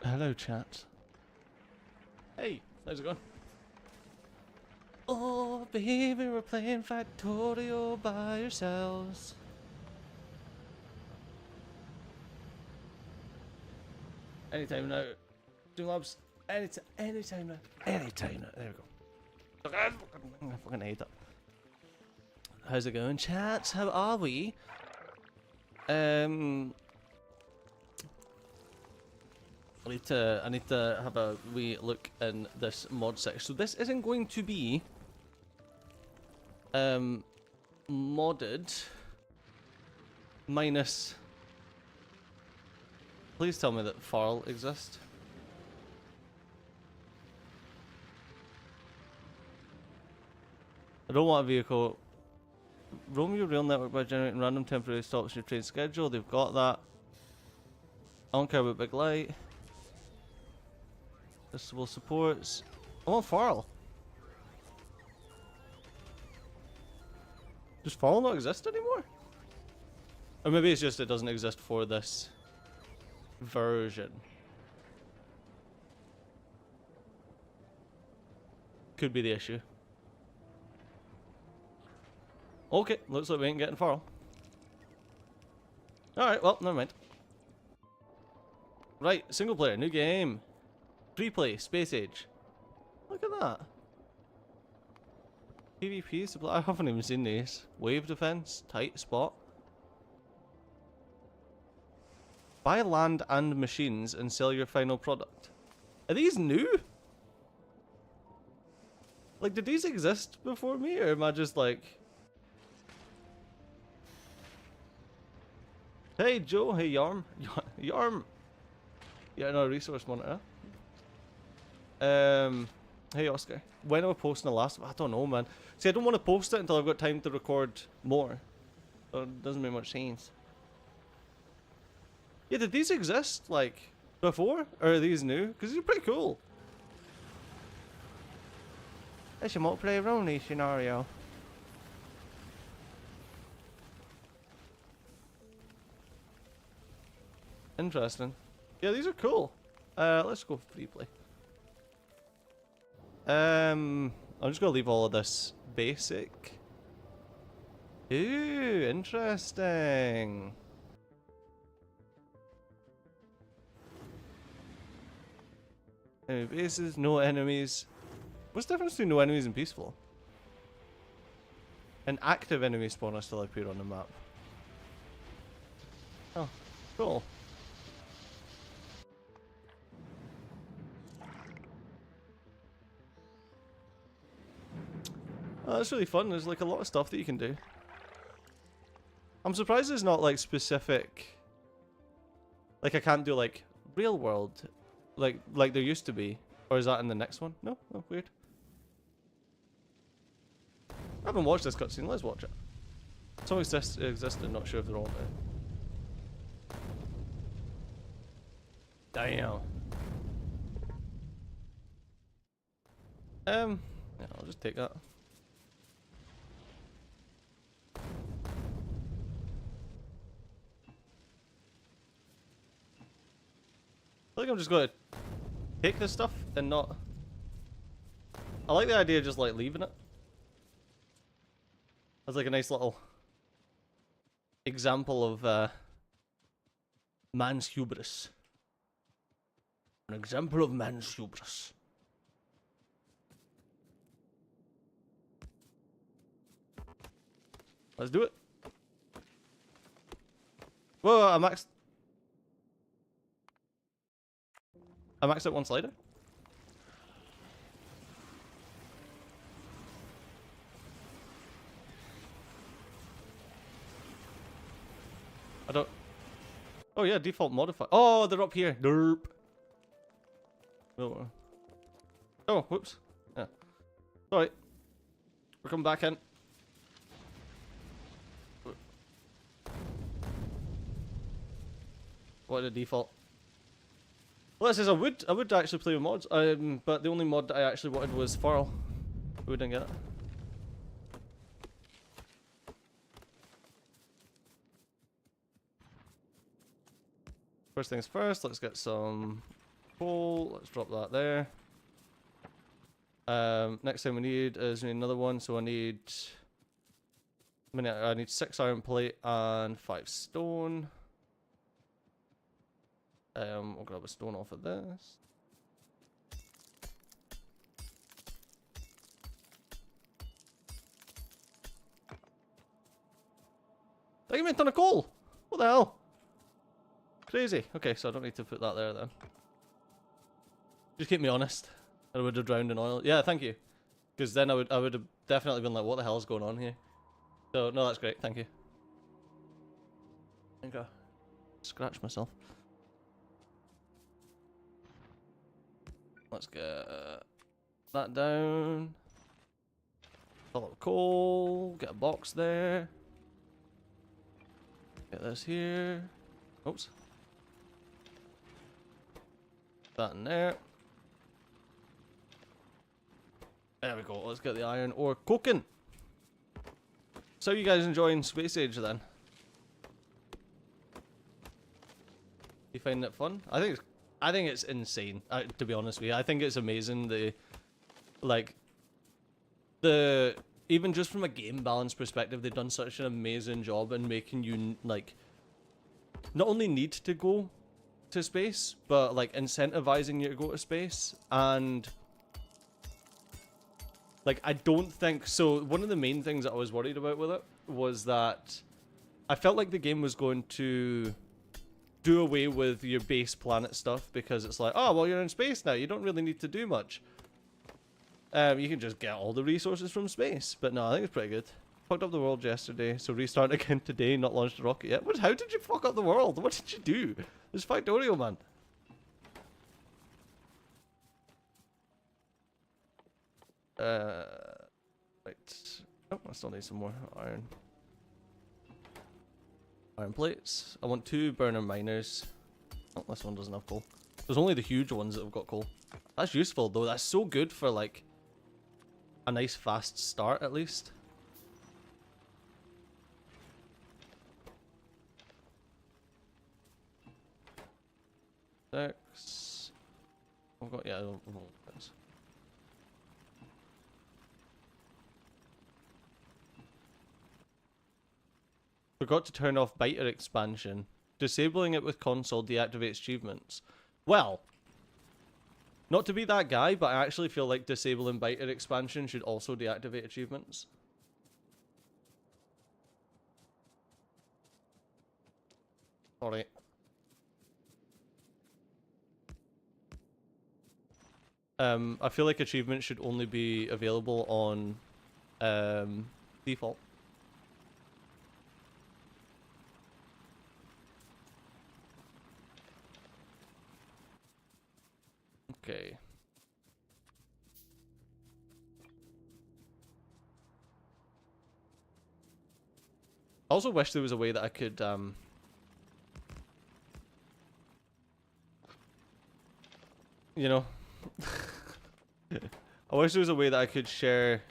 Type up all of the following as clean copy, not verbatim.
Hello, chat. Hey, how's it going? Oh, baby, we're playing Factorio by ourselves. Anytime now. Doing labs. Anytime now. Anytime now. There we go. I fucking hate that. How's it going, chat? How are we? I need to have a wee look in this mod section. So this isn't going to be modded minus. Please tell me that Farl exists. I don't want a vehicle. Roam your rail network by generating random temporary stops in your train schedule. They've got that. I don't care about Big Light. Listable supports. I want Farl. Does Farl not exist anymore? Or maybe it's just it doesn't exist for this version. Could be the issue. Okay, looks like we ain't getting Farl. Alright, well, never mind. Right, single player, new game. Free play, space age. Look at that. PvP supply, I haven't even seen these. Wave defense, tight spot. Buy land and machines and sell your final product. Are these new? Like, did these exist before me, or am I just like... Hey Joe, hey Yarm. Yarm! Yeah, no, resource monitor. Hey Oscar. When am I posting the last? I don't know, man. See, I don't want to post it until I've got time to record more. So it doesn't make much sense. Yeah, did these exist, like, before? Or are these new? Because these are pretty cool. It's a multiplayer only scenario. Interesting. Yeah, these are cool. Let's go free play. I'm just gonna leave all of this basic. Ooh, interesting. Enemy bases, no enemies. What's the difference between no enemies and peaceful? An active enemy spawner still appear on the map. Oh, cool. Oh, that's really fun. There's like a lot of stuff that you can do. I'm surprised there's not like specific. Like I can't do like real world, like there used to be, or is that in the next one? No, oh, weird. I haven't watched this cutscene. Let's watch it. Some existed. Not sure if they're all there. Damn. Yeah, I'll just take that. I think I'm just going to take this stuff and not... I like the idea of just like leaving it. That's like a nice little example of man's hubris. An example of man's hubris. Let's do it. Whoa, I maxed out one slider. I don't... Oh yeah, default modify. Oh, they're up here. Derp. Oh, whoops. Yeah. Alright. We're coming back in. What a default. Well, this is I would actually play with mods, but the only mod that I actually wanted was Farl. We didn't get it. First things first, let's get some coal. Let's drop that there. Next thing we need is another one. So I need 6 iron plate and 5 stone. We'll grab a stone off of this. That you meant on a coal! What the hell? Crazy. Okay, so I don't need to put that there then. Just keep me honest. I would have drowned in oil. Yeah, thank you. Because then I would have definitely been like, what the hell is going on here? So no, that's great. Thank you. I think I scratched myself. Let's get that down. Fill up coal. Get a box there. Get this here. Oops. That in there. There we go. Let's get the iron ore cooking. So you guys enjoying Space Age then? You find it fun? I think it's insane. To be honest with you, I think it's amazing. Even just from a game balance perspective, they've done such an amazing job in making you like not only need to go to space, but like incentivizing you to go to space. And like, I don't think so. One of the main things that I was worried about with it was that I felt like the game was going to do away with your base planet stuff, because it's like, oh well, you're in space now, you don't really need to do much. You can just get all the resources from space. But no, I think it's pretty good. Fucked up the world yesterday, so restart again today. Not launched a rocket yet. How did you fuck up the world? What did you do? It's Factorio, man. Right. Oh, I still need some more iron. Iron plates. I want 2 burner miners. Oh, this one doesn't have coal. There's only the huge ones that have got coal. That's useful though. That's so good for like a nice fast start at least. Six. I've got, yeah, I don't know. Forgot to turn off biter expansion. Disabling it with console deactivates achievements. Well, not to be that guy, but I actually feel like disabling biter expansion should also deactivate achievements. Alright. I feel like achievements should only be available on default. Okay. I also wish there was a way that I could you know, I wish there was a way that I could share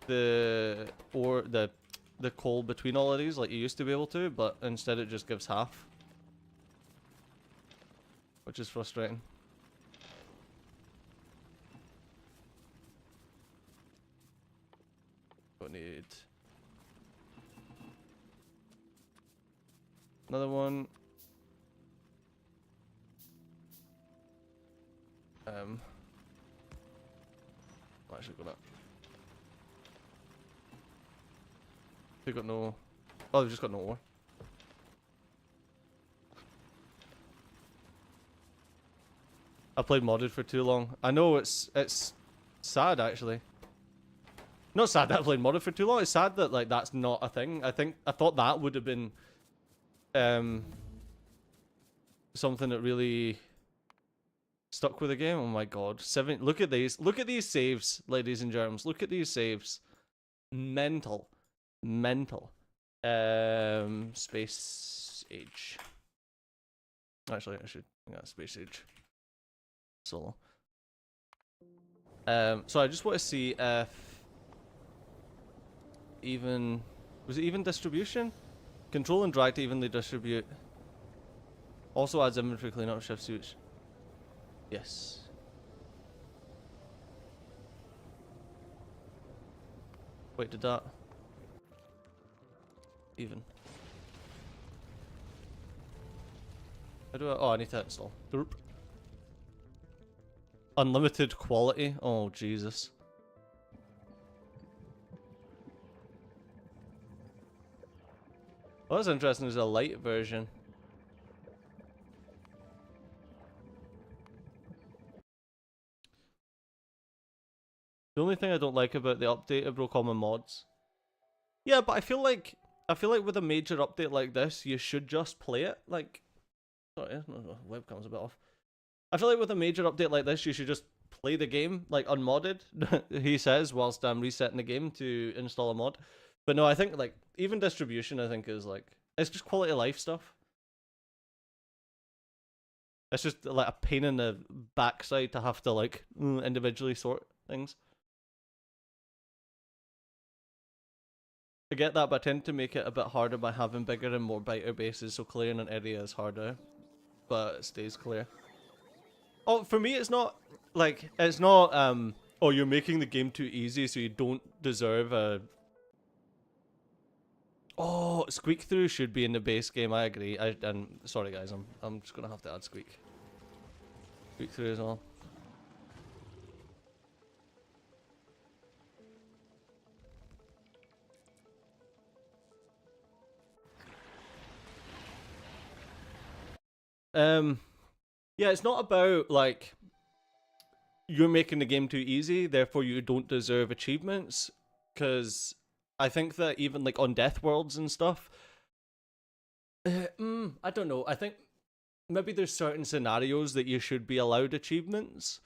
the coal between all of these like you used to be able to, but instead it just gives half, which is frustrating. Don't need another one. I'm actually gonna. They got no. Oh, they've just got no ore. I played modded for too long. I know it's sad actually. Not sad that I played modded for too long. It's sad that like that's not a thing. I thought that would have been something that really stuck with the game. Oh my god. Look at these. Look at these saves, ladies and germs. Look at these saves. Mental. Mental. Space Age. Actually, I should. Yeah, Space Age. Solo. So I just want to see if even was it even distribution? Control and drag to evenly distribute. Also adds inventory cleanup, shift switch. Yes. Wait, did that... Even. How do I... Oh, I need to install. Derp. Unlimited quality? Oh, Jesus. What's interesting is a light version. The only thing I don't like about the update, it broke all my mods. Yeah, but I feel like with a major update like this, you should just play it. Like, sorry, webcam's a bit off. I feel like with a major update like this, you should just play the game, like unmodded, he says, whilst I'm resetting the game to install a mod. But no, I think like even distribution, I think is like, it's just quality of life stuff. It's just like a pain in the backside to have to like individually sort things. I get that, but I tend to make it a bit harder by having bigger and more biter bases, so clearing an area is harder, but it stays clear. Oh, for me, it's not like oh, you're making the game too easy, so you don't deserve a. Oh, squeak through should be in the base game. I agree. And sorry guys, I'm just gonna have to add squeak through as well. Yeah, it's not about like you're making the game too easy, therefore you don't deserve achievements. Because I think that even like on Death Worlds and stuff, I don't know. I think maybe there's certain scenarios that you should be allowed achievements,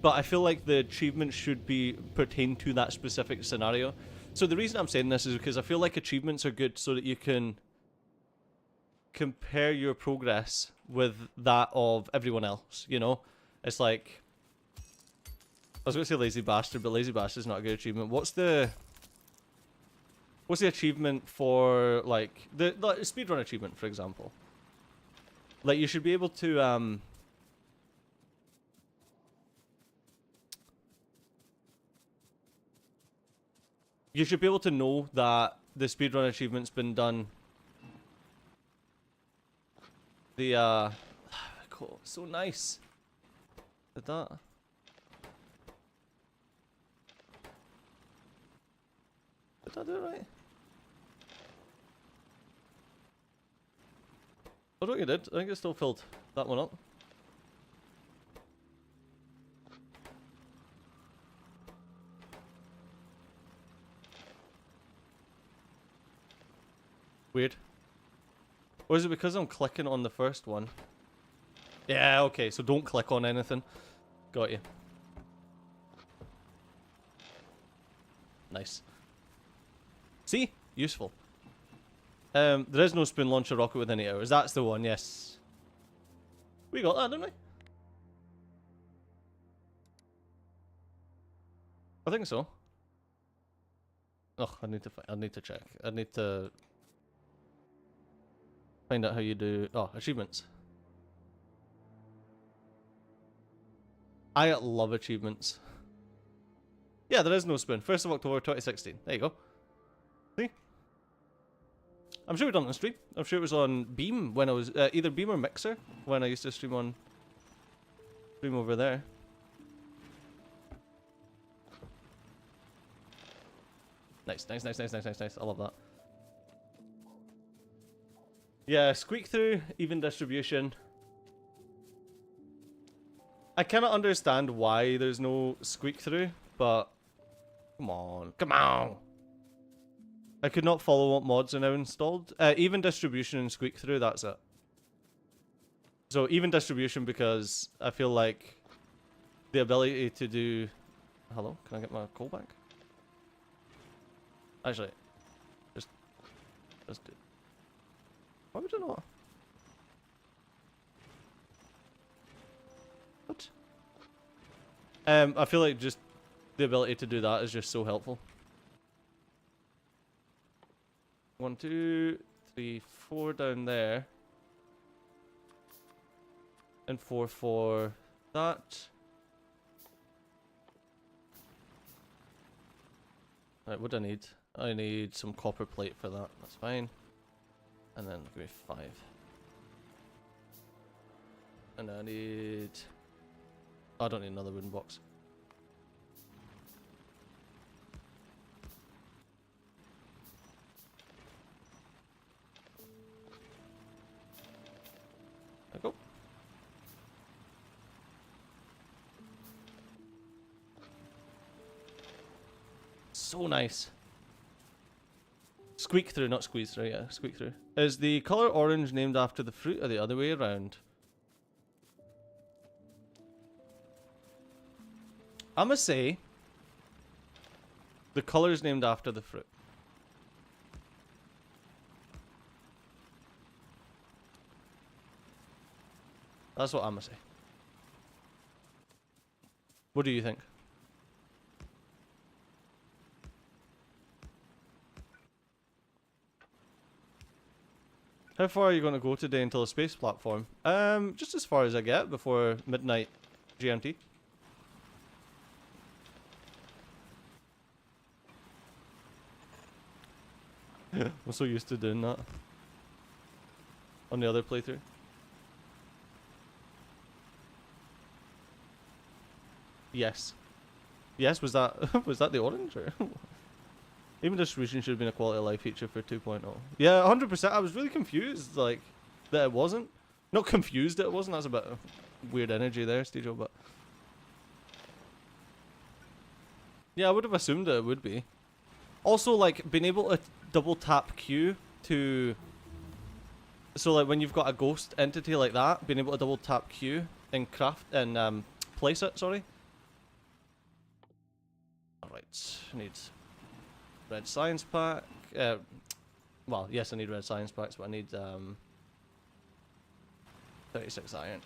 but I feel like the achievements should be pertain to that specific scenario. So the reason I'm saying this is because I feel like achievements are good so that you can compare your progress with that of everyone else, you know? It's like, I was gonna say Lazy Bastard, but Lazy Bastard's not a good achievement. What's the achievement for like the speedrun achievement, for example? Like you should be able to you should be able to know that the speedrun achievement's been done. The cool, so nice. Did that? Did I do it right? I don't think it did. I think it still filled that one up. Weird. Or is it because I'm clicking on the first one? Yeah, okay, so don't click on anything. Got you. Nice. See? Useful. There is no spoon launcher rocket within 8 hours. That's the one, yes. We got that, didn't we? I think so. Oh, I need to check. I need to find out how you do... Oh, achievements. I love achievements. Yeah, there is no spoon. 1st of October 2016. There you go. See? I'm sure we done it on stream. I'm sure it was on Beam when I was... either Beam or Mixer when I used to stream on... Stream over there. Nice, nice, nice, nice, nice, nice, nice. I love that. Yeah, squeak through, even distribution. I cannot understand why there's no squeak through, but come on, come on. I could not follow what mods are now installed. Even distribution and squeak through, that's it. So even distribution because I feel like the ability to do... Hello, can I get my call back? Actually, just do... Why would I not? What? I feel like just the ability to do that is just so helpful. 1, 2, 3, 4 down there. And 4, 4 that. Right, what do I need? I need some copper plate for that. That's fine. And then give me 5. And I need... I don't need another wooden box. There we go. So nice. Squeak through, not squeeze through, yeah, squeak through. Is the colour orange named after the fruit or the other way around? I'ma say the colour is named after the fruit. That's what I'ma say. What do you think? How far are you going to go today until a space platform? Just as far as I get before midnight GMT. I'm so used to doing that on the other playthrough. Yes. Yes, was that was that the orange? Or even distribution should have been a quality of life feature for 2.0. Yeah, 100%. I was really confused, like, that it wasn't. Not confused that it wasn't. That's a bit of weird energy there, Stejo, but... Yeah, I would have assumed that it would be. Also, like, being able to double tap Q to... So, like, when you've got a ghost entity like that, being able to double tap Q and craft and place it, sorry. Alright, I need... red science pack. Well, yes, I need red science packs, but I need 36 iron.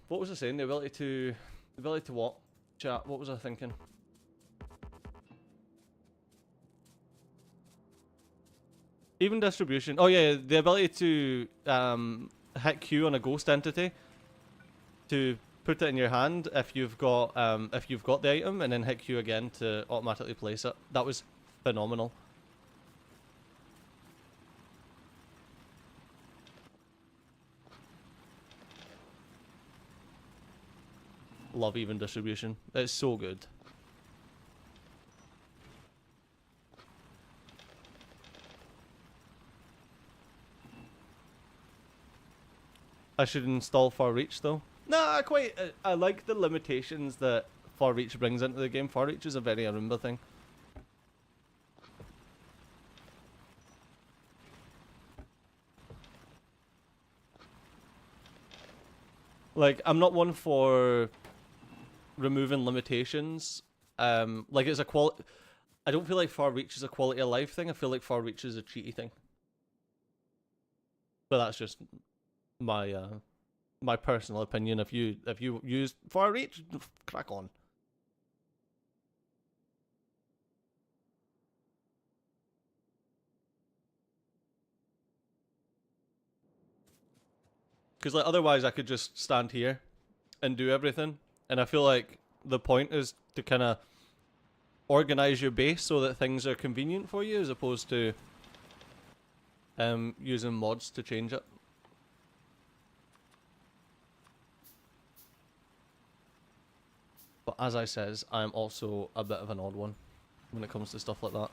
What was I saying? The ability to what? Chat. What was I thinking? Even distribution. Oh yeah, the ability to hit Q on a ghost entity to put it in your hand if you've got the item, and then hit Q again to automatically place it. That was phenomenal. Love even distribution. It's so good. I should install Far Reach though. Nah, I like the limitations that Far Reach brings into the game. Far Reach is a very Arumba thing. Like, I'm not one for removing limitations. Like, it's a quality... I don't feel like Far Reach is a quality of life thing. I feel like Far Reach is a cheaty thing. But that's just my my personal opinion. If you use Far Reach, crack on. Because like otherwise, I could just stand here and do everything, and I feel like the point is to kind of organize your base so that things are convenient for you, as opposed to using mods to change it. But as I says, I'm also a bit of an odd one when it comes to stuff like that.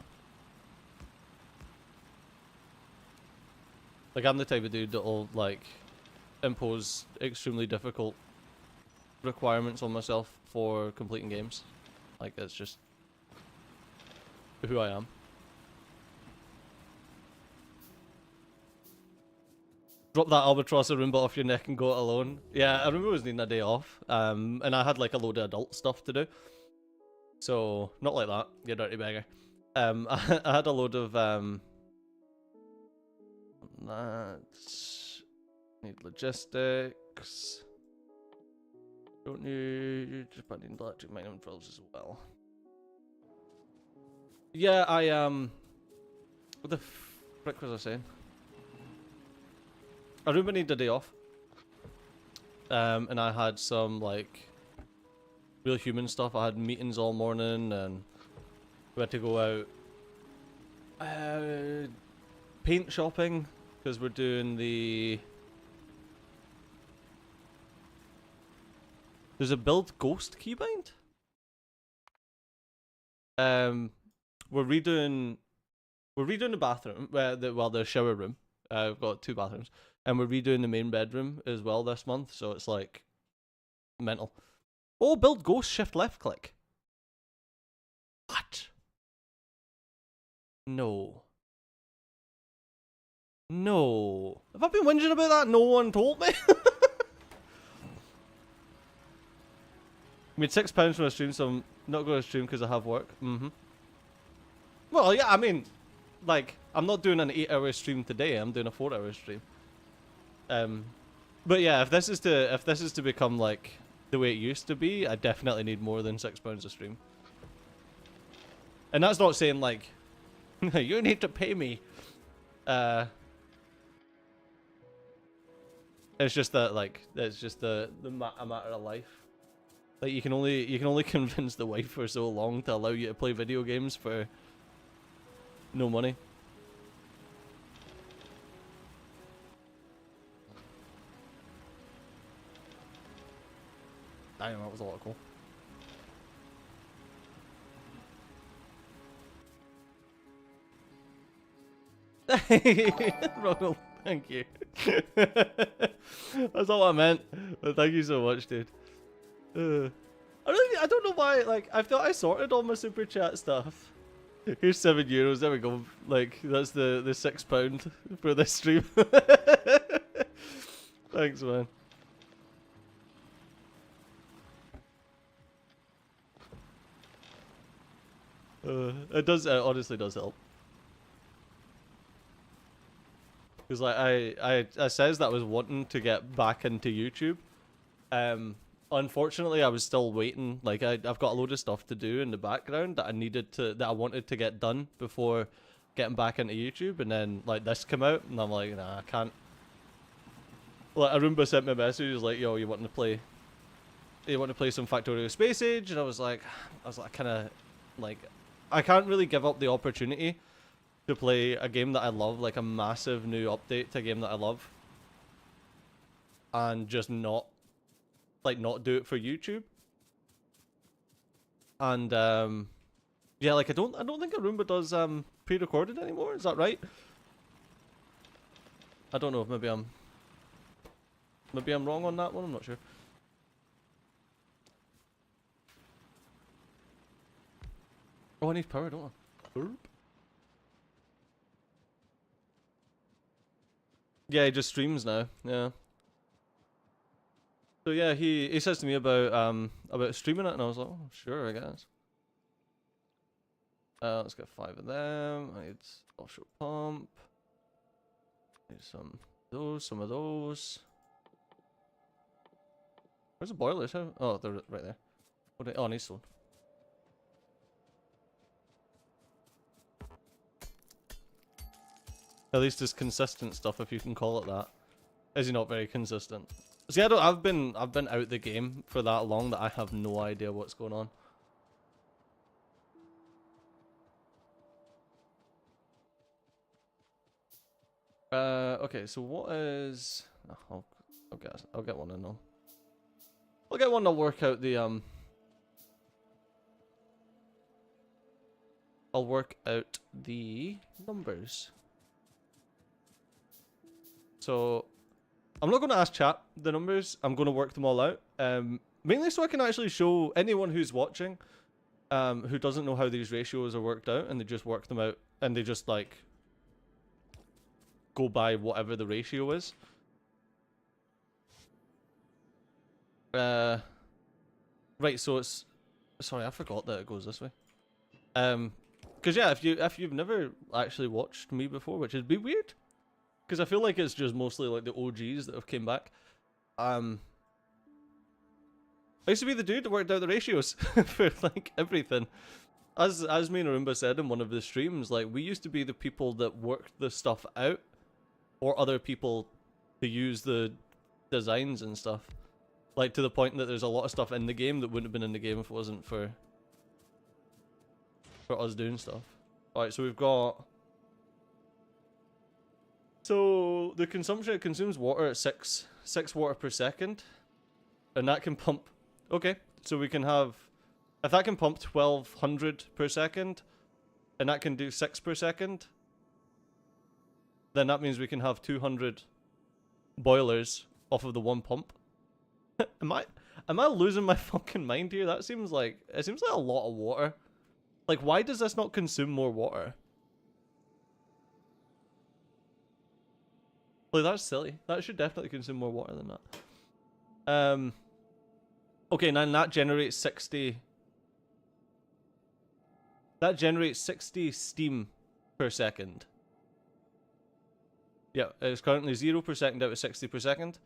Like, I'm the type of dude that'll, like, impose extremely difficult requirements on myself for completing games. Like, it's just who I am. Drop that albatross Roomba off your neck and go it alone. Yeah, I remember I was needing a day off, and I had like a load of adult stuff to do. So, not like that, you dirty beggar. I had a load of, need logistics. Don't need, but I need electric mining drills as well. Yeah, What the frick was I saying? Aruba needed a day off. And I had some, like, real human stuff. I had meetings all morning, and we had to go out paint shopping, because we're doing the... There's a build ghost keybind? We're redoing the bathroom, the shower room. We've got 2 bathrooms, and we're redoing the main bedroom as well this month. So it's like mental. Oh, build ghost, shift left click. What? No. No. Have I been whinging about that? No one told me. I made £6 from a stream, so I'm not going to stream because I have work. Well, yeah, I mean, like, I'm not doing an 8-hour stream today. I'm doing a 4-hour stream. But yeah, if this is to become like the way it used to be, I definitely need more than £6 a stream. And that's not saying like you need to pay me. It's just that like it's just a matter of life. Like you can only convince the wife for so long to allow you to play video games for no money. Damn, that was a lot of cool. Ronald, thank you. That's all I meant. But thank you so much, dude. I don't know why. Like, I thought I sorted all my super chat stuff. Here's €7. There we go. Like, that's the £6 for this stream. Thanks, man. It honestly does help. Because like I says that I was wanting to get back into YouTube. Unfortunately, I was still waiting. Like I've got a load of stuff to do in the background that I wanted to get done before getting back into YouTube. And then like this came out, and I'm like, nah, I can't. Like Arumba sent me a message, he was like, yo, you want to play some Factorio Space Age? And I was like, kind of like, I can't really give up the opportunity to play a game that I love, like a massive new update to a game that I love, and just not do it for YouTube. And yeah, like I don't think Arumba does pre-recorded anymore. Is that right? I don't know. Maybe I'm wrong on that one. I'm not sure. Oh, I need power, don't I? Burp. Yeah, he just streams now. Yeah. So yeah, he says to me about streaming it, and I was like, oh, sure, I guess. Let's get 5 of them. I need offshore pump. Need some of those. Where's the boilers? Oh, they're right there. Oh, I need stone. At least it's consistent stuff, if you can call it that. Is he not very consistent? See, I've been out the game for that long that I have no idea what's going on. Okay, so what is? Oh, I'll get one in though. I'll get one to work out the I'll work out the numbers. So I'm not going to ask chat the numbers. I'm going to work them all out. Mainly so I can actually show anyone who's watching, who doesn't know how these ratios are worked out, and they just work them out, and they just like go by whatever the ratio is. Right, so it's... Sorry, I forgot that it goes this way. Because yeah, if you've never actually watched me before, which would be weird, because I feel like it's just mostly like the OGs that have came back. I used to be the dude that worked out the ratios for like everything. as me and Arumba said in one of the streams, like we used to be the people that worked the stuff out for other people to use the designs and stuff. Like to the point that there's a lot of stuff in the game that wouldn't have been in the game if it wasn't for us doing stuff. Alright, so we've got... So the consumption, it consumes water at 6 water per second. And that can pump... Okay, so we can have... If that can pump 1200 per second, and that can do 6 per second, then that means we can have 200 boilers off of the one pump. Am I losing my fucking mind here? That seems like... It seems like a lot of water. Like, why does this not consume more water? Like, that's silly. That should definitely consume more water than that. Okay, now that generates 60... That generates 60 steam per second. Yeah, it's currently 0 per second out of 60 per second.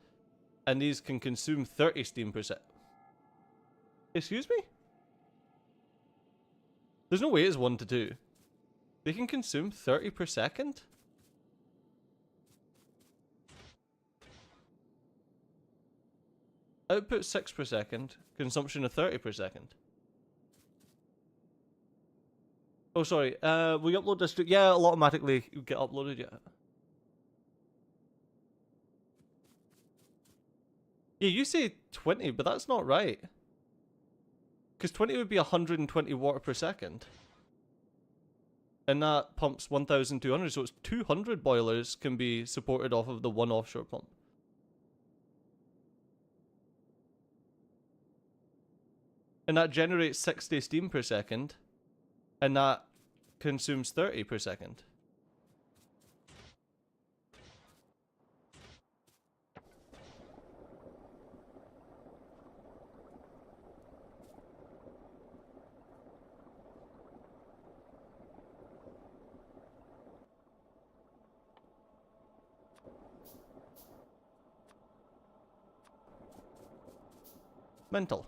And these can consume 30 steam per second. Excuse me? There's no way it's 1 to 2. They can consume 30 per second? Output 6 per second, consumption of 30 per second. Oh, sorry. We upload this to... Yeah, it'll automatically get uploaded, yeah. Yeah, you say 20, but that's not right. Because 20 would be 120 water per second. And that pumps 1,200, so it's 200 boilers can be supported off of the one offshore pump. And that generates 60 steam per second. And that consumes 30 per second. Mental.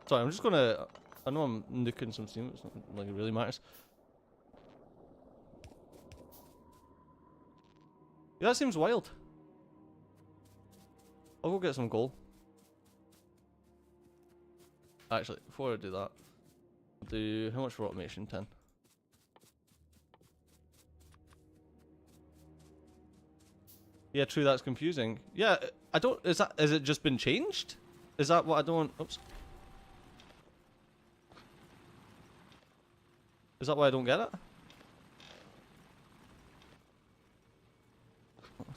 Sorry, I'm just gonna... I know I'm nuking some steam, it's not like it really matters. Yeah, that seems wild. I'll go get some coal. Actually, before I do that, I'll do... How much for automation? 10. Yeah, true, that's confusing. Yeah, I don't... Is it just been changed? Is that what I don't... Oops. Is that why I don't get it?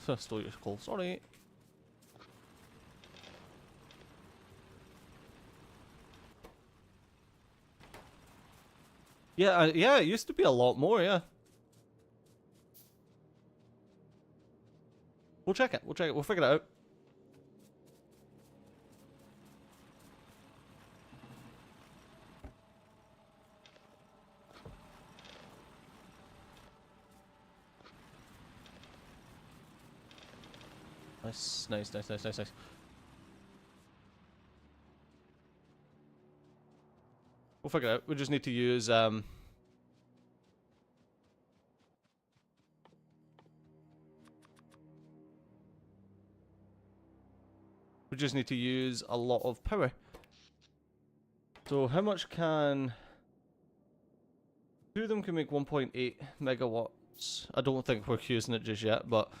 I stole your coal, sorry. Yeah, yeah, it used to be a lot more, yeah. We'll check it, we'll figure it out. Nice, nice, nice, nice, nice, nice. We'll figure it out. We just need to use we just need to use a lot of power. So how much can... Two of them can make 1.8 megawatts. I don't think we're using it just yet, but...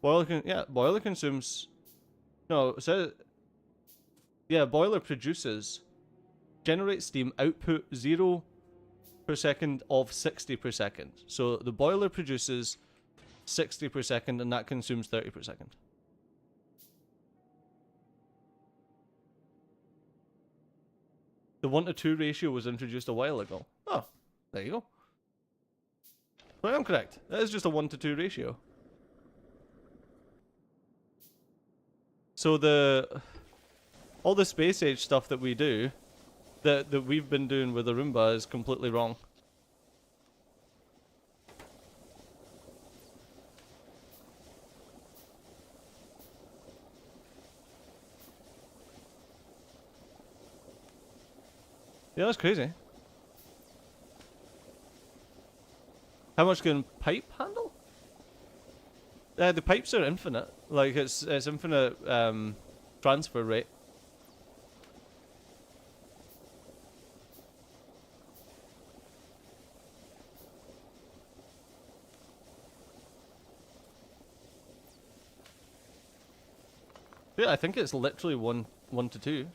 Boiler consumes... No, so... Yeah, boiler produces... Generates steam, output 0 per second of 60 per second. So the boiler produces 60 per second and that consumes 30 per second. The 1 to 2 ratio was introduced a while ago. Oh, there you go. So I am correct. That is just a 1 to 2 ratio. So all the space age stuff that we do, that we've been doing with the Roomba is completely wrong. Yeah, that's crazy. How much can pipe handle? The pipes are infinite. Like it's infinite transfer rate. Yeah, I think it's literally one to two.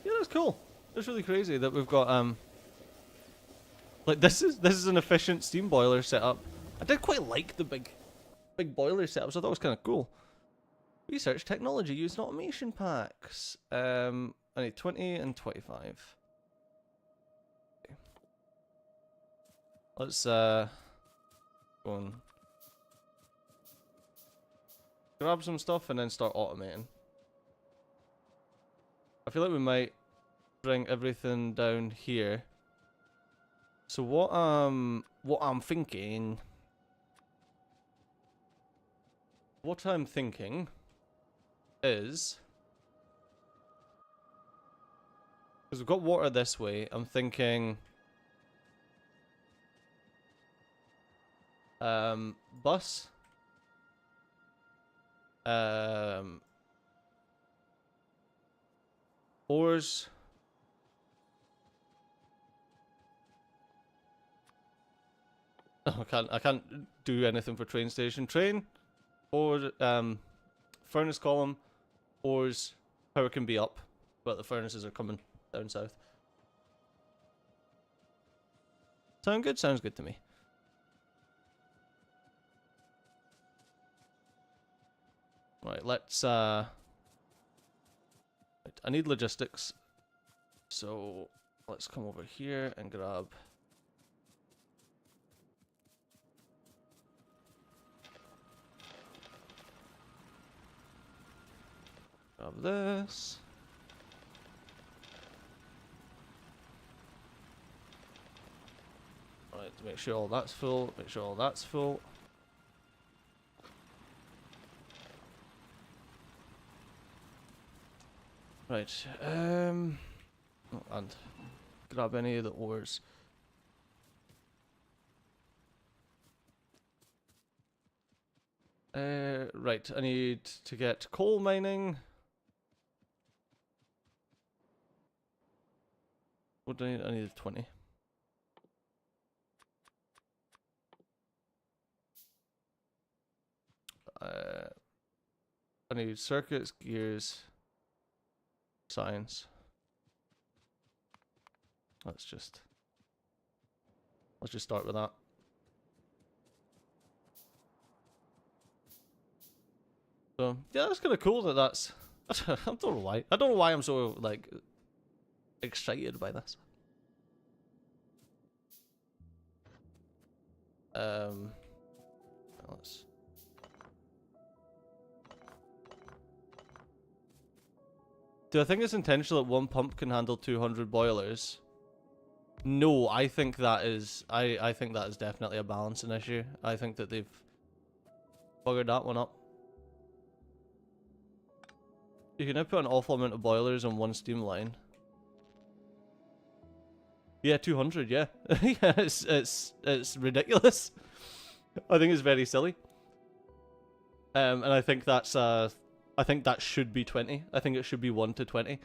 Yeah, that's cool. That's really crazy that we've got like this is an efficient steam boiler setup. I did quite like the big boiler setups. I thought it was kind of cool. Research technology used in automation packs. I need 20 and 25. Okay. Let's go and grab some stuff and then start automating. I feel like we might bring everything down here. So what I'm thinking is, because we've got water this way, I'm thinking bus, oars, oh, I can't do anything for train station. Train, or furnace column, oars, power can be up, but the furnaces are coming down south. Sound good? Sounds good to me. Right, let's I need logistics. So let's come over here and grab this. Right, to make sure all that's full, make sure all that's full. Right, and grab any of the ores. Right, I need to get coal mining. What do I need? I need 20. I need circuits, gears, science. Let's just start with that. So yeah, that's kind of cool that that's. I don't know why. I don't know why I'm so like excited by this. Let's. Do I think it's intentional that one pump can handle 200 boilers? No, I think that is. I think that is definitely a balancing issue. I think that they've buggered that one up. You can now put an awful amount of boilers on one steam line. Yeah, 200. Yeah, yeah. It's ridiculous. I think it's very silly. And I think that's I think that should be 20. I think it should be 1 to 20.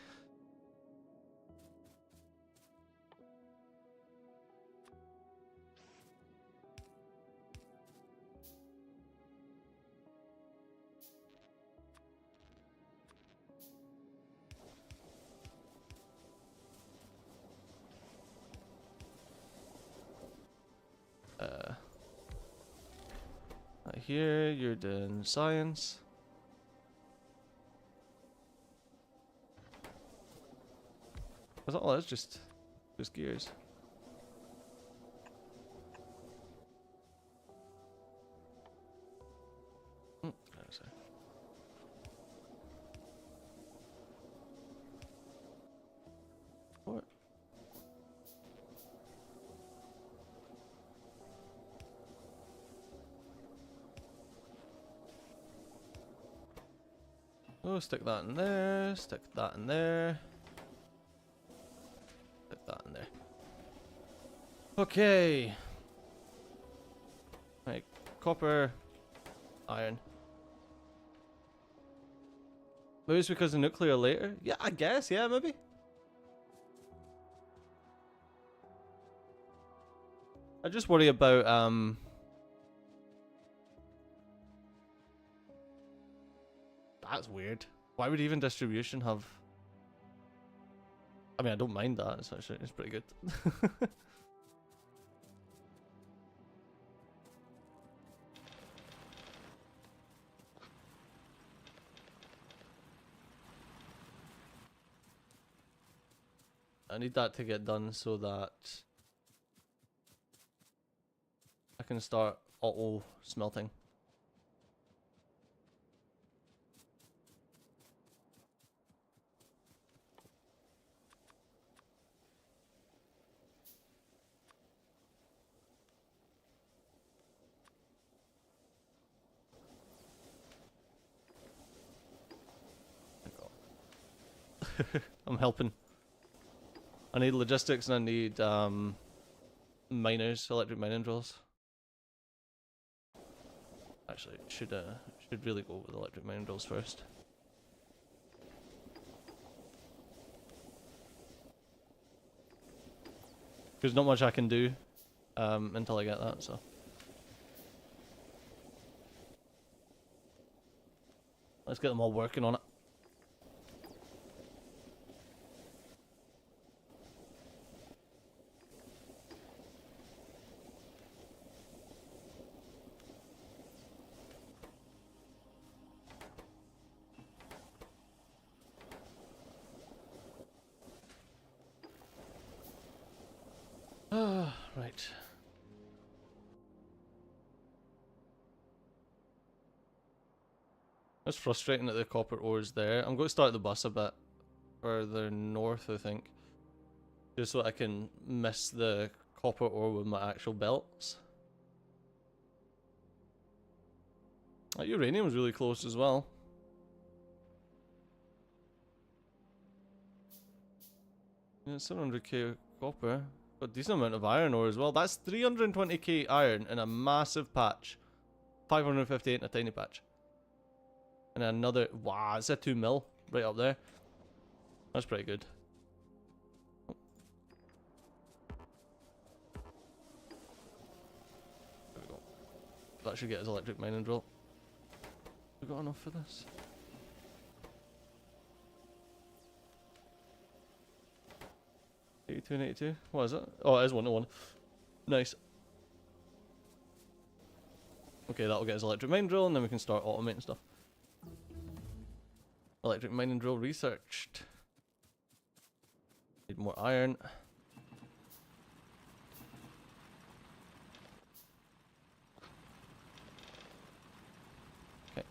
Right here, you're doing science. Is that all? It's just gears. Sorry. What? Oh, stick that in there, stick that in there. Stick that in there. Okay. Right, copper, iron. Maybe it's because of nuclear later? Yeah, I guess, yeah, maybe. I just worry about, that's weird. Why would even distribution have... I mean, I don't mind that, it's actually, it's pretty good. I need that to get done so that I can start auto smelting. I'm helping. I need logistics and I need miners, electric mining drills. Actually, should really go with electric mining drills first. There's not much I can do until I get that, so. Let's get them all working on it. Right. It's frustrating that the copper ore is there. I'm going to start the bus a bit further north, I think. Just so I can miss the copper ore with my actual belts. Uranium's really close as well. Yeah, 700k copper. Got a decent amount of iron ore as well. That's 320k iron in a massive patch. 558 in a tiny patch. And another... Wow, it's a 2 mil right up there. That's pretty good. There we go. That should get his electric mining drill. We got enough for this? 82 and 82? What is it? Oh, it is 1 to 1. Nice. Okay, that'll get his electric mining drill and then we can start automating stuff. Electric mining drill researched. Need more iron. Okay.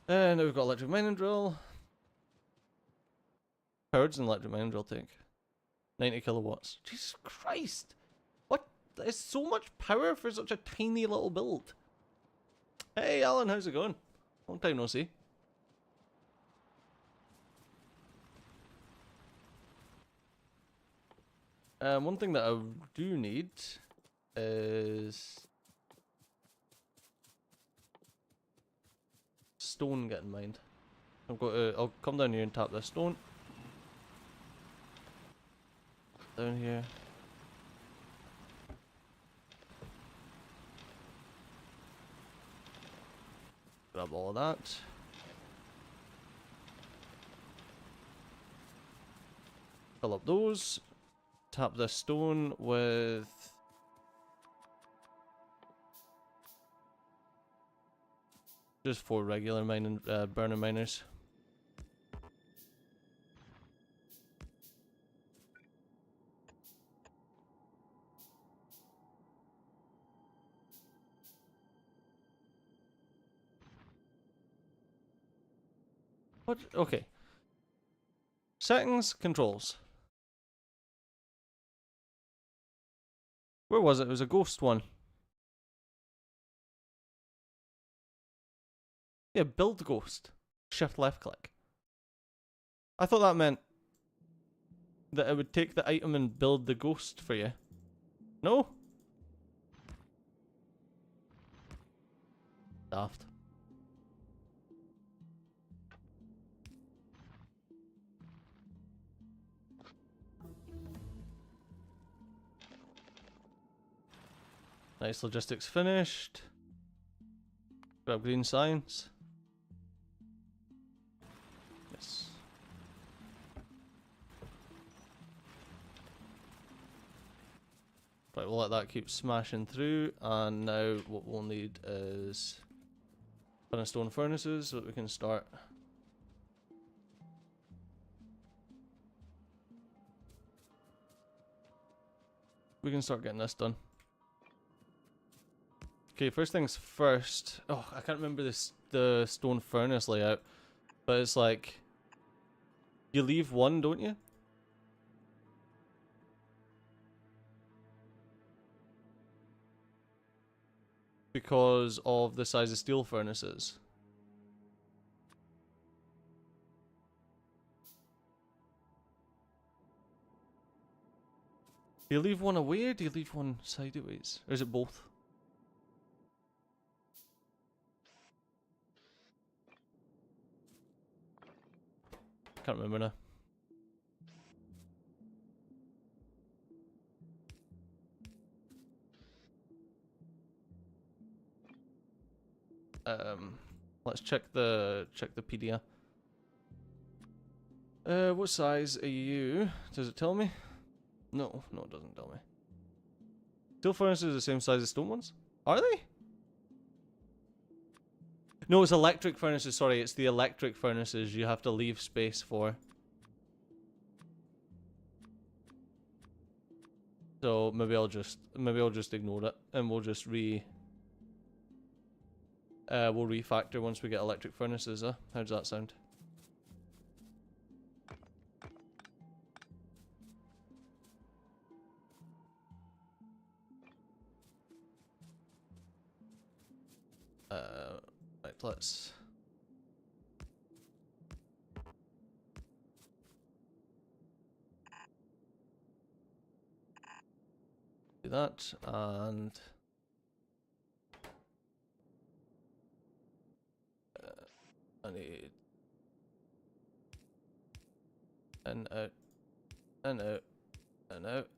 And now we've got electric mining drill. How does an electric mining drill take? 90 kilowatts. Jesus Christ! What? That is so much power for such a tiny little build. Hey Alan, how's it going? Long time no see. One thing that I do need is stone getting mined. I'll come down here and tap this stone. Down here. Grab all of that. Fill up those. Tap this stone with... just 4 regular mining, burner miners. What? Okay. Settings, controls. Where was it? It was a ghost one. Yeah, build ghost. Shift left click. I thought that meant that it would take the item and build the ghost for you. No? Daft. Nice logistics finished. Grab green science. Yes. Right, we'll let that keep smashing through, and now what we'll need is stone furnaces so that we can start. We can start getting this done. Okay, first things first. Oh, I can't remember the stone furnace layout, but it's like you leave one, don't you? Because of the size of steel furnaces. Do you leave one away or do you leave one sideways? Or is it both? Can't remember now. Let's check the PDF. What size are you? Does it tell me? No, it doesn't tell me. Steel furnaces are the same size as stone ones? Are they? No, it's electric furnaces, sorry, it's the electric furnaces you have to leave space for. So maybe I'll just ignore it and we'll just we'll refactor once we get electric furnaces, huh? How does that sound? Right, let's do that, and I need and out and out and out.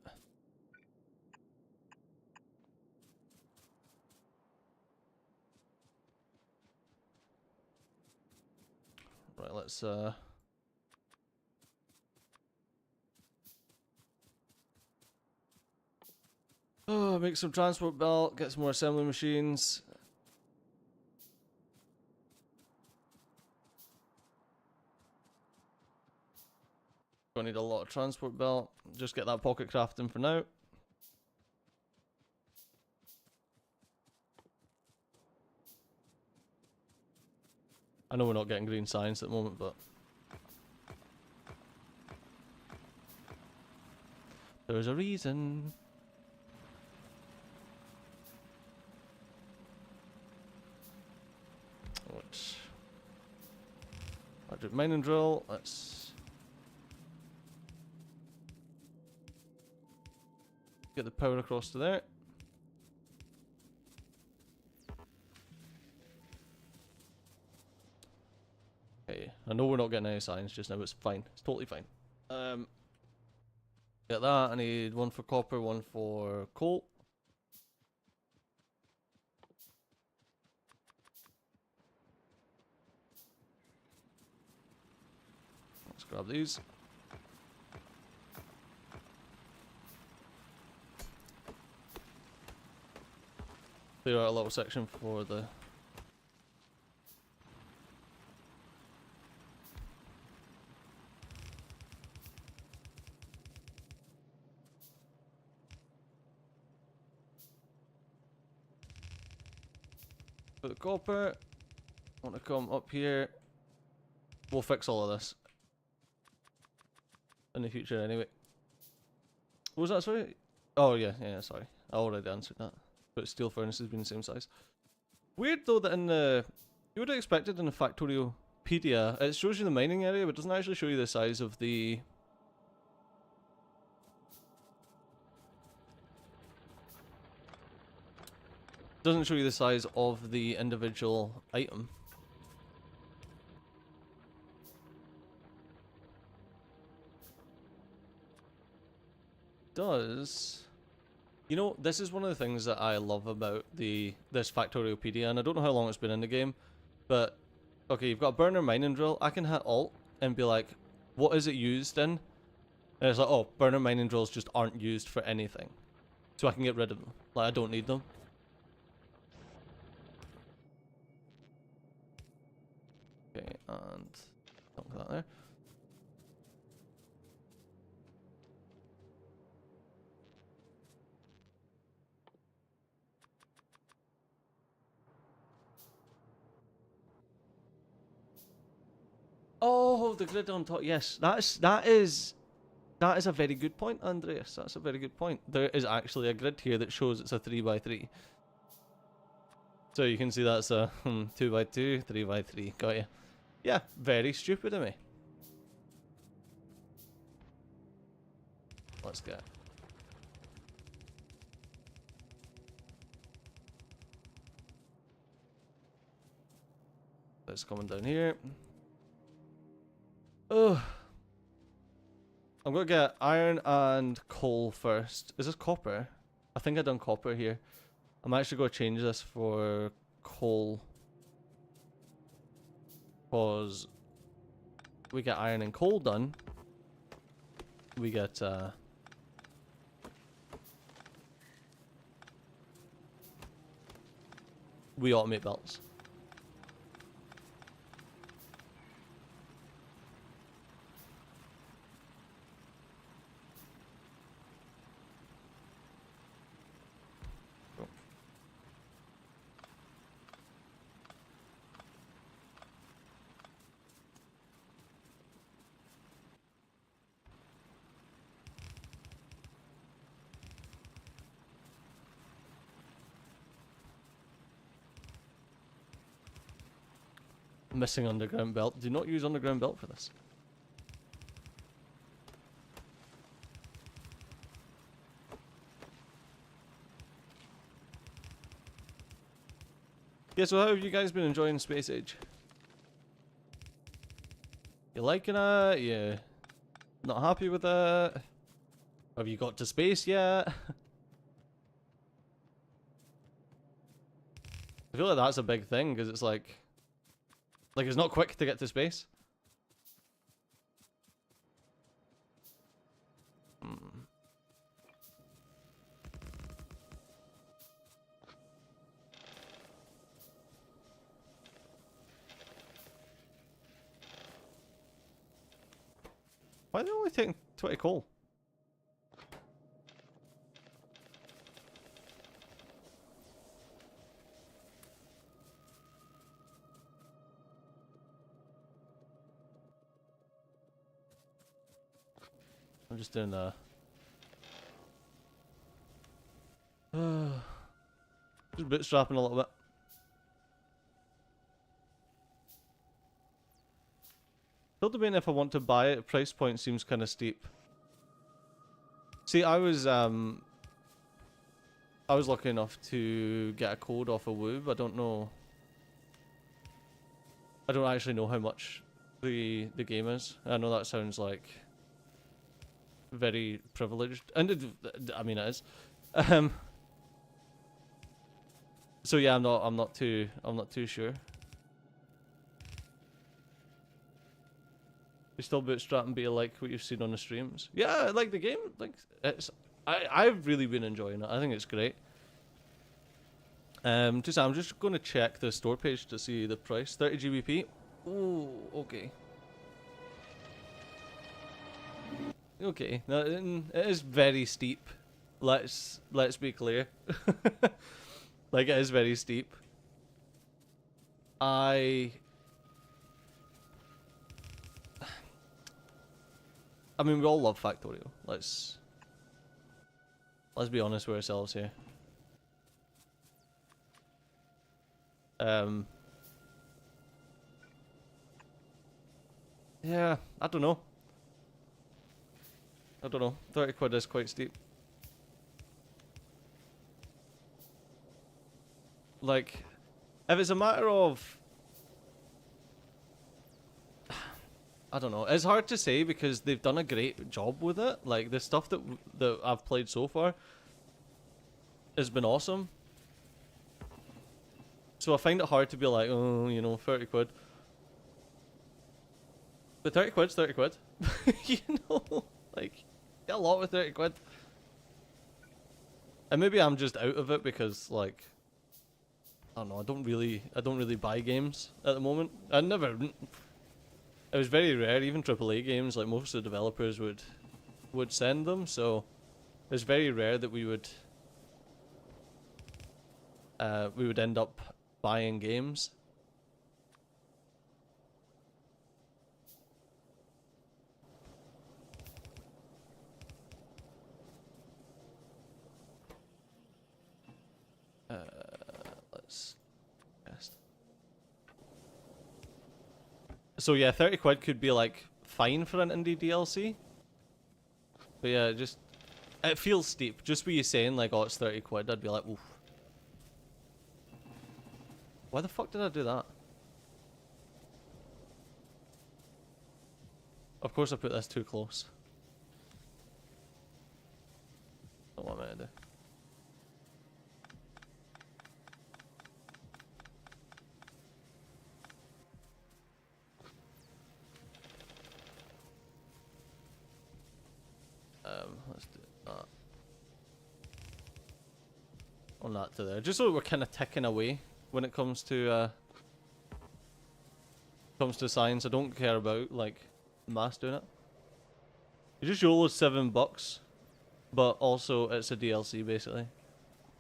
Right, let's make some transport belt, get some more assembly machines. Gonna need a lot of transport belt. Just get that pocket crafting for now. I know we're not getting green science at the moment, but there's a reason. Which electric mining drill. Let's get the power across to there. Okay, I know we're not getting any science just now, but it's fine. It's totally fine. Get that. I need one for copper, one for coal. Let's grab these. Clear out a little section for the copper. I want to come up here. We'll fix all of this in the future anyway. What was that, sorry? Oh yeah, sorry. I already answered that. But steel furnaces being the same size. Weird though that in the You would have expected in a Factoriopedia, it shows you the mining area, but doesn't actually show you the size of the... Doesn't show you the size of the individual item. Does... You know, this is one of the things that I love about this Factoriopedia, and I don't know how long it's been in the game, but, okay, you've got a burner mining drill. I can hit Alt and be like, what is it used in? And it's like, oh, burner mining drills just aren't used for anything. So I can get rid of them. Like, I don't need them. Okay, and don't put that there. Oh, the grid on top. Yes, that is a very good point, Andreas. That's a very good point. There is actually a grid here that shows it's a 3x3. So you can see that's a 2x2, 3x3. Got you. Yeah, very stupid of me. Let's get. It's coming down here. Ugh. I'm gonna get iron and coal first. Is this copper? I think I done copper here. I'm actually gonna change this for coal. Because we get iron and coal done. We get we automate belts. Missing underground belt. Do not use underground belt for this. Yeah, so how have you guys been enjoying Space Age? You liking it? You not happy with it? Have you got to space yet? I feel like that's a big thing, because it's like it's not quick to get to space. Why are they only taking 20 coal? I'm just doing just bootstrapping a little bit. Still debating if I want to buy it. Price point seems kind of steep. See, I was lucky enough to get a code off of Woob. I don't know. I don't actually know how much the game is. I know that sounds like very privileged, and I mean it is. So yeah, I'm not too sure. You still bootstrapping, but you like what you've seen on the streams? Yeah, I like the game. Like I've really been enjoying it. I think it's great. I'm just going to check the store page to see the price. 30 GBP. Ooh, okay. Okay, now, it is very steep. Let's be clear. Like, it is very steep. I mean, we all love Factorio. Let's be honest with ourselves here. Yeah, I don't know. I don't know. 30 quid is quite steep. Like, if it's a matter of... I don't know. It's hard to say because they've done a great job with it. Like, the stuff that I've played so far has been awesome. So I find it hard to be like, oh, you know, 30 quid. But 30 quid's 30 quid. You know? Like, get a lot with 30 quid. And maybe I'm just out of it because, like, I don't know, I don't really buy games at the moment. I never... It was very rare, even AAA games, like most of the developers would send them, so it's very rare that we would end up buying games. Let's test. So yeah, 30 quid could be like fine for an indie DLC. But yeah, it feels steep. Just with you saying like, oh, it's 30 quid, I'd be like, oof. Why the fuck did I do that? Of course I put this too close. Not what I meant to do. Let's do that. On that to there. Just so we're kind of ticking away when it comes to science. I don't care about like mass doing it. You just YOLO $7, but also it's a DLC basically.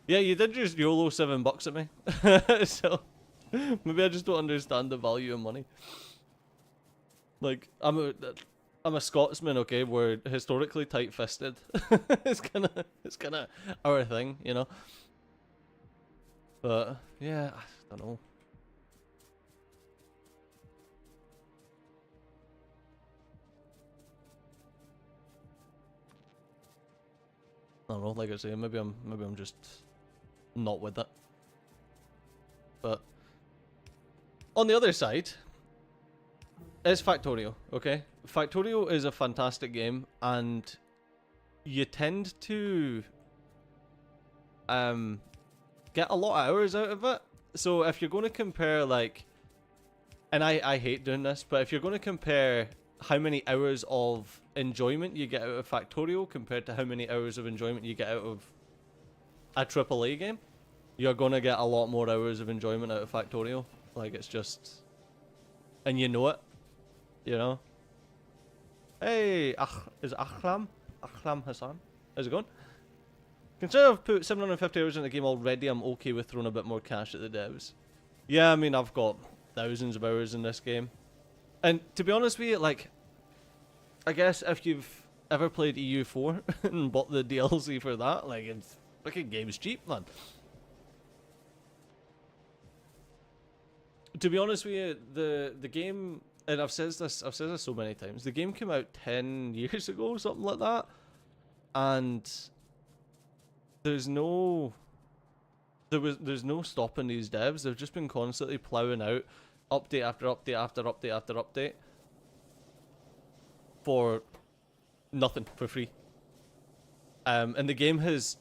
Yeah, you did just YOLO $7 at me. So maybe I just don't understand the value of money. Like I'm a Scotsman, okay? We're historically tight-fisted. it's kind of our thing, you know. But yeah, I don't know. I don't know. Like I say, maybe I'm just not with it. But on the other side, it's Factorio, okay? Factorio is a fantastic game, and you tend to get a lot of hours out of it. So if you're going to compare, like, and I hate doing this, but if you're going to compare how many hours of enjoyment you get out of Factorio compared to how many hours of enjoyment you get out of a AAA game, you're going to get a lot more hours of enjoyment out of Factorio. Like, it's just... And you know it. You know? Hey, is it Akram? Akram Hassan? How's it going? Consider I've put 750 hours in the game already, I'm okay with throwing a bit more cash at the devs. Yeah, I mean, I've got thousands of hours in this game. And to be honest with you, like, I guess if you've ever played EU4 and bought the DLC for that, like, it's fucking game's cheap, man. To be honest with you, the game, and I've said this so many times, the game came out 10 years ago, something like that, and there's no stopping these devs. They've just been constantly plowing out update after update after update after update for nothing, for free. And the game has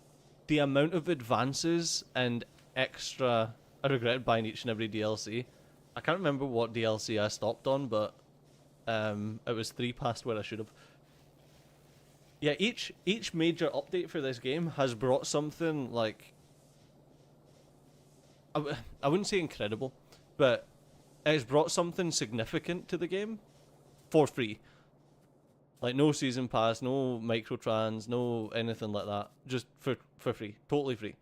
the amount of advances and extra. I regret buying each and every DLC. I can't remember what DLC I stopped on, but it was 3 past where I should have. Yeah, each major update for this game has brought something like... I wouldn't say incredible, but it's brought something significant to the game for free. Like, no season pass, no microtrans, no anything like that. Just for free. Totally free.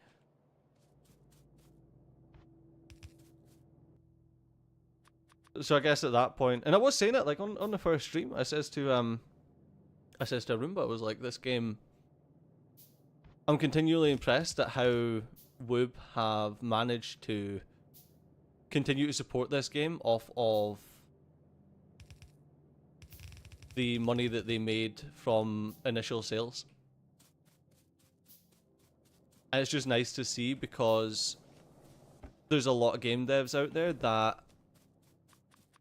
So I guess at that point, and I was saying it like on the first stream, I says to Roomba, I was like, this game, I'm continually impressed at how Woob have managed to continue to support this game off of the money that they made from initial sales. And it's just nice to see because there's a lot of game devs out there that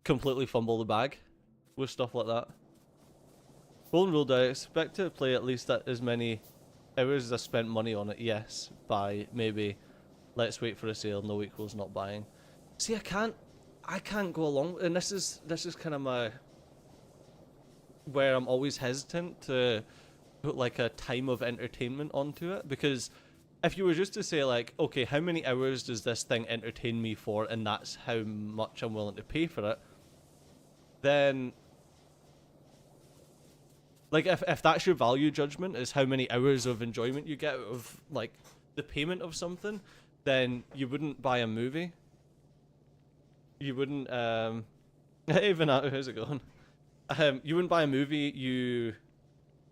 completely fumble the bag with stuff like that. Golden Rule, do I expect to play at least as many hours as I spent money on it? Yes, by maybe let's wait for a sale, no equals not buying. See, I can't go along, and this is kind of my where I'm always hesitant to put like a time of entertainment onto it, because if you were just to say like, okay, how many hours does this thing entertain me for, and that's how much I'm willing to pay for it, then like if that's your value judgment, is how many hours of enjoyment you get out of like the payment of something, then you wouldn't buy a movie. You wouldn't hey Vanato, how's it going? You wouldn't buy a movie,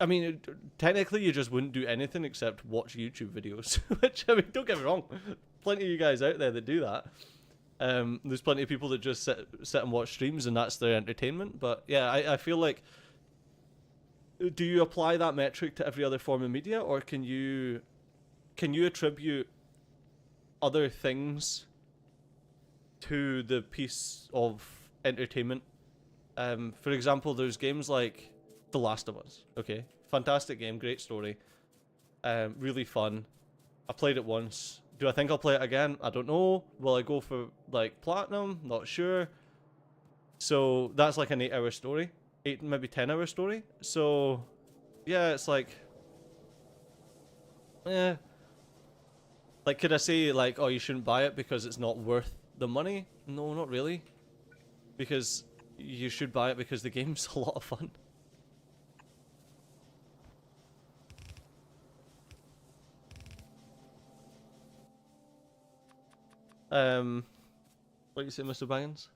I mean, technically you just wouldn't do anything except watch YouTube videos, which, I mean, don't get me wrong, plenty of you guys out there that do that. There's plenty of people that just sit and watch streams and that's their entertainment, but yeah, I feel like, do you apply that metric to every other form of media, or can you attribute other things to the piece of entertainment? For example, there's games like The Last of Us. Okay, fantastic game, great story, really fun. I played it once. Do I think I'll play it again? I don't know. Will I go for like platinum? Not sure. So that's like an 8-hour story, 8 maybe 10-hour story. So yeah, it's like, yeah. Like, could I say like, oh, you shouldn't buy it because it's not worth the money? No, not really. Because you should buy it because the game's a lot of fun. What you say, Mr. Bangans?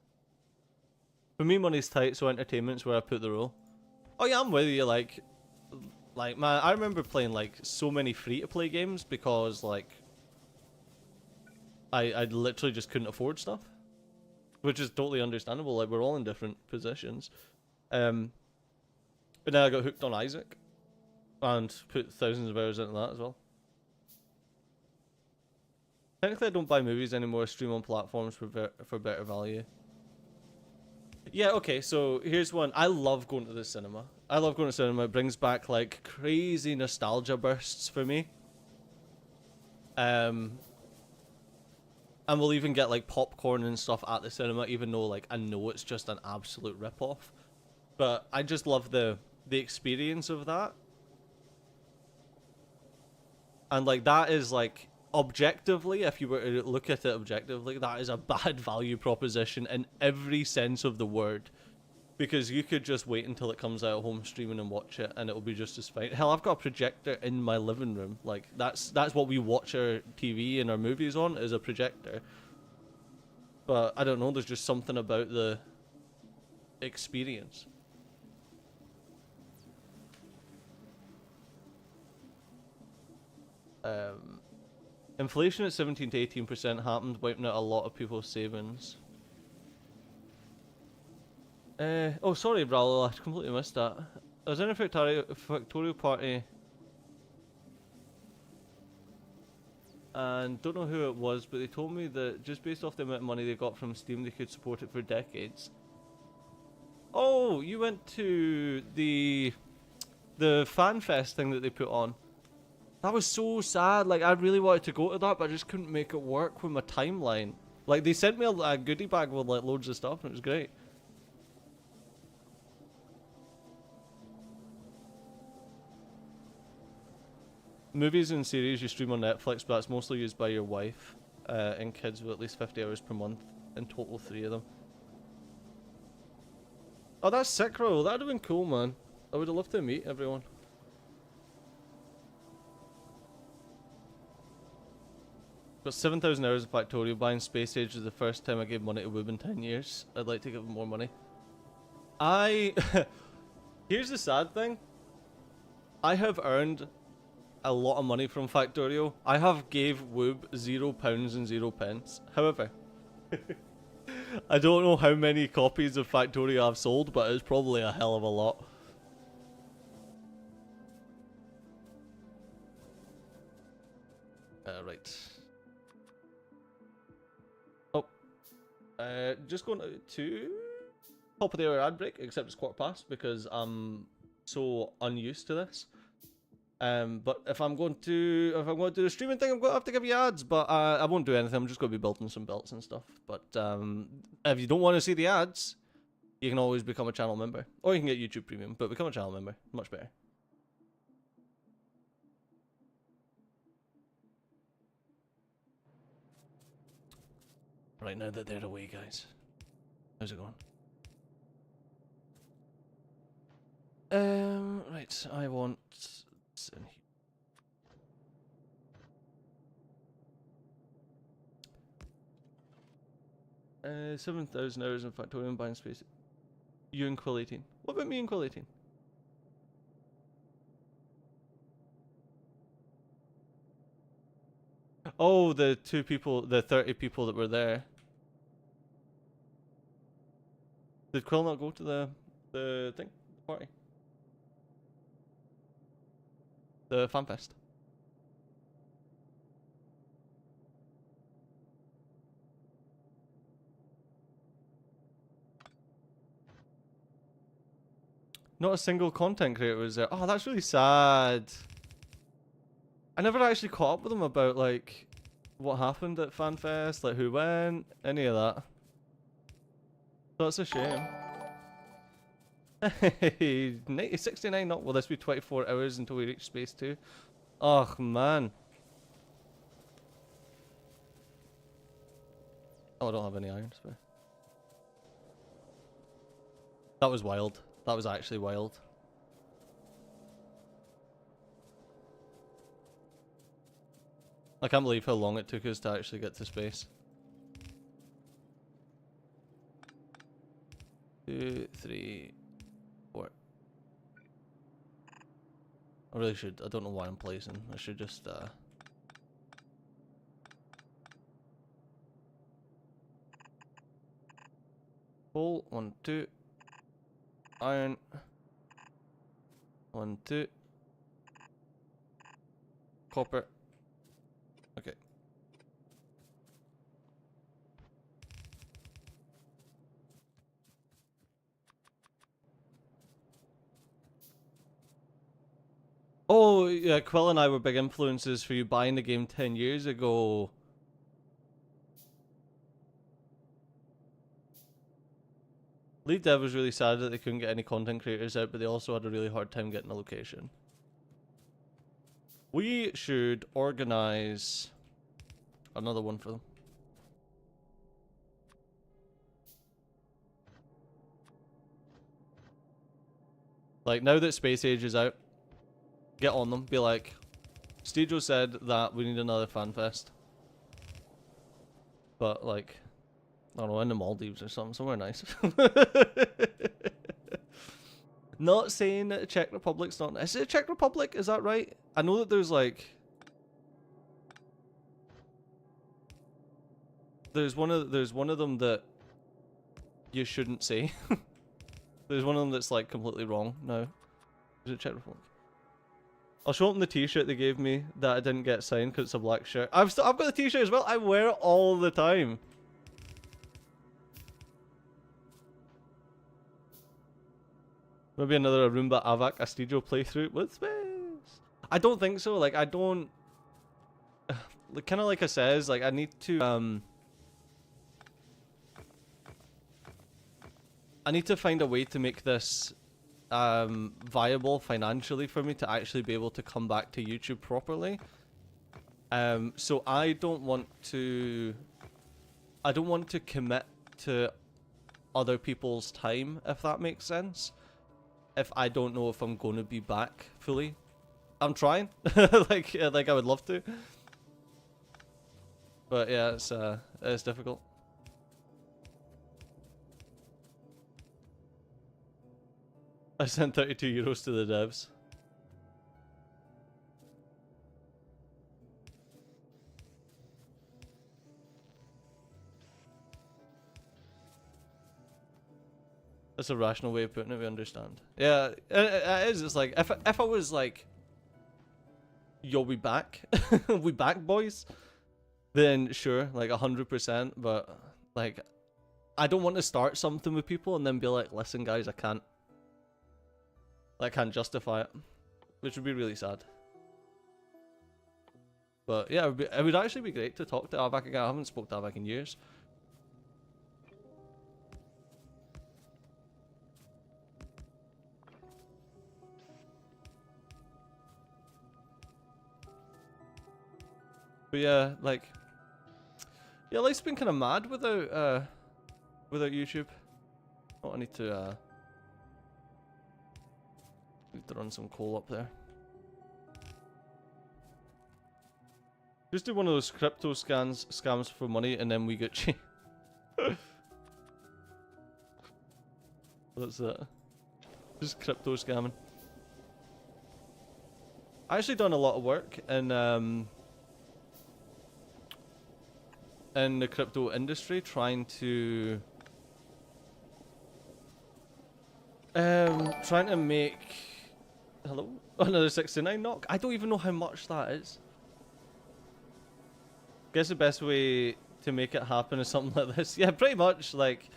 For me, money's tight, so entertainment's where I put the role. Oh yeah, I'm with you. Like man, I remember playing like so many free-to-play games because like I literally just couldn't afford stuff, which is totally understandable. Like, we're all in different positions. But now I got hooked on Isaac and put thousands of hours into that as well. Technically, I don't buy movies anymore. I stream on platforms for better value. Yeah, okay, so here's one. I love going to the cinema. I love going to cinema. It brings back like crazy nostalgia bursts for me. And we'll even get like popcorn and stuff at the cinema, even though like I know it's just an absolute rip-off. But I just love the experience of that. And like that is like, objectively, if you were to look at it objectively, that is a bad value proposition in every sense of the word. Because you could just wait until it comes out at home streaming and watch it, and it'll be just as fine. Hell, I've got a projector in my living room. Like, that's what we watch our TV and our movies on, is a projector. But I don't know, there's just something about the experience. Inflation at 17 to 18% happened, wiping out a lot of people's savings. Oh, sorry, Brawler, I completely missed that. I was in a Factorio party, and don't know who it was, but they told me that just based off the amount of money they got from Steam, they could support it for decades. Oh, you went to the fan fest thing that they put on. That was so sad. Like, I really wanted to go to that, but I just couldn't make it work with my timeline. Like, they sent me a goodie bag with like loads of stuff, and it was great. Movies and series you stream on Netflix, but that's mostly used by your wife and kids with at least 50 hours per month. In total, 3 of them. Oh, that's sick, bro. That'd have been cool, man. I would have loved to meet everyone. Got 7,000 hours of Factorio. Buying Space Age is the first time I gave money to Woob in 10 years. I'd like to give him more money. Here's the sad thing. I have earned a lot of money from Factorio. I have gave Woob £0 and 0 pence. However, I don't know how many copies of Factorio I've sold, but it's probably a hell of a lot. Right. Oh. Just going to top of the hour ad break, except it's 1:15 because I'm so unused to this. But if I'm going to do the streaming thing, I'm going to have to give you ads. But I won't do anything. I'm just going to be building some belts and stuff. But if you don't want to see the ads, you can always become a channel member, or you can get YouTube Premium. But become a channel member, much better. Right now that they're away, guys. How's it going? Right. I want. In here. 7,000 hours in Factorio and buying space. You and Quill 18. What about me and Quill 18? Oh, the 2 people, the 30 people that were there. Did Quill not go to the thing? The party? The FanFest? Not a single content creator was there. Oh, that's really sad. I never actually caught up with them about, like, what happened at FanFest, like, who went, any of that. So it's a shame. Hey, 69, not will this be 24 hours until we reach space 2? Oh, man. Oh, I don't have any iron spare. That was wild. That was actually wild. I can't believe how long it took us to actually get to space. 2, 3, 4. I really should. I don't know why I'm placing. I should just coal, 1, 2. Iron. 1, 2. Copper. Okay. Oh, yeah, Quill and I were big influences for you buying the game 10 years ago. Lead Dev was really sad that they couldn't get any content creators out, but they also had a really hard time getting a location. We should organize another one for them. Like, now that Space Age is out, get on them, be like, Stejo said that we need another FanFest. But, like, I don't know, in the Maldives or something, somewhere nice. Not saying that the Czech Republic's not... Is it Czech Republic? Is that right? I know that there's, like... There's one of them that you shouldn't say. There's one of them that's, like, completely wrong now. Is it Czech Republic? I'll show them the t-shirt they gave me that I didn't get signed because it's a black shirt. I've got the t-shirt as well. I wear it all the time. Maybe another Roomba Avac Astijo playthrough with space. I don't think so. Like, I don't... kind of like I says, like, I need to, I need to find a way to make this viable financially for me to actually be able to come back to YouTube properly. So I don't want to commit to other people's time, if that makes sense. If I don't know if I'm going to be back fully. I'm trying. like I would love to. But yeah, it's difficult. I sent 32 euros to the devs. That's a rational way of putting it, we understand. Yeah, it is. It's like, if I was like... yo, we back, we back, boys, then sure, like 100%. But like, I don't want to start something with people and then be like, listen, guys, I can't justify it, which would be really sad. But yeah, it would actually be great to talk to Avak again. I haven't spoke to Avak in years. But yeah, like, yeah, life's been kind of mad without YouTube. Oh, I need to run some coal up there. Just do one of those crypto scams for money, and then we get cheap. That's it. Just crypto scamming. I actually done a lot of work in the crypto industry, trying to make another 69 knock. I don't even know how much that is. Guess the best way to make it happen is something like this. Yeah, pretty much. Like,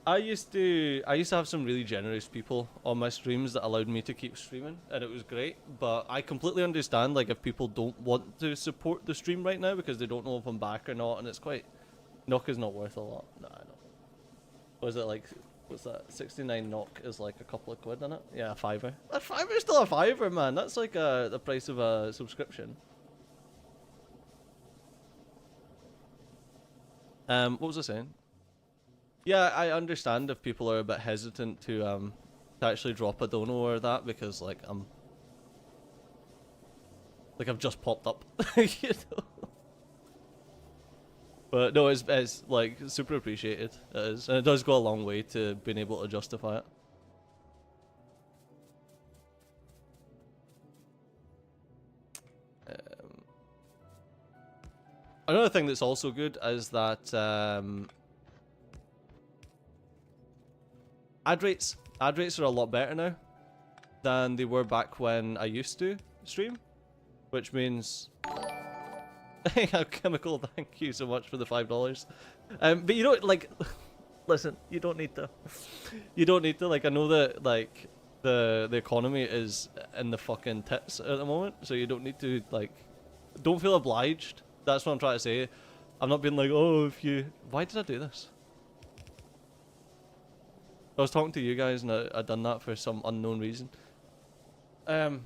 I used to have some really generous people on my streams that allowed me to keep streaming, and it was great. But I completely understand, like, if people don't want to support the stream right now because they don't know if I'm back or not, and it's quite... Knock is not worth a lot. Nah, I know. Was it like... What's that? 69 knock is like a couple of quid in it? Yeah, a fiver. A fiver's still a fiver, man. That's like the price of a subscription. What was I saying? Yeah, I understand if people are a bit hesitant to actually drop a dono or that, because like I've just popped up, you know. But no, it's like super appreciated. It is, and it does go a long way to being able to justify it. Another thing that's also good is that ad rates are a lot better now than they were back when I used to stream, which means Chemical, thank you so much for the $5. But you don't like listen, you don't need to like, I know that like the economy is in the fucking tits at the moment, so you don't need to like, don't feel obliged. That's what I'm trying to say. I'm not being like, oh, if you... Why did I do this? I was talking to you guys and I done that for some unknown reason. Yeah,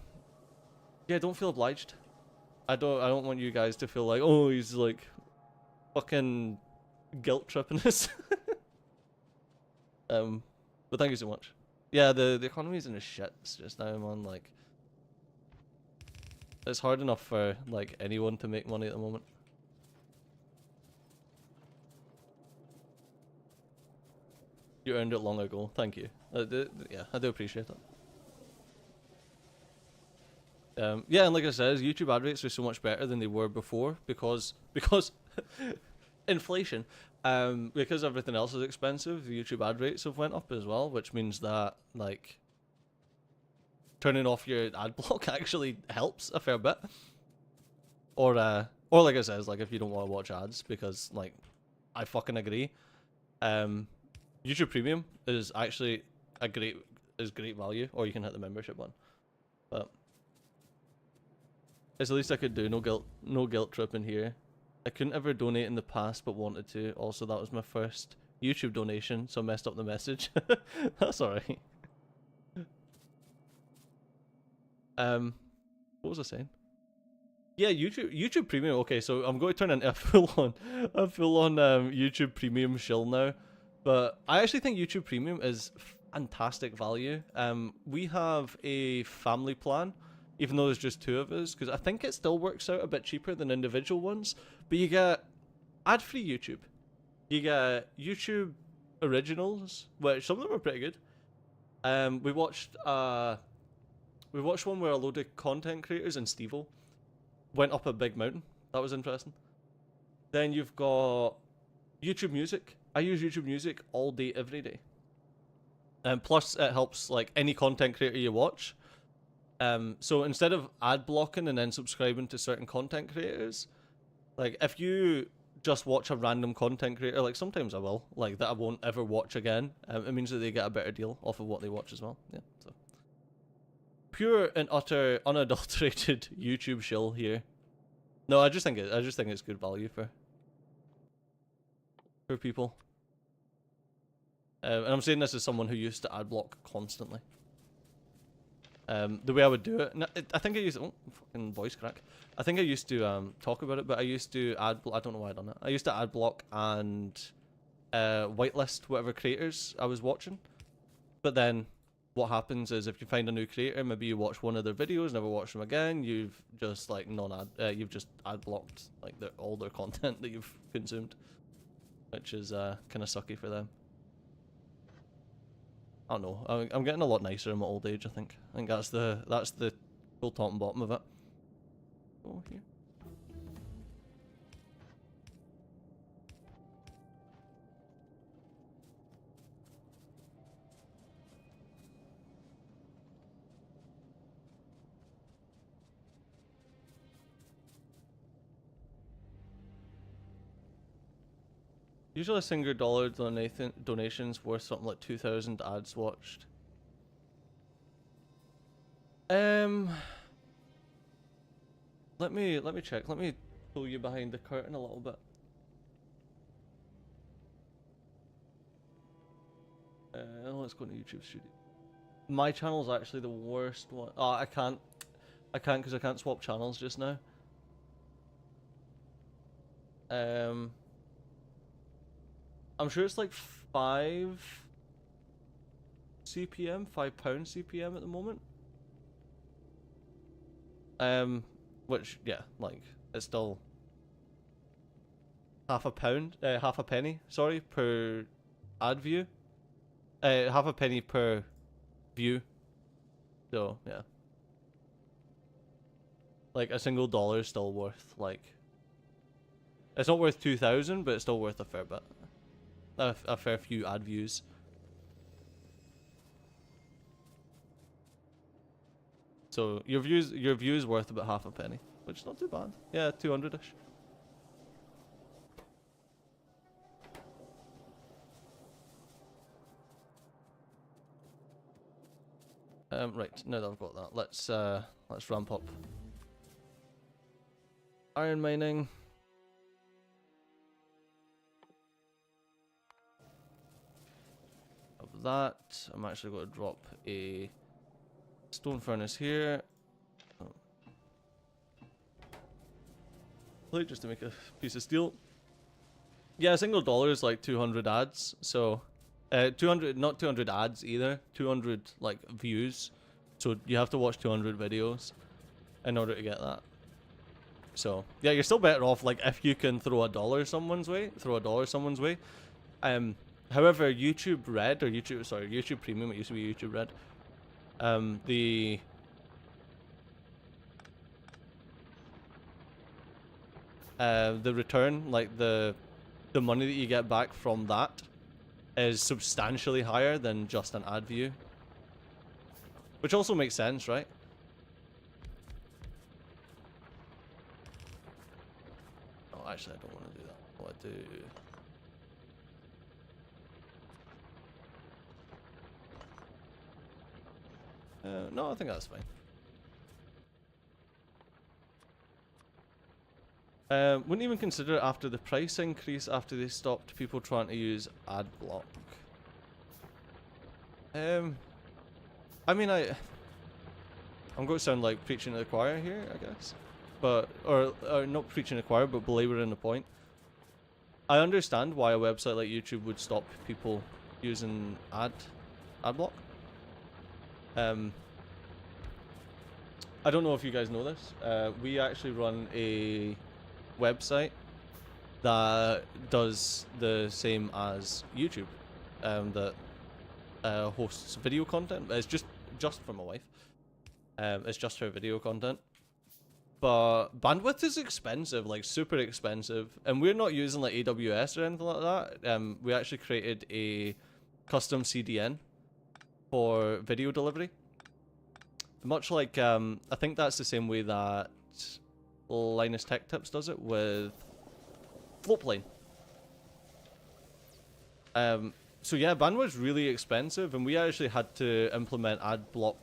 don't feel obliged. I don't want you guys to feel like, oh, he's like fucking guilt tripping us. But thank you so much. Yeah, the economy's in a shits just now, man. Like, it's hard enough for like anyone to make money at the moment. You earned it long ago. Thank you. Yeah, I do appreciate it. Yeah, and like I said, YouTube ad rates are so much better than they were before because inflation. Because everything else is expensive, YouTube ad rates have went up as well, which means that like turning off your ad block actually helps a fair bit. Or like I said, like if you don't want to watch ads, because like I fucking agree. YouTube Premium is actually great value, or you can hit the membership one. But it's the least I could do. No guilt trip in here. I couldn't ever donate in the past, but wanted to. Also, that was my first YouTube donation, so I messed up the message. That's alright. What was I saying? Yeah, YouTube Premium. Okay, so I'm going to turn into a full on YouTube Premium shill now. But I actually think YouTube Premium is fantastic value. We have a family plan, even though there's just 2 of us, because I think it still works out a bit cheaper than individual ones. But you get ad-free YouTube. You get YouTube originals, which some of them are pretty good. We watched one where a load of content creators and Steve-O went up a big mountain. That was interesting. Then you've got YouTube Music. I use YouTube Music all day, every day. And plus, it helps like any content creator you watch. So instead of ad blocking and then subscribing to certain content creators, like if you just watch a random content creator, like sometimes I will, like that I won't ever watch again, it means that they get a better deal off of what they watch as well. Yeah, so pure and utter unadulterated YouTube shill here. No, I just think it's good value for people. And I'm saying this as someone who used to ad block constantly. The way I would do it, I think I used fucking voice crack. I think I used to talk about it, but I used to I don't know why I done it. I used to ad block and whitelist whatever creators I was watching. But then what happens is if you find a new creator, maybe you watch one of their videos, never watch them again, you've just like you've just ad blocked like all their content that you've consumed, which is kind of sucky for them. I don't know. I'm getting a lot nicer in my old age. I think that's the full top and bottom of it. Oh, here. Usually a single dollar donation's worth something like 2,000 ads watched. Let me check. Let me pull you behind the curtain a little bit. Let's go to YouTube Studio. My channel's actually the worst one. Oh, I can't because I can't swap channels just now. I'm sure it's like 5 CPM, £5 CPM at the moment. Which yeah, like it's still half a penny, sorry, per ad view. Half a penny per view. So yeah, like a single dollar is still worth like. It's not worth 2,000, but it's still worth a fair bit. A fair few ad views. So your views worth about half a penny, which is not too bad. Yeah, 200-ish. Right, now that I've got that, let's ramp up iron mining. That I'm actually going to drop a stone furnace here, just to make a piece of steel. Yeah, a single dollar is like 200 ads, so 200, not 200 ads either, 200 like views, so you have to watch 200 videos in order to get that. So yeah, you're still better off like if you can throw a dollar someone's way. However, YouTube Red, or YouTube Premium, it used to be YouTube Red. The return, like the money that you get back from that, is substantially higher than just an ad view. Which also makes sense, right? Oh, actually, I don't want to do that. What I do... no, I think that's fine. Wouldn't even consider it after the price increase, after they stopped people trying to use ad block. I mean, I'm going to sound like preaching to the choir here, I guess. But, or not preaching to the choir, but belaboring the point. I understand why a website like YouTube would stop people using ad block. I don't know if you guys know this. We actually run a website that does the same as YouTube, that hosts video content. It's just for my wife. It's just her video content. But bandwidth is expensive, like super expensive, and we're not using like AWS or anything like that. We actually created a custom CDN for video delivery. Much like, I think that's the same way that Linus Tech Tips does it with Floatplane. So yeah, bandwidth's really expensive, and we actually had to implement ad block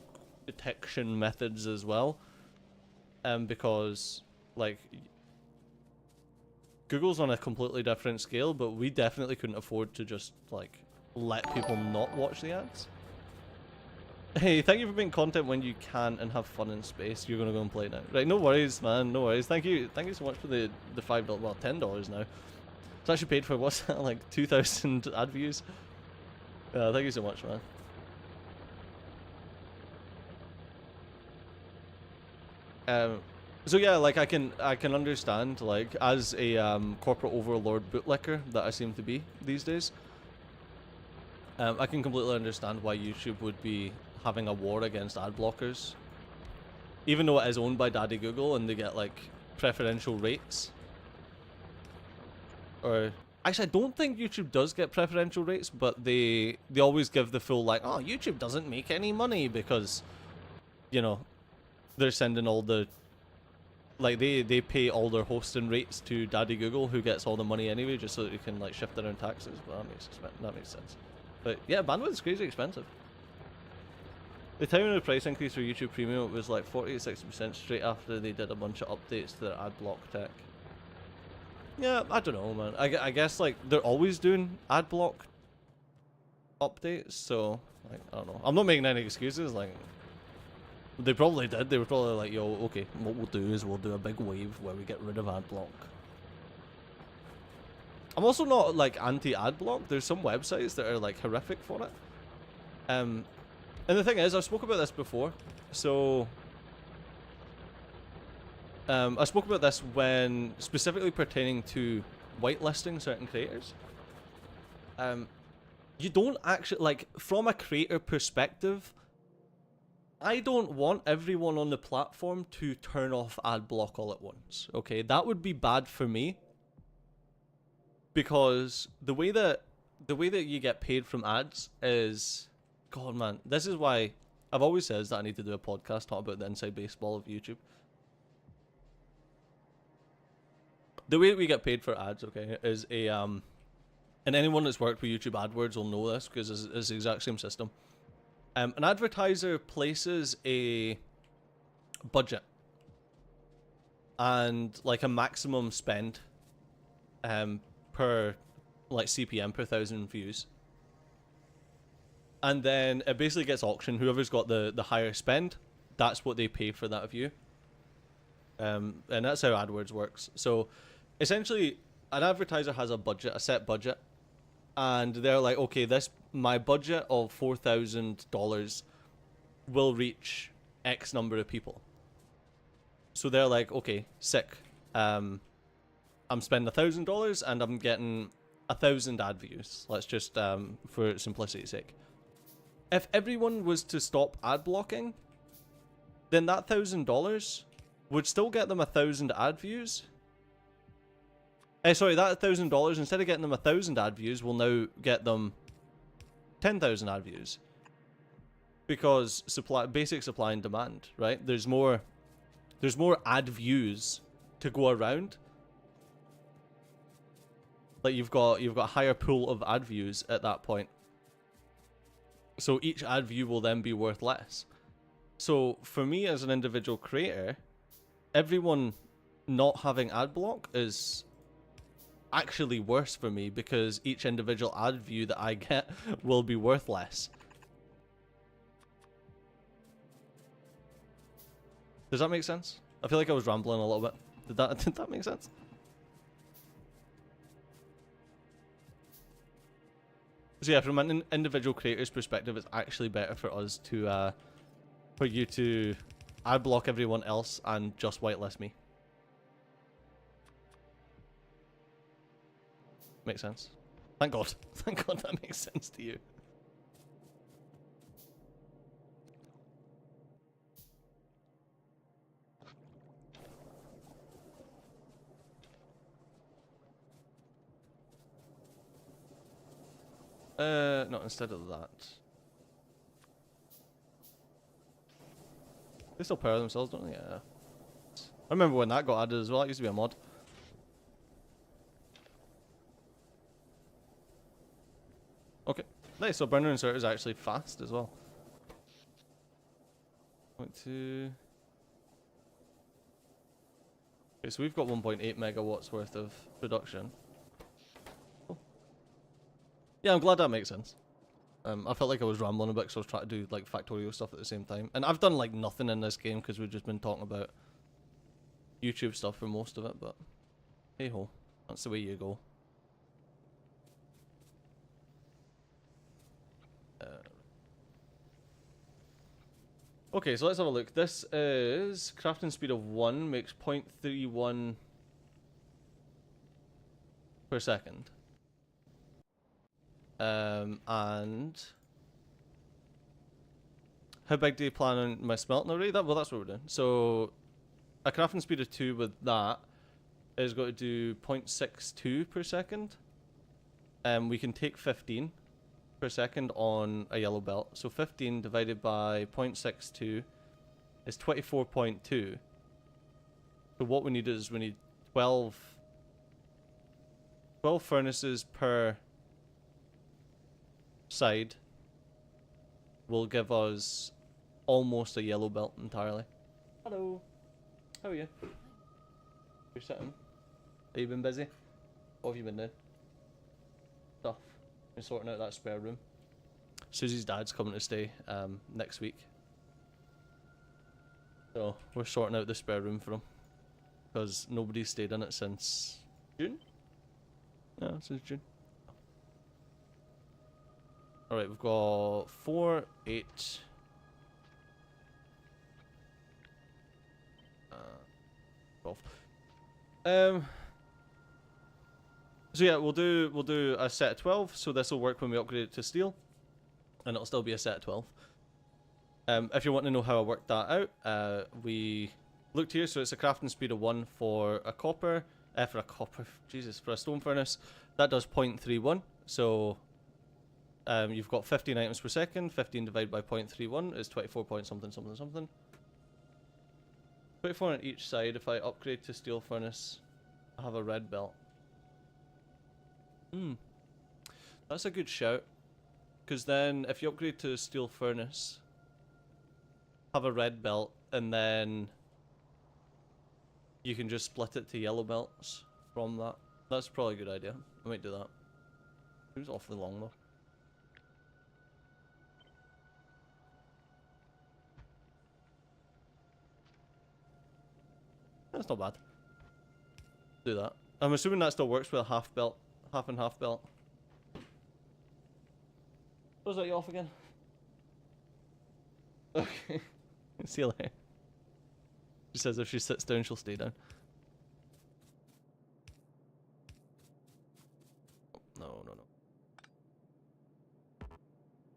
detection methods as well. Because, like, Google's on a completely different scale, but we definitely couldn't afford to just, like, let people not watch the ads. Hey, thank you for making content when you can and have fun in space. You're gonna go and play it now. Right, no worries, man, no worries. Thank you so much for the $5, well, $10 now. It's actually paid for, what's that, like 2,000 ad views? Thank you so much, man. So yeah, like I can understand, like, as a corporate overlord bootlicker that I seem to be these days, I can completely understand why YouTube would be having a war against ad blockers, even though it is owned by Daddy Google and they get like preferential rates. Or actually, I don't think YouTube does get preferential rates, but they always give the full, like, oh, YouTube doesn't make any money because, you know, they're sending all the, like, they pay all their hosting rates to Daddy Google, who gets all the money anyway, just so that you can like shift their own taxes. But that makes sense. But yeah, bandwidth is crazy expensive. The timing of the price increase for YouTube Premium was like 40 to 60% straight after they did a bunch of updates to their ad block tech. Yeah, I don't know, man. I guess like they're always doing ad block updates, so like I don't know. I'm not making any excuses. Like they probably did. They were probably like, yo, okay, what we'll do is we'll do a big wave where we get rid of ad block. I'm also not like anti-ad block. There's some websites that are like horrific for it. And the thing is, I've spoke about this before. So I spoke about this when specifically pertaining to whitelisting certain creators. You don't actually, like, from a creator perspective, I don't want everyone on the platform to turn off ad block all at once. Okay, that would be bad for me. Because the way that you get paid from ads is, God, man, this is why I've always said that I need to do a podcast talk about the inside baseball of YouTube. The way that we get paid for ads, okay, is and anyone that's worked with YouTube AdWords will know this because it's the exact same system. An advertiser places a budget and like a maximum spend per like CPM per 1,000 views, and then it basically gets auctioned. Whoever's got the higher spend, that's what they pay for that view. And that's how AdWords works. So essentially an advertiser has a budget, a set budget, and they're like, okay, my budget of $4,000 will reach X number of people. So they're like, okay, sick. I'm spending $1,000 and I'm getting 1,000 ad views. Let's just, for simplicity's sake. If everyone was to stop ad blocking, then that $1,000 would still get them 1,000 ad views. Sorry, that $1,000, instead of getting them 1,000 ad views, will now get them 10,000 ad views. Because basic supply and demand, right? There's more ad views to go around. Like you've got a higher pool of ad views at that point. So each ad view will then be worth less. So for me as an individual creator, everyone not having ad block is actually worse for me because each individual ad view that I get will be worth less. Does that make sense? I feel like I was rambling a little bit. Did that make sense? So yeah, from an individual creator's perspective, it's actually better for us to, for you to ad block everyone else and just whitelist me. Makes sense. Thank God. Thank God that makes sense to you. No, instead of that. They still power themselves, don't they? Yeah. I remember when that got added as well. It used to be a mod. Okay. Nice, so burner insert is actually fast as well. 0.2. Okay, so we've got 1.8 megawatts worth of production. Cool. Yeah, I'm glad that makes sense. I felt like I was rambling a bit because I was trying to do like Factorio stuff at the same time. And I've done like nothing in this game because we've just been talking about YouTube stuff for most of it, but hey ho, that's the way you go. Okay, so let's have a look. This is crafting speed of 1 makes 0.31 per second. And how big do you plan on my smelting array? Well, that's what we're doing. So a crafting speed of 2 with that is going to do 0.62 per second. We can take 15 per second on a yellow belt. So 15 divided by 0.62 is 24.2. So what we need is we need 12 furnaces per side will give us almost a yellow belt entirely. Hello. How are you? You're sitting. Have you been busy? What have you been doing? Stuff. Been sorting out that spare room. Susie's dad's coming to stay next week. So we're sorting out the spare room for him. Because nobody's stayed in it since June? Yeah, since June. Alright, we've got 4, 8. 12. So yeah, we'll do a set of 12. So this will work when we upgrade it to steel, and it'll still be a set of 12. If you want to know how I worked that out, we looked here. So it's a crafting speed of 1 for a copper. For a stone furnace, that does 0.31. So you've got 15 items per second. 15 divided by 0.31 is 24 point something something something. 24 on each side. If I upgrade to steel furnace, I have a red belt. That's a good shout. Because then if you upgrade to steel furnace, have a red belt, and then you can just split it to yellow belts from that. That's probably a good idea. I might do that. It was awfully long though. That's not bad. Do that. I'm assuming that still works with a half belt, half and half belt. Was that you off again? Okay. See you later. She says if she sits down, she'll stay down. No.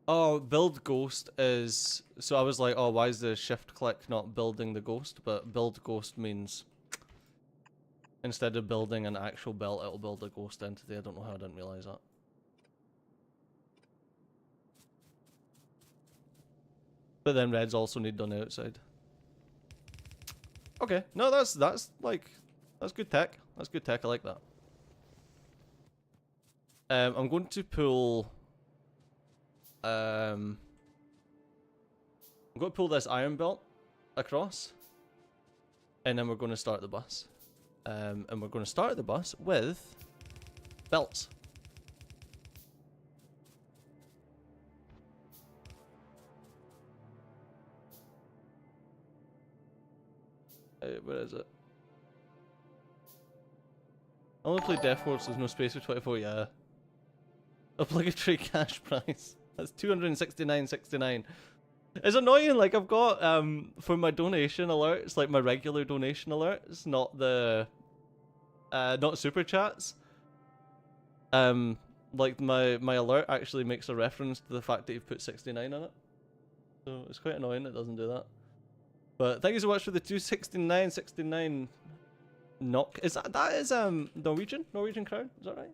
Oh, build ghost is... So I was like, oh, why is the shift click not building the ghost? But build ghost means instead of building an actual belt, it'll build a ghost entity. I don't know how I didn't realise that. But then reds also need on the outside. Okay, no, that's good tech. That's good tech. I like that. I'm going to pull. I'm going to pull this iron belt across, and then we're going to start the bus. And we're going to start the bus with belts. Where is it? I only play Death Force, there's no space for 24, yeah. Obligatory cash price. That's 269.69. It's annoying, like I've got, for my donation alerts, like my regular donation alerts, not the, not super chats. Like my alert actually makes a reference to the fact that you've put 69 on it. So it's quite annoying it doesn't do that. But thank you so much for the 269.69 knock. Is that is Norwegian crown? Is that right?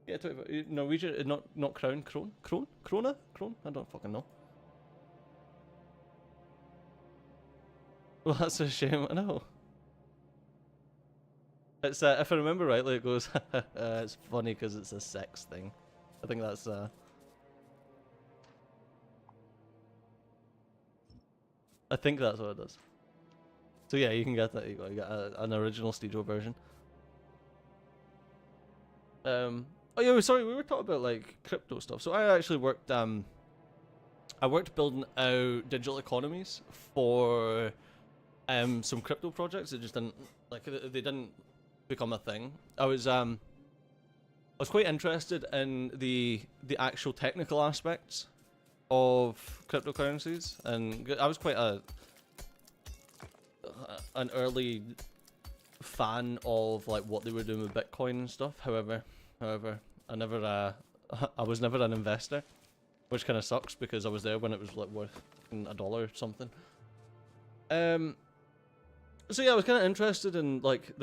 Yeah, Norwegian, not crown, krona? I don't fucking know. Well, that's a shame. I know. It's if I remember rightly, it goes. It's funny because it's a sex thing. I think that's I think that's what it does. So yeah, you can get that. You got an original Steejo version. Oh yeah, sorry, we were talking about like crypto stuff. So I actually worked I worked building out digital economies for some crypto projects. It just didn't like they didn't become a thing. I was quite interested in the actual technical aspects of cryptocurrencies, and I was quite an early fan of like what they were doing with Bitcoin and stuff. However, I never I was never an investor, which kind of sucks because I was there when it was like worth $1 or something. So yeah, I was kind of interested in like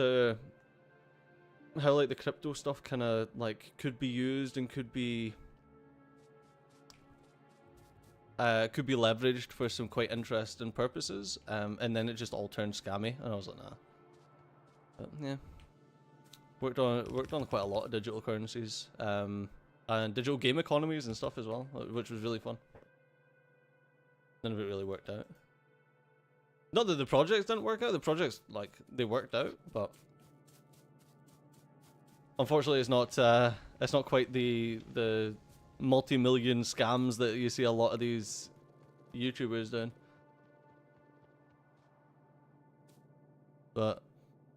how like the crypto stuff kind of like could be used and could be leveraged for some quite interesting purposes. And then it just all turned scammy, and I was like, nah. But yeah, worked on quite a lot of digital currencies, and digital game economies and stuff as well, which was really fun. None of it really worked out. Not that the projects didn't work out. The projects like they worked out, but unfortunately, it's not quite the multi-million scams that you see a lot of these YouTubers doing. But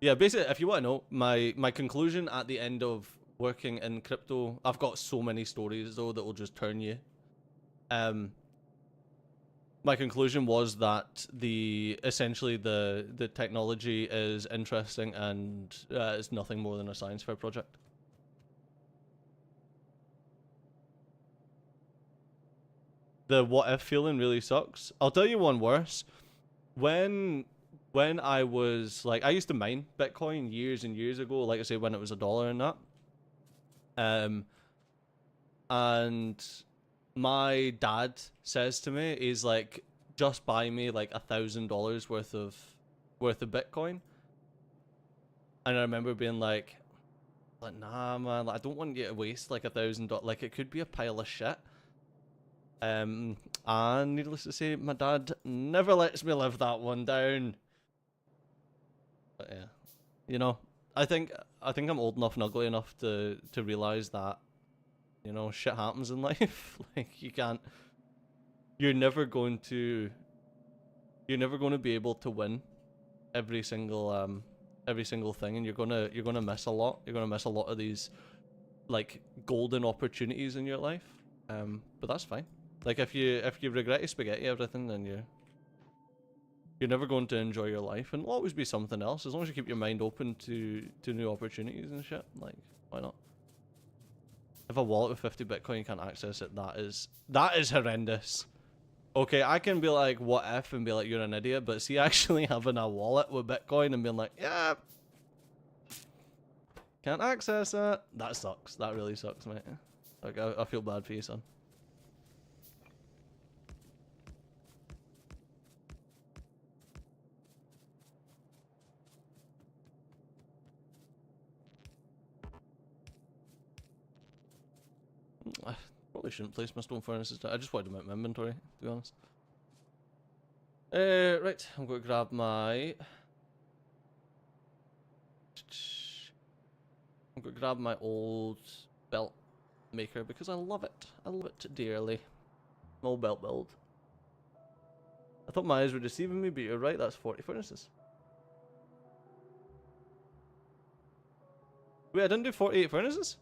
yeah, basically, if you want to know, my conclusion at the end of working in crypto, I've got so many stories though that will just turn you. My conclusion was that essentially the technology is interesting and it's nothing more than a science fair project. The what if feeling really sucks. I'll tell you one worse. When I was like, I used to mine Bitcoin years and years ago, like I say, when it was $1 and that. And my dad says to me, he's like, just buy me like $1,000 worth of Bitcoin. And I remember being like, nah, man, like, I don't want you to waste like $1,000. Like, it could be a pile of shit. And needless to say, my dad never lets me live that one down. But yeah, you know, I think I'm old enough and ugly enough to realize that, you know, shit happens in life. Like you're never going to be able to win every single thing, and you're gonna miss a lot. You're gonna miss a lot of these like golden opportunities in your life. But that's fine. Like if you regret spaghetti everything, then you're never going to enjoy your life, and it'll always be something else as long as you keep your mind open to new opportunities and shit. Like, why not? If a wallet with 50 Bitcoin you can't access it, that is horrendous. Okay, I can be like, what if, and be like, you're an idiot, but see, actually having a wallet with Bitcoin and being like, yeah, can't access it, that sucks. That really sucks, mate. Like, I feel bad for you, son. I probably shouldn't place my stone furnaces down. I just wanted them out of my inventory, to be honest. Right, I'm going to grab my... I'm going to grab my old belt maker because I love it. I love it dearly. My old belt build. I thought my eyes were deceiving me, but you're right, that's 40 furnaces. Wait, I didn't do 48 furnaces?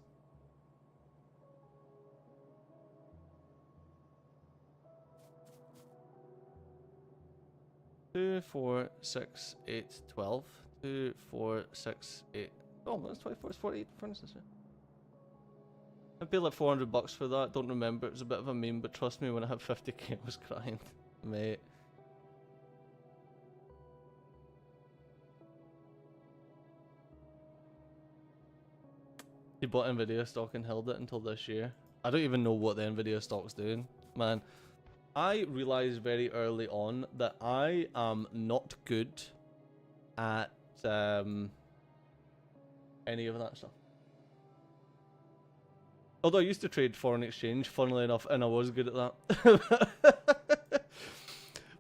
Two, 4, 6, 8, 12. 2, 4, 6, 8. Oh, that's 24. It's 48 furnaces. Yeah. I paid like $400 for that. Don't remember. It was a bit of a meme, but trust me, when I had 50k, I was crying, mate. He bought Nvidia stock and held it until this year. I don't even know what the Nvidia stock's doing, man. I realized very early on that I am not good at any of that stuff. Although I used to trade foreign exchange, funnily enough, and I was good at that.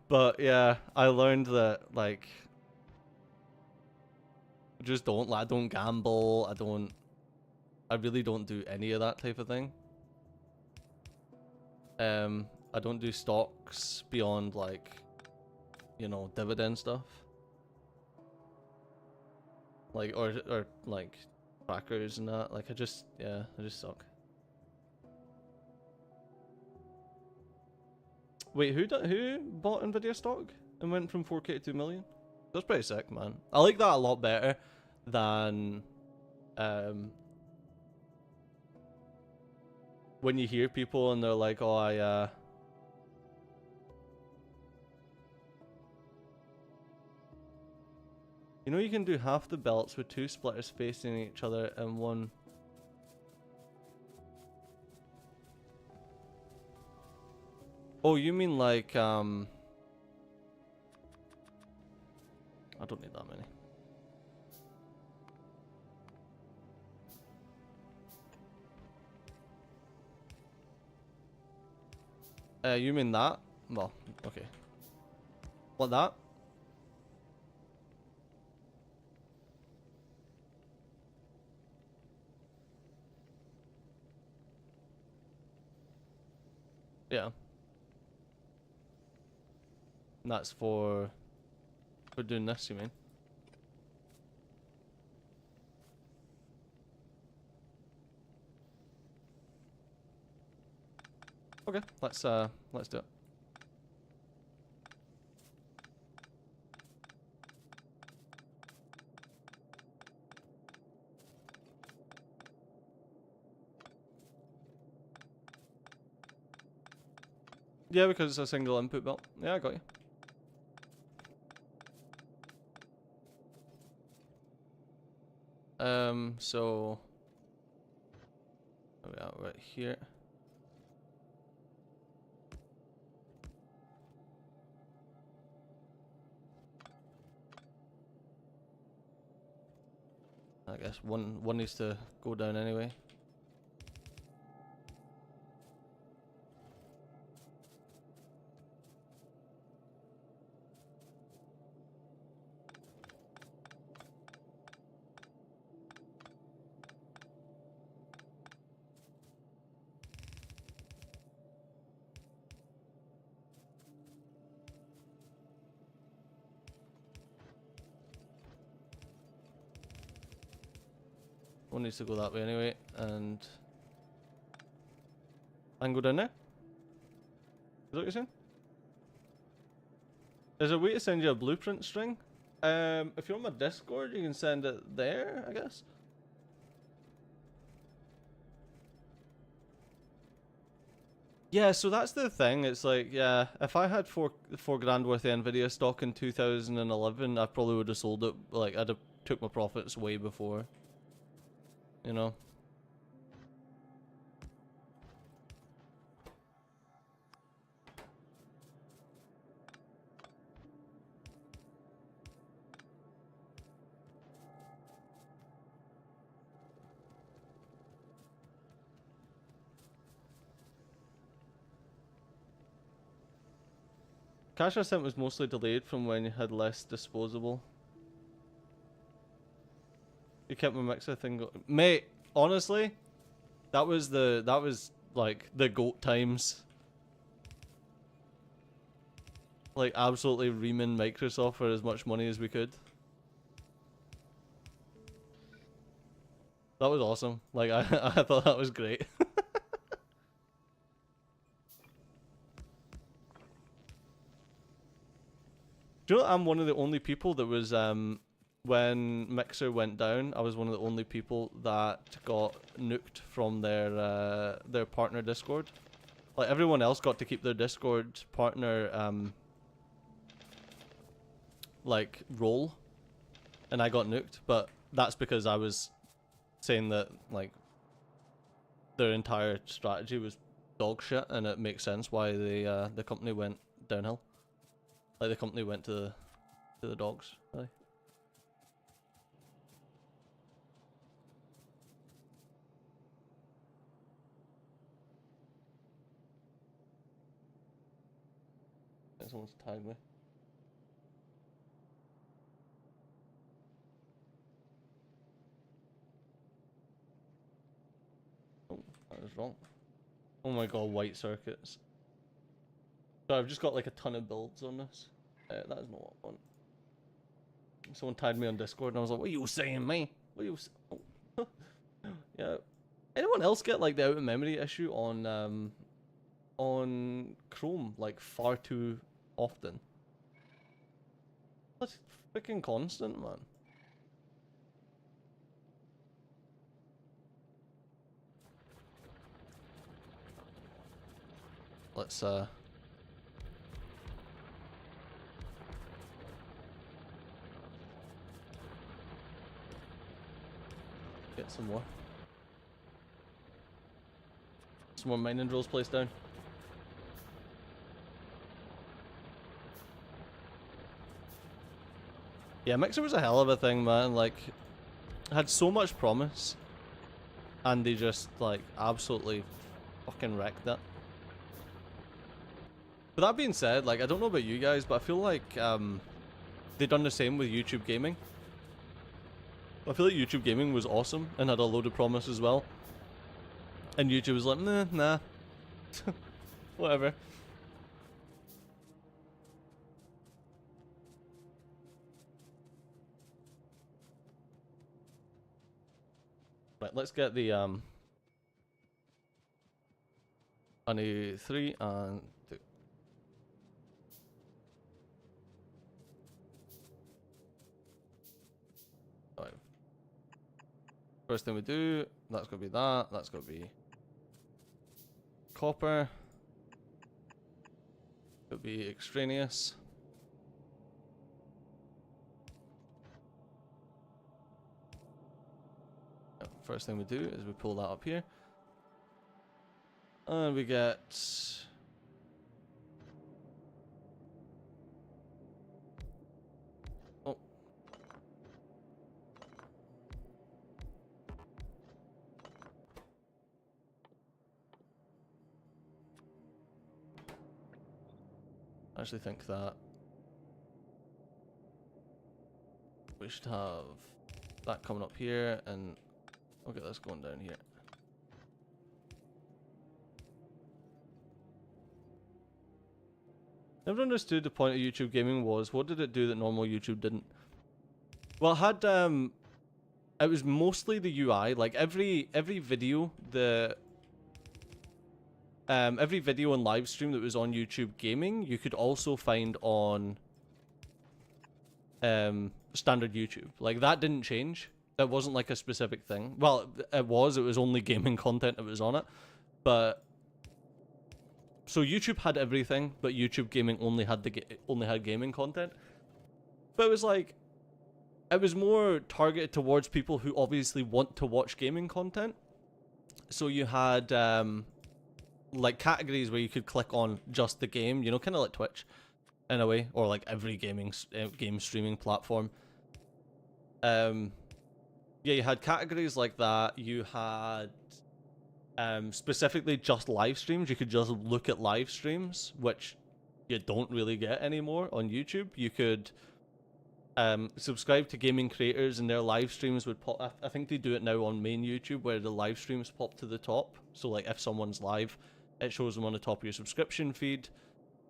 But yeah, I learned that, like, just don't, I don't gamble, I really don't do any of that type of thing. I don't do stocks beyond, like, you know, dividend stuff. Like, or like, trackers and that. Like, I just suck. Wait, who bought Nvidia stock and went from 4K to 2 million? That's pretty sick, man. I like that a lot better than when you hear people and they're like, oh, you know, you can do half the belts with 2 splitters facing each other and one. Oh, you mean like, I don't need that many. You mean that? Well, okay. What, that? Yeah. And that's for doing this, you mean? Okay, let's do it. Yeah, because it's a single input belt. Yeah, I got you. So where we are, right here. I guess one needs to go down anyway. One needs to go that way anyway, and I can go down there? Is that what you're saying? There's a way to send you a blueprint string. If you're on my Discord, you can send it there, I guess. Yeah, so that's the thing. It's like, yeah, if I had four grand worth of Nvidia stock in 2011, I probably would have sold it. Like, I'd have took my profits way before. You know. Cash I sent was mostly delayed from when you had less disposable. You kept my mixer thing going. Mate, honestly, that was like the GOAT times. Like, absolutely reaming Microsoft for as much money as we could. That was awesome. Like, I thought that was great. Do you know I'm one of the only people that was, when Mixer went down, I was one of the only people that got nuked from their partner Discord. Like, everyone else got to keep their Discord partner, like, role. And I got nuked, but that's because I was saying that, like, their entire strategy was dog shit, and it makes sense why the company went downhill. Like the company went to the dogs, really. Someone's tagged me. Oh, that was wrong. Oh my god, white circuits. So I've just got like a ton of builds on this. That is not what I want. Someone tagged me on Discord and I was like, what are you saying, me? What are you saying? Oh. Yeah. Anyone else get like the out of memory issue on Chrome like far too often? That's freaking constant, man. Let's get some more mining drills placed down. Yeah, Mixer was a hell of a thing, man. Like, had so much promise, and they just like absolutely fucking wrecked it. But that being said, like, I don't know about you guys, but I feel like they done the same with YouTube Gaming. I feel like YouTube Gaming was awesome and had a load of promise as well. And YouTube was like, nah. Whatever. Right, let's get the I need 3 and 2. Right. First thing we do, that's gonna be that, that's gonna be copper. Could be extraneous. First thing we do is we pull that up here. And we get... Oh. I actually think that we should have that coming up here, and we'll get this going down here. Never understood the point of YouTube Gaming was, what did it do that normal YouTube didn't? Well, it had it was mostly the UI. Like every video, every video and live stream that was on YouTube Gaming, you could also find on standard YouTube. Like that didn't change. That wasn't like a specific thing. Well, it was only gaming content that was on it. But so YouTube had everything, but YouTube Gaming only had gaming content. But it was like, it was more targeted towards people who obviously want to watch gaming content. So you had like categories where you could click on just the game, you know, kind of like Twitch in a way, or like every game streaming platform. Yeah, you had categories like that. You had specifically just live streams. You could just look at live streams, which you don't really get anymore on YouTube. You could subscribe to gaming creators and their live streams would pop. I think they do it now on main YouTube where the live streams pop to the top. So like if someone's live, it shows them on the top of your subscription feed.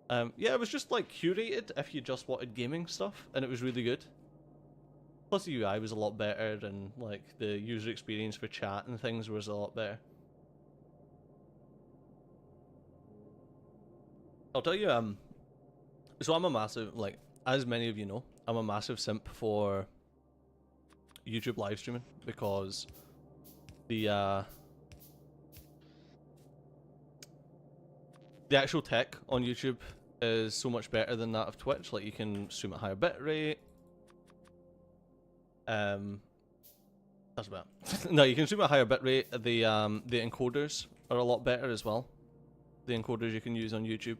Yeah, it was just like curated if you just wanted gaming stuff, and it was really good. Plus the UI was a lot better, and like the user experience for chat and things was a lot better. I'll tell you, so I'm a massive, like, as many of you know, I'm a massive simp for YouTube live streaming because the actual tech on YouTube is so much better than that of Twitch. Like you can stream at higher bitrate. That's about. No, you can stream at higher bitrate. The encoders are a lot better as well. the encoders you can use on YouTube.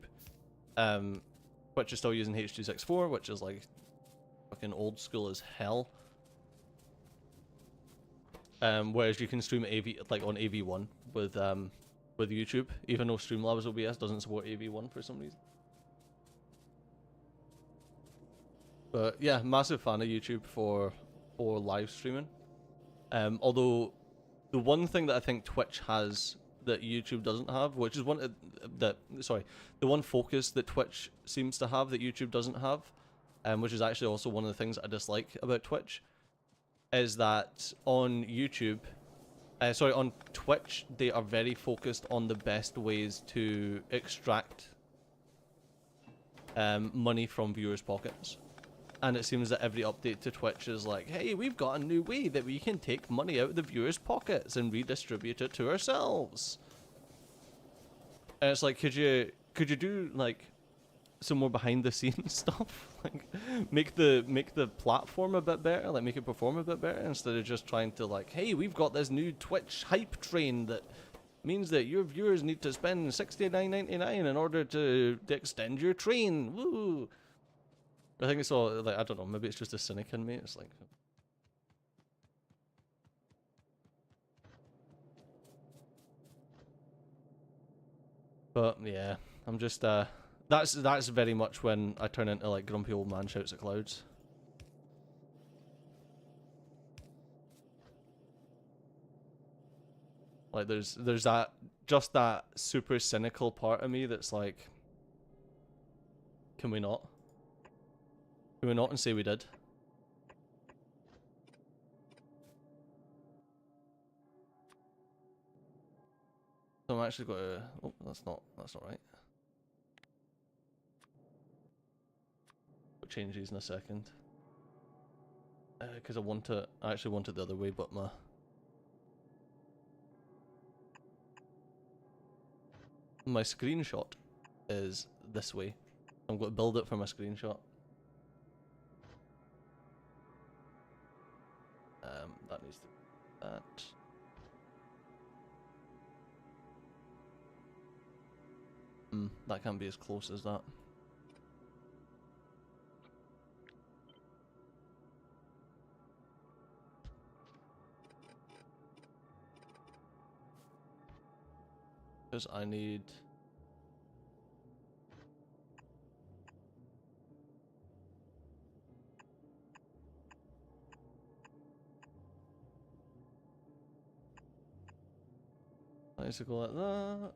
Twitch is still using H.264, which is like fucking old school as hell. Whereas you can stream AV like on AV1 with YouTube, even though Streamlabs OBS doesn't support AV1 for some reason. But yeah, massive fan of YouTube for live streaming. Although the one thing that I think Twitch has that YouTube doesn't have, which is the one focus that Twitch seems to have that YouTube doesn't have, which is actually also one of the things I dislike about Twitch, is that on YouTube, on Twitch, they are very focused on the best ways to extract money from viewers' pockets. And it seems that every update to Twitch is like, hey, we've got a new way that we can take money out of the viewers' pockets and redistribute it to ourselves. And it's like, could you do like some more behind the scenes stuff? Like make the platform a bit better, like make it perform a bit better, instead of just trying to like, hey, we've got this new Twitch hype train that means that your viewers need to spend $69.99 in order to extend your train. Woo! I think it's all like, I don't know, maybe it's just a cynic in me. It's like, but yeah, I'm just that's very much when I turn into like grumpy old man shouts at clouds. Like there's that super cynical part of me that's like, can we not? Can we not and say we did? So I'm actually got to, oh, that's not right. I'll change these in a second. Because I actually want it the other way, but my screenshot is this way. I'm going to build it for my screenshot. That needs to be that. That can't be as close as that. Because I need... I need to go like that.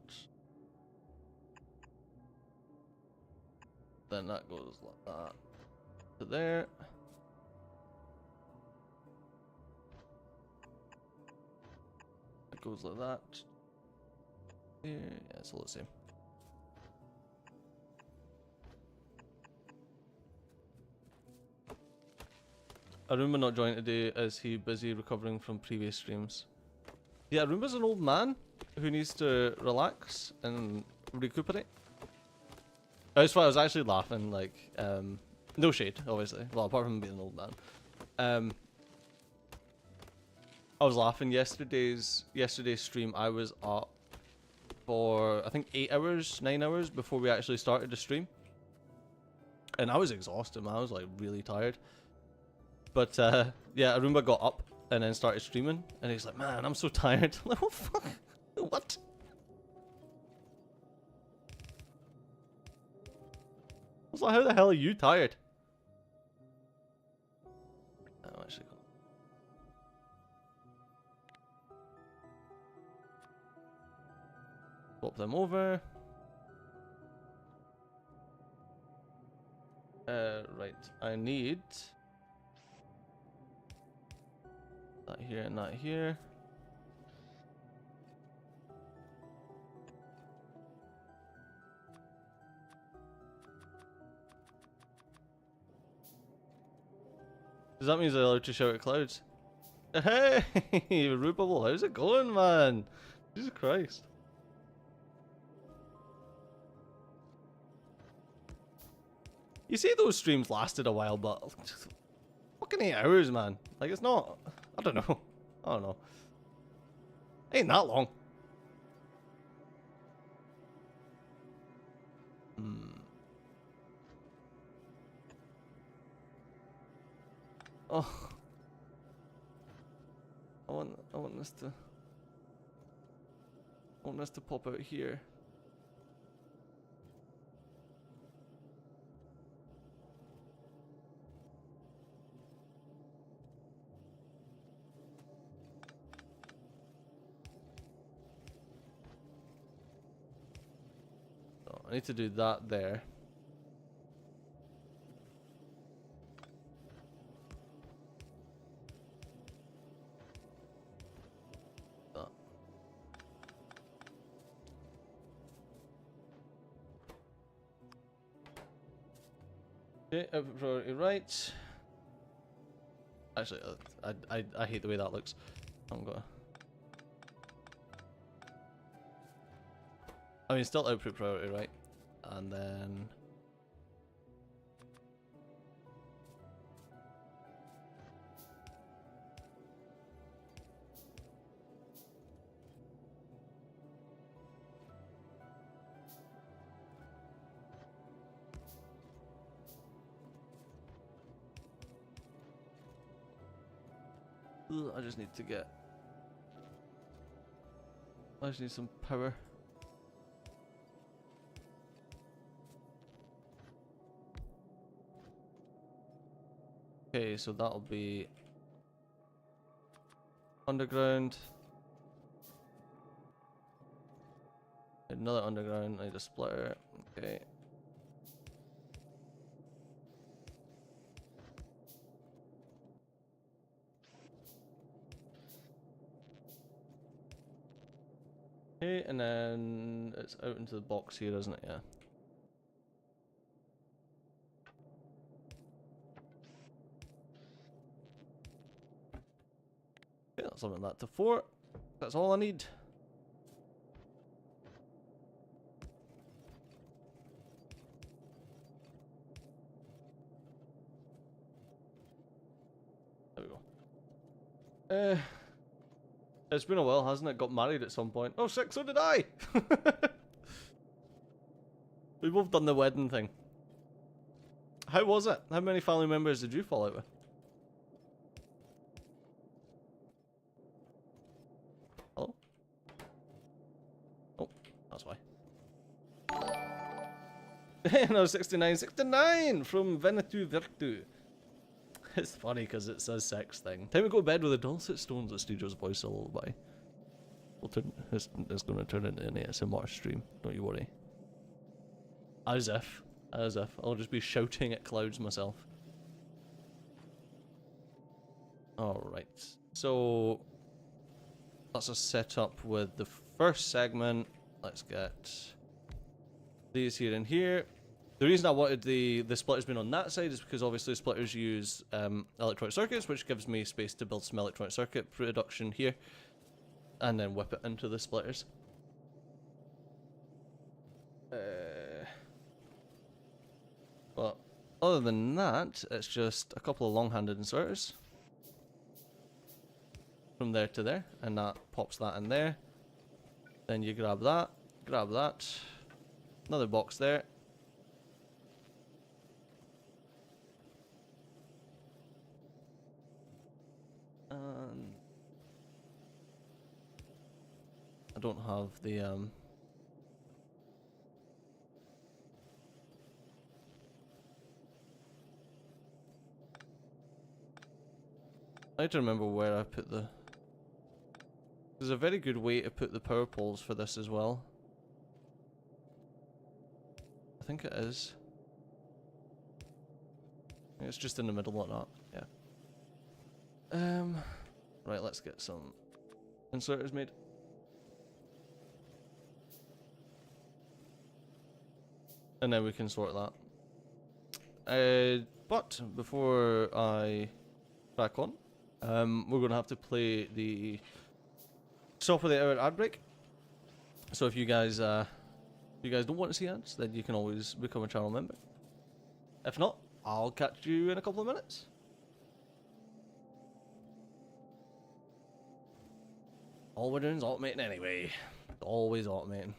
Then that goes like that to there. It goes like that. Here. Yeah, it's all the same. Aruma not joining today as he busy recovering from previous streams. Yeah, Aruma's an old man who needs to relax and recuperate. That's why I was actually laughing, like, no shade, obviously. Well, apart from being an old man. I was laughing yesterday's stream. I was up for, I think, 9 hours before we actually started the stream. And I was exhausted, man. I was, like, really tired. But, yeah, Aruma got up and then started streaming. And he's like, man, I'm so tired. I'm like, oh, fuck. What? I was like, how the hell are you tired? Oh, actually, swap them over. Right. I need that here and that here. Does that mean they're allowed to shout at clouds? Hey, Rubable, how's it going, man? Jesus Christ. You see those streams lasted a while, but fucking 8 hours, man. Like, it's not, I don't know. Ain't that long. Hmm. Oh. I want this to... I want this to pop out here. So I need to do that there. That. Okay, output priority right. Actually, I hate the way that looks. I'm gonna... I mean, still output priority right. And then... Ugh, I just need to get... I just need some power. Okay, so that'll be... underground. Another underground, I need a splitter. Okay. Okay, and then it's out into the box here, isn't it? Yeah. Okay, that's something like that to 4. That's all I need. There we go. It's been a while, hasn't it? Got married at some point. Oh, sick, so did I! We both done the wedding thing. How was it? How many family members did you fall out with? Hello? Oh, that's why. No, 69 from Venetu Virtu. It's funny because it's a sex thing. Time to go to bed with the dulcet tones of Studio's voice a lullaby. We'll turn, it's going to turn into an ASMR stream, don't you worry. As if. I'll just be shouting at clouds myself. Alright, so that's a setup with the first segment. Let's get these here and here. The reason I wanted the splitters being on that side is because obviously splitters use electronic circuits, which gives me space to build some electronic circuit production here, and then whip it into the splitters. But other than that, it's just a couple of long-handed inserters from there to there, and that pops that in there. Then you grab that, another box there. I don't have the I need to remember where I put the... There's a very good way to put the power poles for this as well. I think it is. I think it's just in the middle like that, yeah. Right, let's get some inserters made. And then we can sort that. But before I crack on, we're going to have to play the top of the hour ad break. So if you guys don't want to see ads, then you can always become a channel member. If not, I'll catch you in a couple of minutes. All we're doing is automating anyway. Always automating.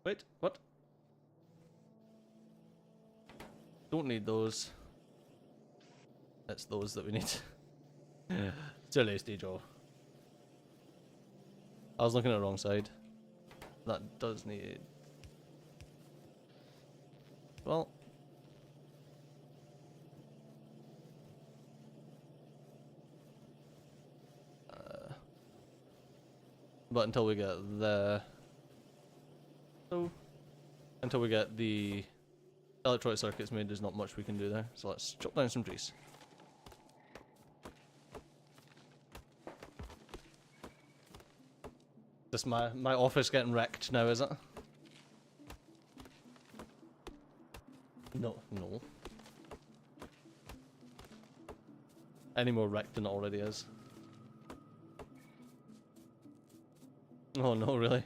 Wait, what? Don't need those. It's those that we need. Silly Joe. I was looking at the wrong side. That does need... Well... but until we get the... So... Until we get the electronic circuits made, there's not much we can do there. So let's chop down some trees. This my office getting wrecked now, is it? No, no. Any more wrecked than it already is. Oh no, really?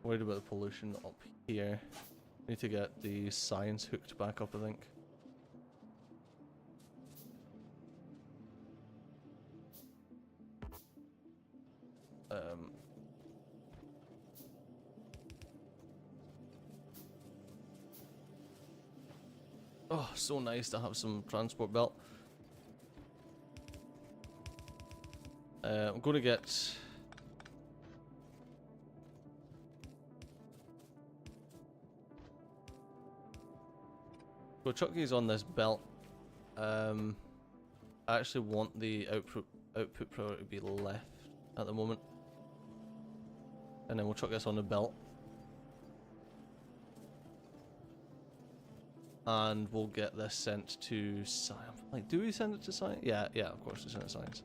Worried about the pollution up here. Need to get the science hooked back up, I think. Oh, so nice to have some transport belt. I'm going to get... So Chucky's on this belt. I actually want the output priority to be left at the moment. And then we'll chuck this on the belt. And we'll get this sent to science. Like, do we send it to science? Yeah, of course we send it to science.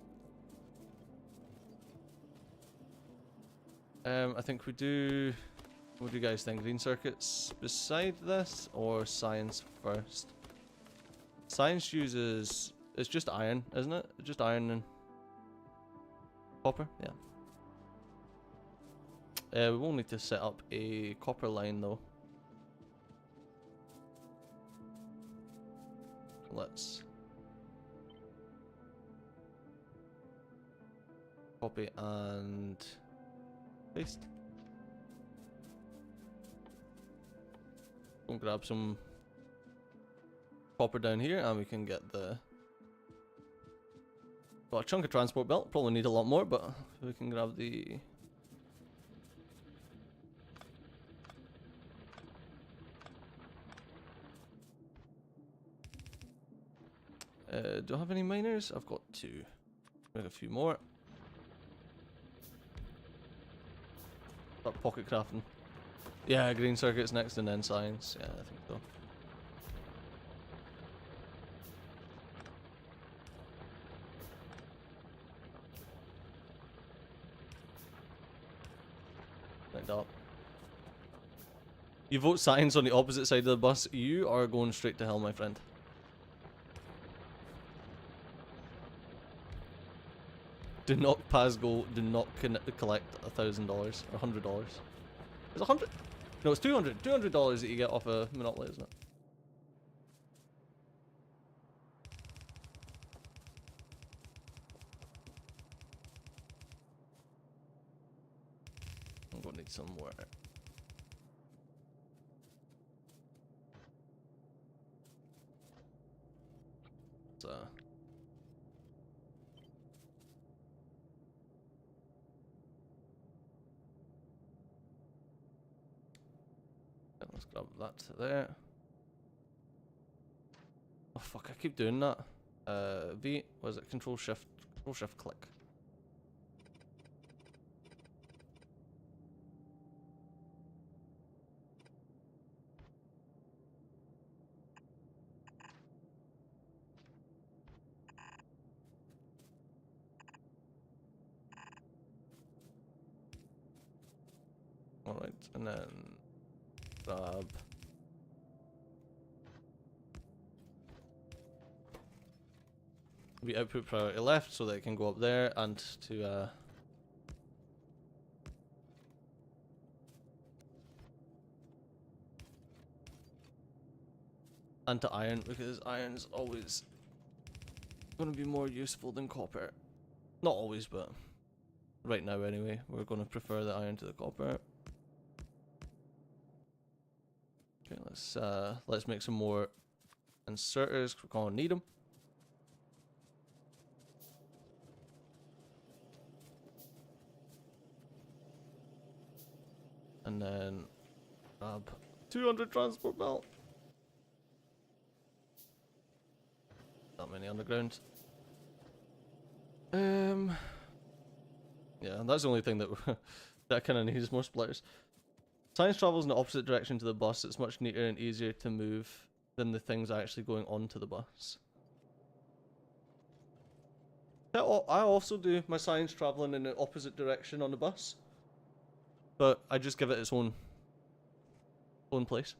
I think we do... What do you guys think? Green circuits beside this, or science first? Science uses... It's just iron, isn't it? Just iron and copper? Yeah. We will need to set up a copper line though. Let's copy and paste. We'll grab some copper down here and we can get the... Well, a chunk of transport belt. Probably need a lot more, but we can grab the... do I have any miners? I've got 2. Make a few more. Start pocket crafting. Yeah, green circuits next and then science. Yeah, I think so. Like that. You vote science on the opposite side of the bus, you are going straight to hell, my friend. Do not pass go, do not collect $1,000 or $100. Is it 100? No, it's $200. $200 that you get off a monopoly, isn't it? I'm gonna need some more. So. Let's grab that there. Oh fuck, I keep doing that. V, what is it? Control shift click. Alright, and then grab the output priority left so that it can go up there and to iron, because iron's always going to be more useful than copper. Not always, but right now anyway, we're going to prefer the iron to the copper. Okay, let's make some more inserters. We're going to need them. And then grab 200 transport belt. Not many underground. Yeah, that's the only thing that that kind of needs more splitters. Science travels in the opposite direction to the bus. It's much neater and easier to move than the things actually going onto the bus. I also do my science traveling in the opposite direction on the bus, but I just give it its own place.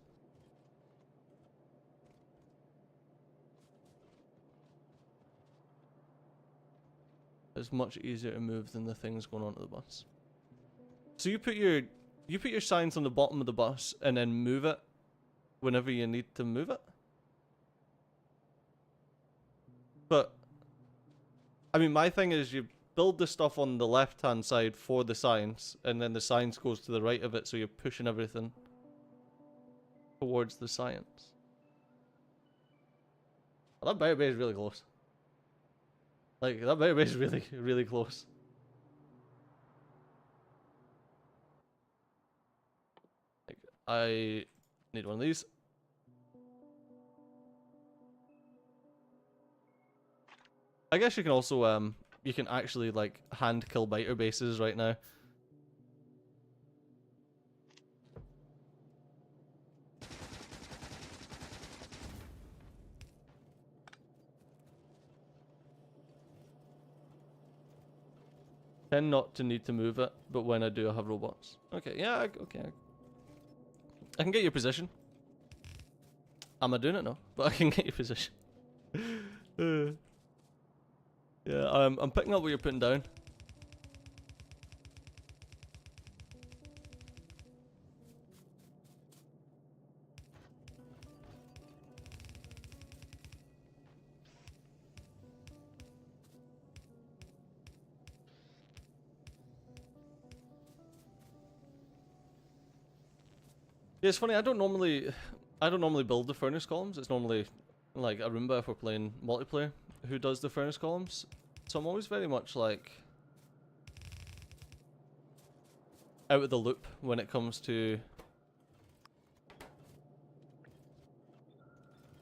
It's much easier to move than the things going onto the bus. So you put your signs on the bottom of the bus and then move it whenever you need to move it. But I mean, my thing is you build the stuff on the left-hand side for the signs, and then the signs goes to the right of it, so you're pushing everything towards the science. Well, that better base is really close. Like, that better base is really, really close. Like, I need one of these. I guess you can also, you can actually, like, hand kill biter bases right now. Tend not to need to move it, but when I do, I have robots. Okay, yeah, okay. I can get your position. Am I doing it? No, but I can get your position. Yeah, I'm picking up what you're putting down. Yeah, it's funny. I don't normally build the furnace columns. It's normally like a Roomba if we're playing multiplayer who does the furnace columns. So I'm always very much like out of the loop when it comes to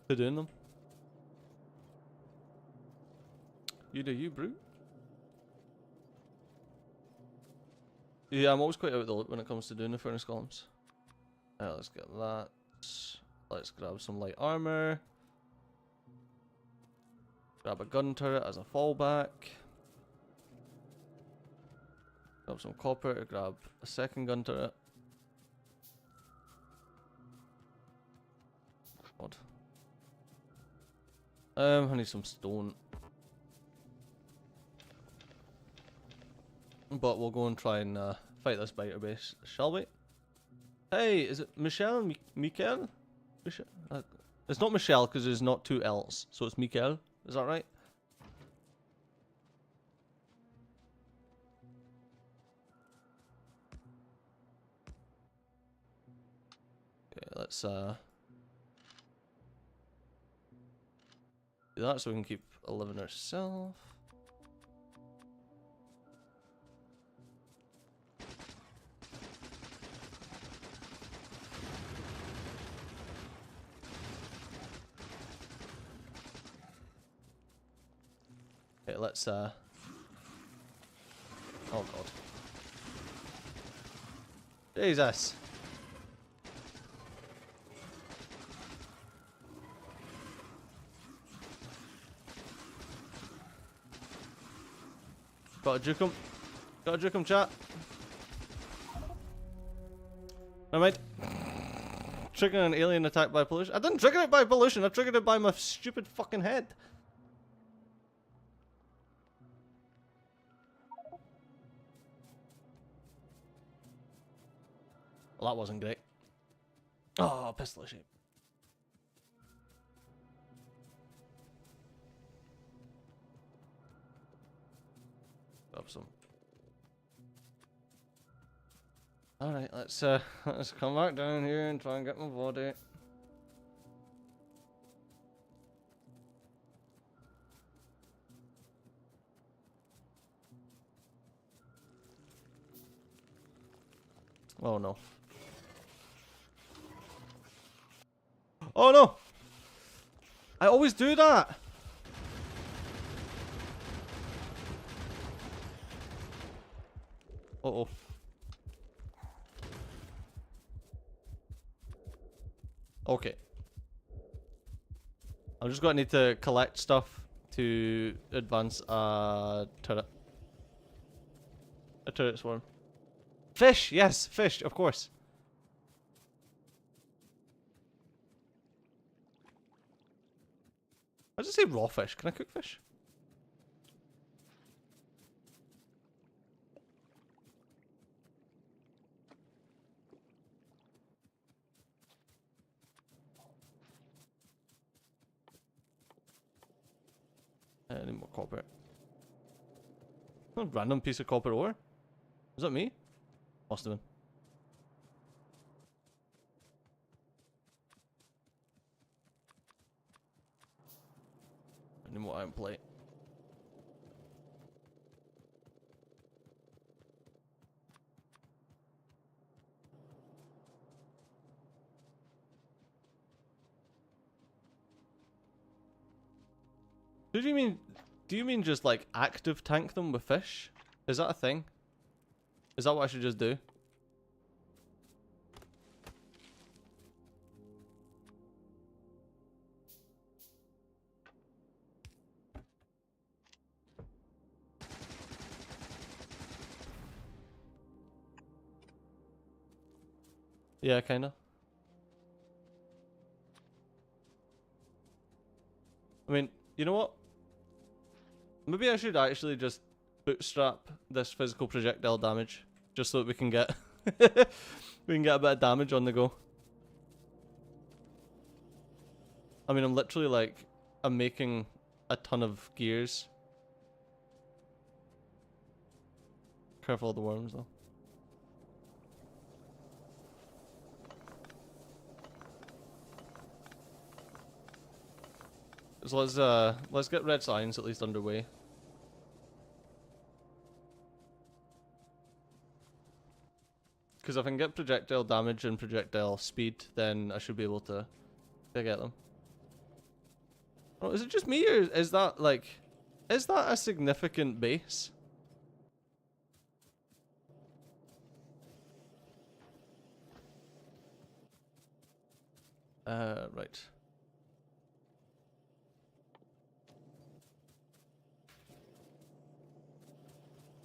doing them. You do you, Brew? Yeah, I'm always quite out of the loop when it comes to doing the furnace columns. Let's get that. Let's grab some light armor. Grab a gun turret as a fallback. Grab some copper to grab a second gun turret. God. I need some stone. But we'll go and try and fight this biter base, shall we? Hey, is it Michelle? Michael? It's not Michelle because there's not two L's, so it's Michael. Is that right? Okay, let's do that so we can keep living ourselves. Okay, let's oh god. Jesus. Gotta juke him. Gotta juke him, chat. Nevermind. Triggering an alien attack by pollution. I didn't trigger it by pollution, I triggered it by my stupid fucking head. Well, that wasn't great. Oh, pistol of shape. Alright, let's come back down here and try and get my body. Oh no. Oh no! I always do that! Uh-oh. Okay. I'm just going to need to collect stuff to advance a turret. A turret swarm. Fish! Yes, fish, of course. I just say raw fish. Can I cook fish? I need more copper. A random piece of copper ore? Was that me? Must have been. I need more iron plate. Do you mean? Do you mean just like active tank them with fish? Is that a thing? Is that what I should just do? Yeah, kinda. I mean, you know what? Maybe I should actually just bootstrap this physical projectile damage, just so that we can get we can get a bit of damage on the go. I mean, I'm literally like, I'm making a ton of gears. Careful of the worms though. So let's get red signs at least underway. Because if I can get projectile damage and projectile speed, then I should be able to get them. Oh, is it just me, or is that like, is that a significant base? Right.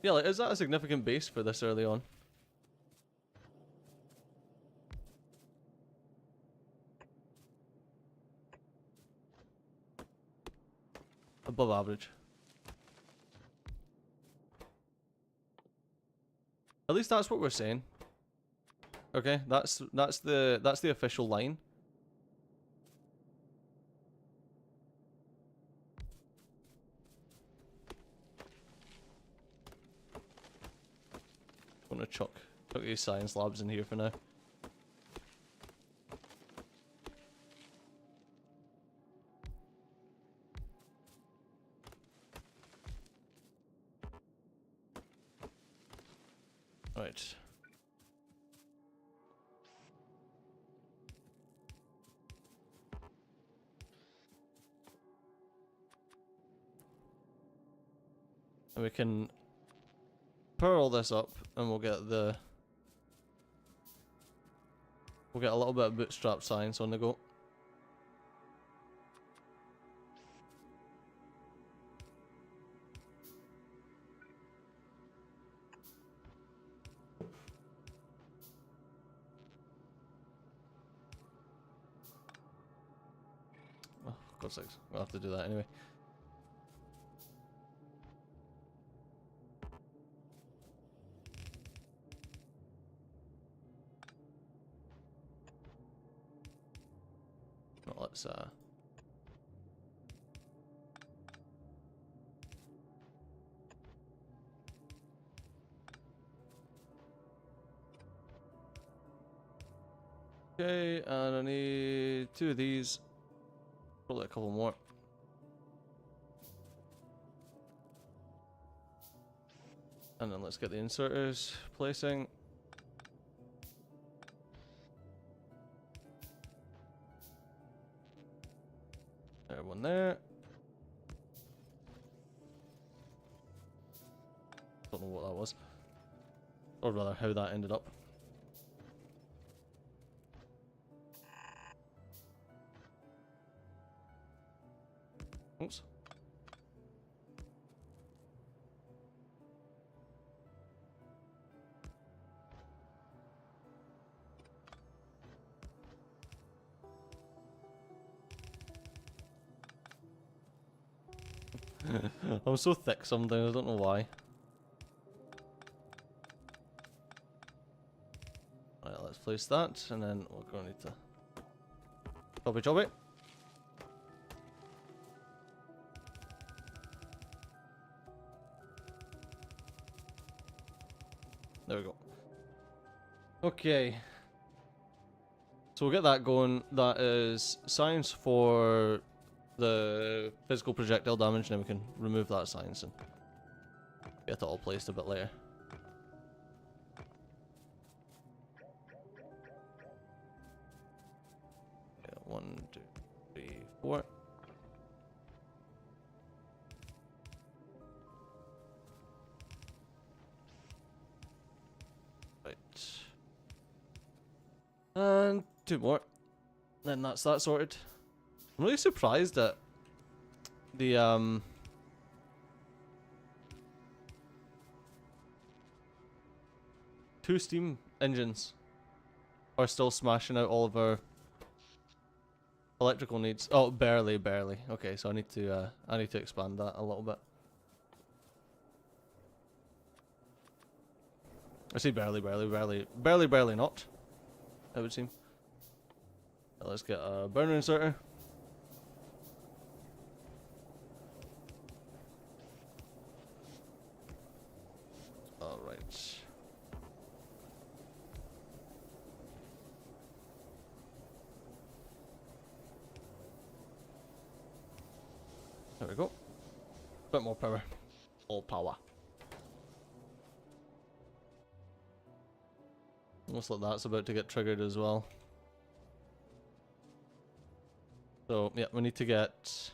Yeah, like, is that a significant base for this early on? Above average. At least that's what we're saying. Okay, that's the official line. I'm gonna chuck these science labs in here for now. Right. And we can power all this up, and we'll get a little bit of bootstrap science on the go. Oh, God's sakes, I'll have to do that anyway. Well, let's Okay, and I need 2 of these. Probably a couple more. And then let's get the inserters placing. There, one there. Don't know what that was. Or rather, how that ended up. Oops. I'm so thick sometimes, I don't know why. Alright, let's place that, and then we're going to need to chop it. There we go. Okay. So we'll get that going. That is science for the physical projectile damage, and then we can remove that science and get it all placed a bit later. Yeah, 1, 2, 3, 4. Right. And 2 more. Then that's that sorted. I'm really surprised at the 2 steam engines are still smashing out all of our electrical needs. Oh, barely. Okay, so I need to expand that a little bit. I say barely not, it would seem. Let's get a burner inserter. Alright. There we go. Bit more power. All power. Looks like that's about to get triggered as well. So, yeah, we need to get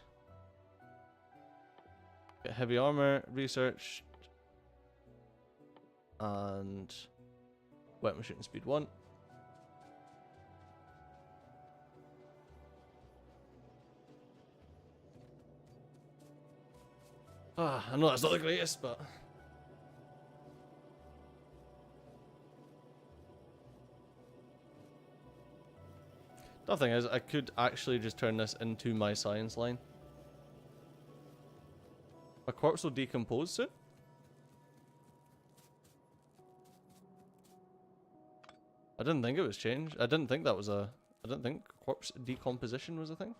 heavy armor researched. And weapon shooting speed 1. I know that's not the greatest, but the thing is, I could actually just turn this into my science line. My corpse will decompose soon. I didn't think it was changed. I didn't think that was a... I didn't think corpse decomposition was a thing.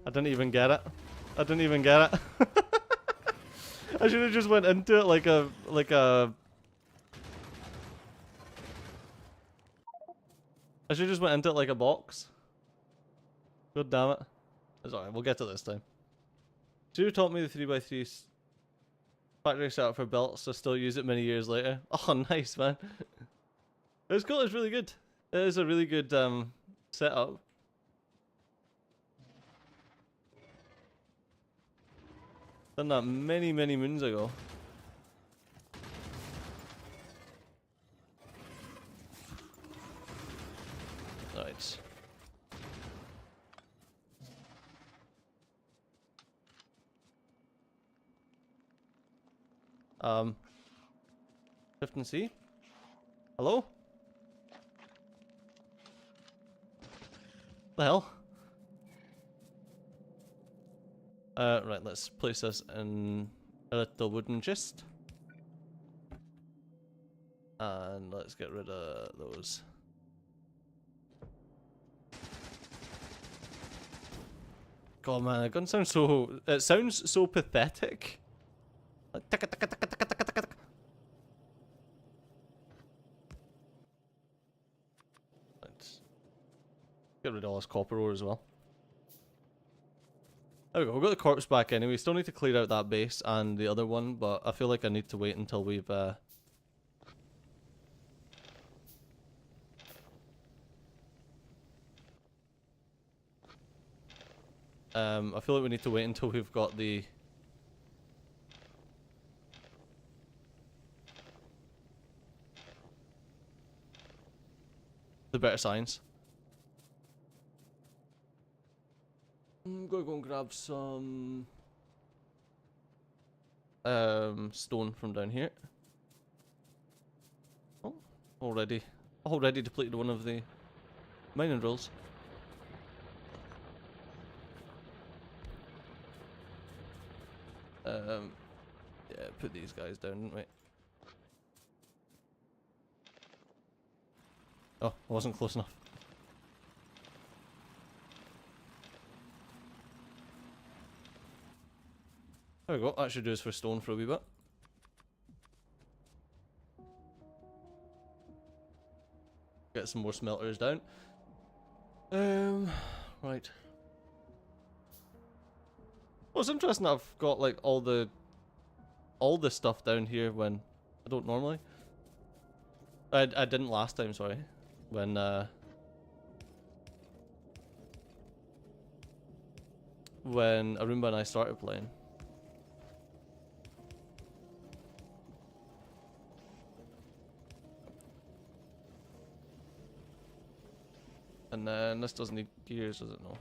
I didn't even get it. I didn't even get it. I should have just went into it like a I should have just went into it like a box. God damn it. It's alright, we'll get to this time. Stu taught me the 3x3 factory setup for belts, so still use it many years later. Oh, nice, man. It's cool, it's really good. It is a really good setup. Done that many moons ago. Right. Shift and C. Hello? The hell? Right, let's place this in a little wooden chest. And let's get rid of those. God, man, the gun sounds so... It sounds so pathetic. Like, ticka, ticka, ticka, ticka, ticka, ticka. Let's get rid of all this copper ore as well. There we go, we've got the corpse back anyway. Still need to clear out that base and the other one, but I feel like I need to wait until we've... I feel like we need to wait until we've got the better signs. I'm gonna go and grab some stone from down here. Oh, already depleted one of the mining drills. Yeah, put these guys down, didn't we? Oh, I wasn't close enough. There we go, that should do us for stone for a wee bit. Get some more smelters down. Right. Well, it's interesting that I've got like all the stuff down here when I don't normally. I didn't last time, sorry. When Arumba and I started playing. And then this doesn't need gears, does it? No.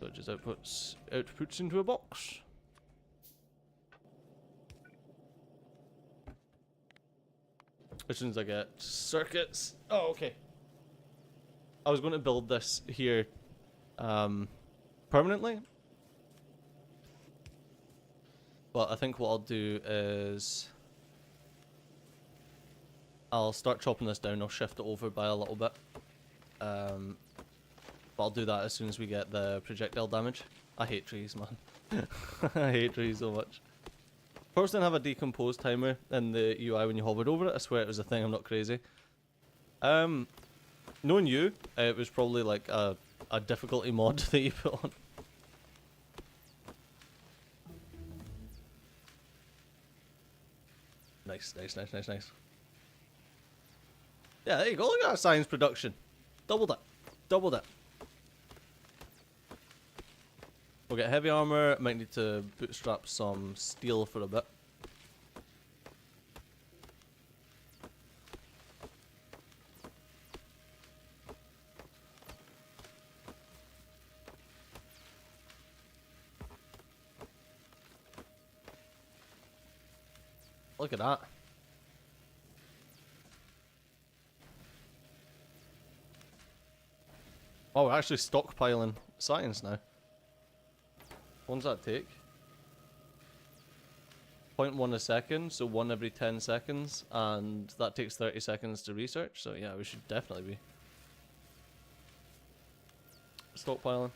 So it just outputs into a box. As soon as I get circuits. Oh, okay. I was going to build this here permanently. But I think what I'll do is I'll start chopping this down. I'll shift it over by a little bit. But I'll do that as soon as we get the projectile damage. I hate trees, man. I hate trees so much. First, didn't have a decompose timer in the UI when you hovered over it. I swear it was a thing. I'm not crazy. Knowing you, it was probably like a difficulty mod that you put on. Nice, nice, nice, nice, nice. Yeah, there you go. Look at that science production. Doubled it. Doubled it. We'll get heavy armor. Might need to bootstrap some steel for a bit. Look at that. Oh, we're actually stockpiling science now. What does that take? 0.1 a second, so 1 every 10 seconds, and that takes 30 seconds to research, so yeah, we should definitely be stockpiling.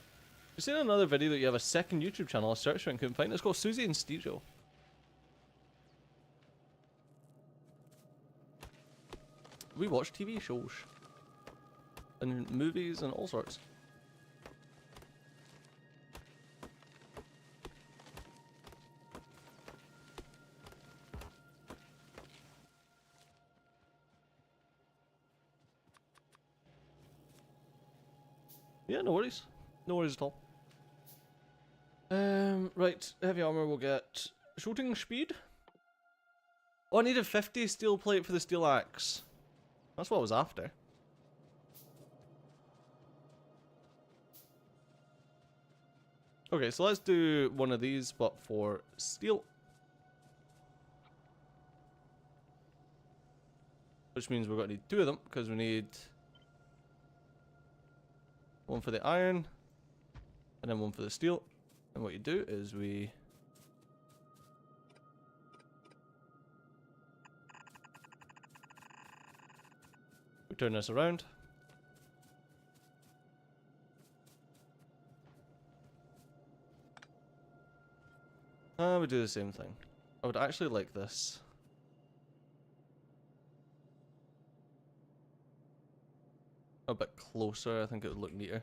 You've seen another video that you have a second YouTube channel, I searched for it and couldn't find it. It's called Susie and Steejo. We watch TV shows. And movies and all sorts. Yeah, no worries. No worries at all. Right, heavy armor will get shooting speed. Oh, I needed 50 steel plate for the steel axe. That's what I was after. Okay, so let's do one of these, but for steel. Which means we're going to need 2 of them, because we need one for the iron, and then one for the steel. And what you do is we turn this around. We do the same thing. I would actually like this. A bit closer, I think it would look neater.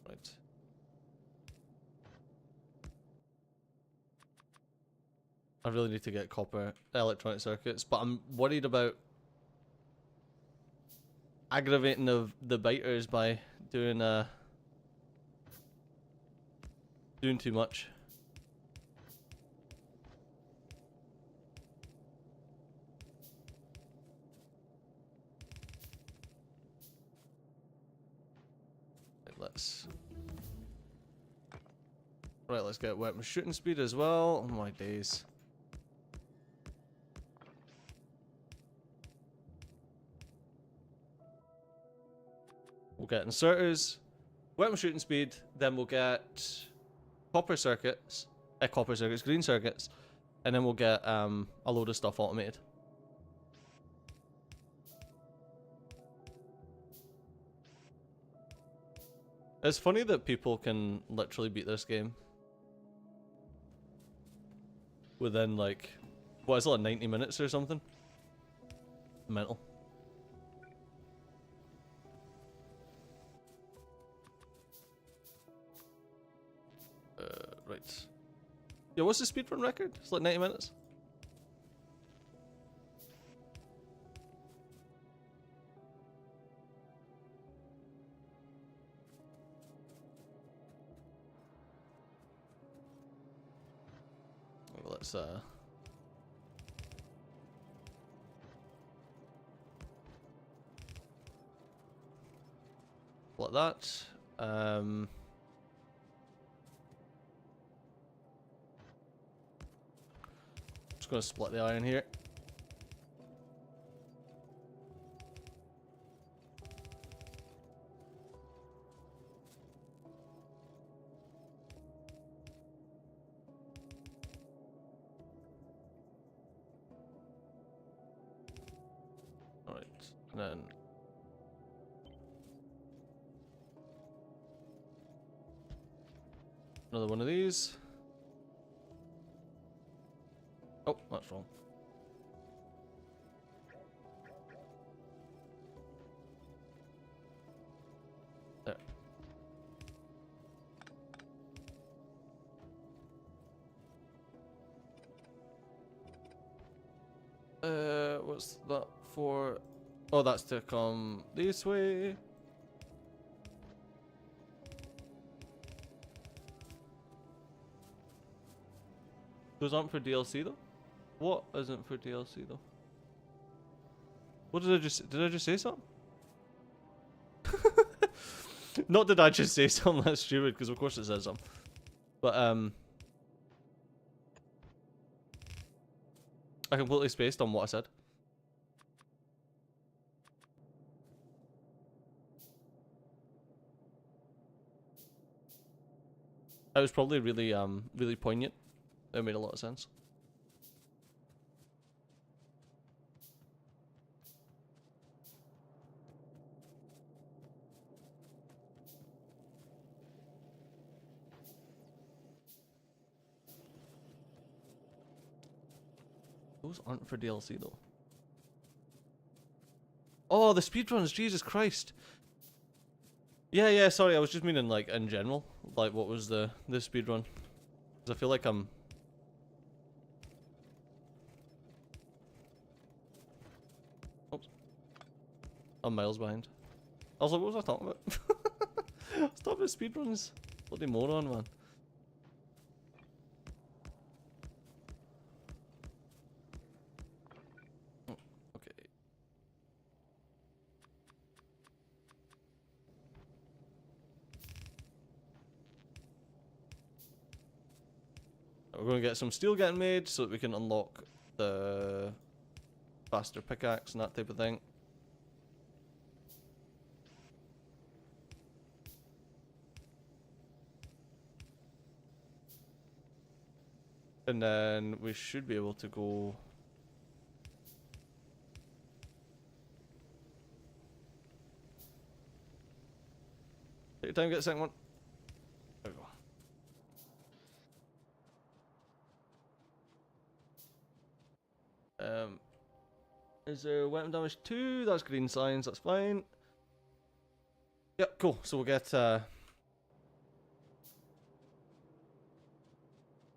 Right. I really need to get copper electronic circuits, but I'm worried about aggravating the biters by doing too much. Let's get weapon shooting speed as well. Oh my days. We'll get inserters, weapon shooting speed, then we'll get green circuits, and then we'll get a load of stuff automated. It's funny that people can literally beat this game within like, what is it, like 90 minutes or something? Mental. Right. Yeah, what's the speedrun record? It's like 90 minutes. Let's like that. Just gonna split the iron here. Alright, and then another one of these. Oh, that's wrong. There. What's that for? Oh, that's to come this way. Those aren't for DLC though? What isn't for DLC though? What did I just say something? Not did I just say something that's stupid, because of course it says something. But I completely spaced on what I said. That was probably really poignant. It made a lot of sense. Those aren't for DLC though. Oh, the speedruns, Jesus Christ. Yeah, sorry, I was just meaning like in general. Like what was the speedrun? Because I feel like I'm miles behind. I was like, what was I talking about? Stop the speedruns. Bloody moron, man. Oh, okay. going to get some steel getting made so that we can unlock the faster pickaxe and that type of thing. And then we should be able to go... Take your time, get the second one. There we go. Is there weapon damage 2? That's green signs, that's fine. Yep, cool. So we'll get the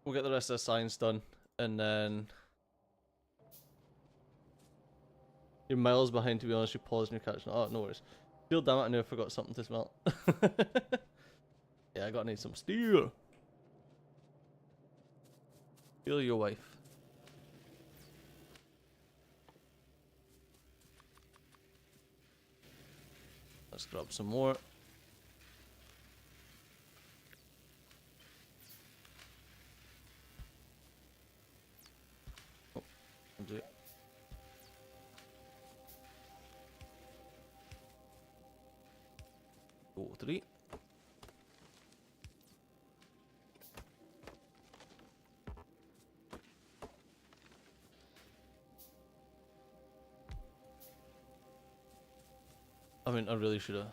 rest of the science done, and then you're miles behind, to be honest. You paused and you're catching. Oh, no worries. Steel, damn it! I knew I forgot something to smelt. Yeah, I gotta need some steel. Steal your wife. Let's grab some more. Oh, do it. Go 3. I mean, I really should have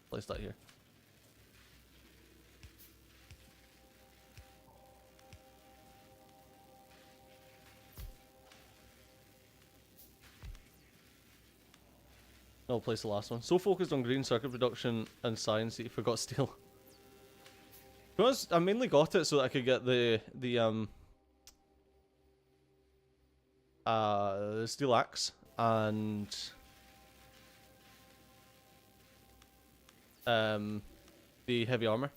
placed that here. I'll place the last one. So focused on green circuit production and science that you forgot steel. Because I mainly got it so that I could get the steel axe and the heavy armor.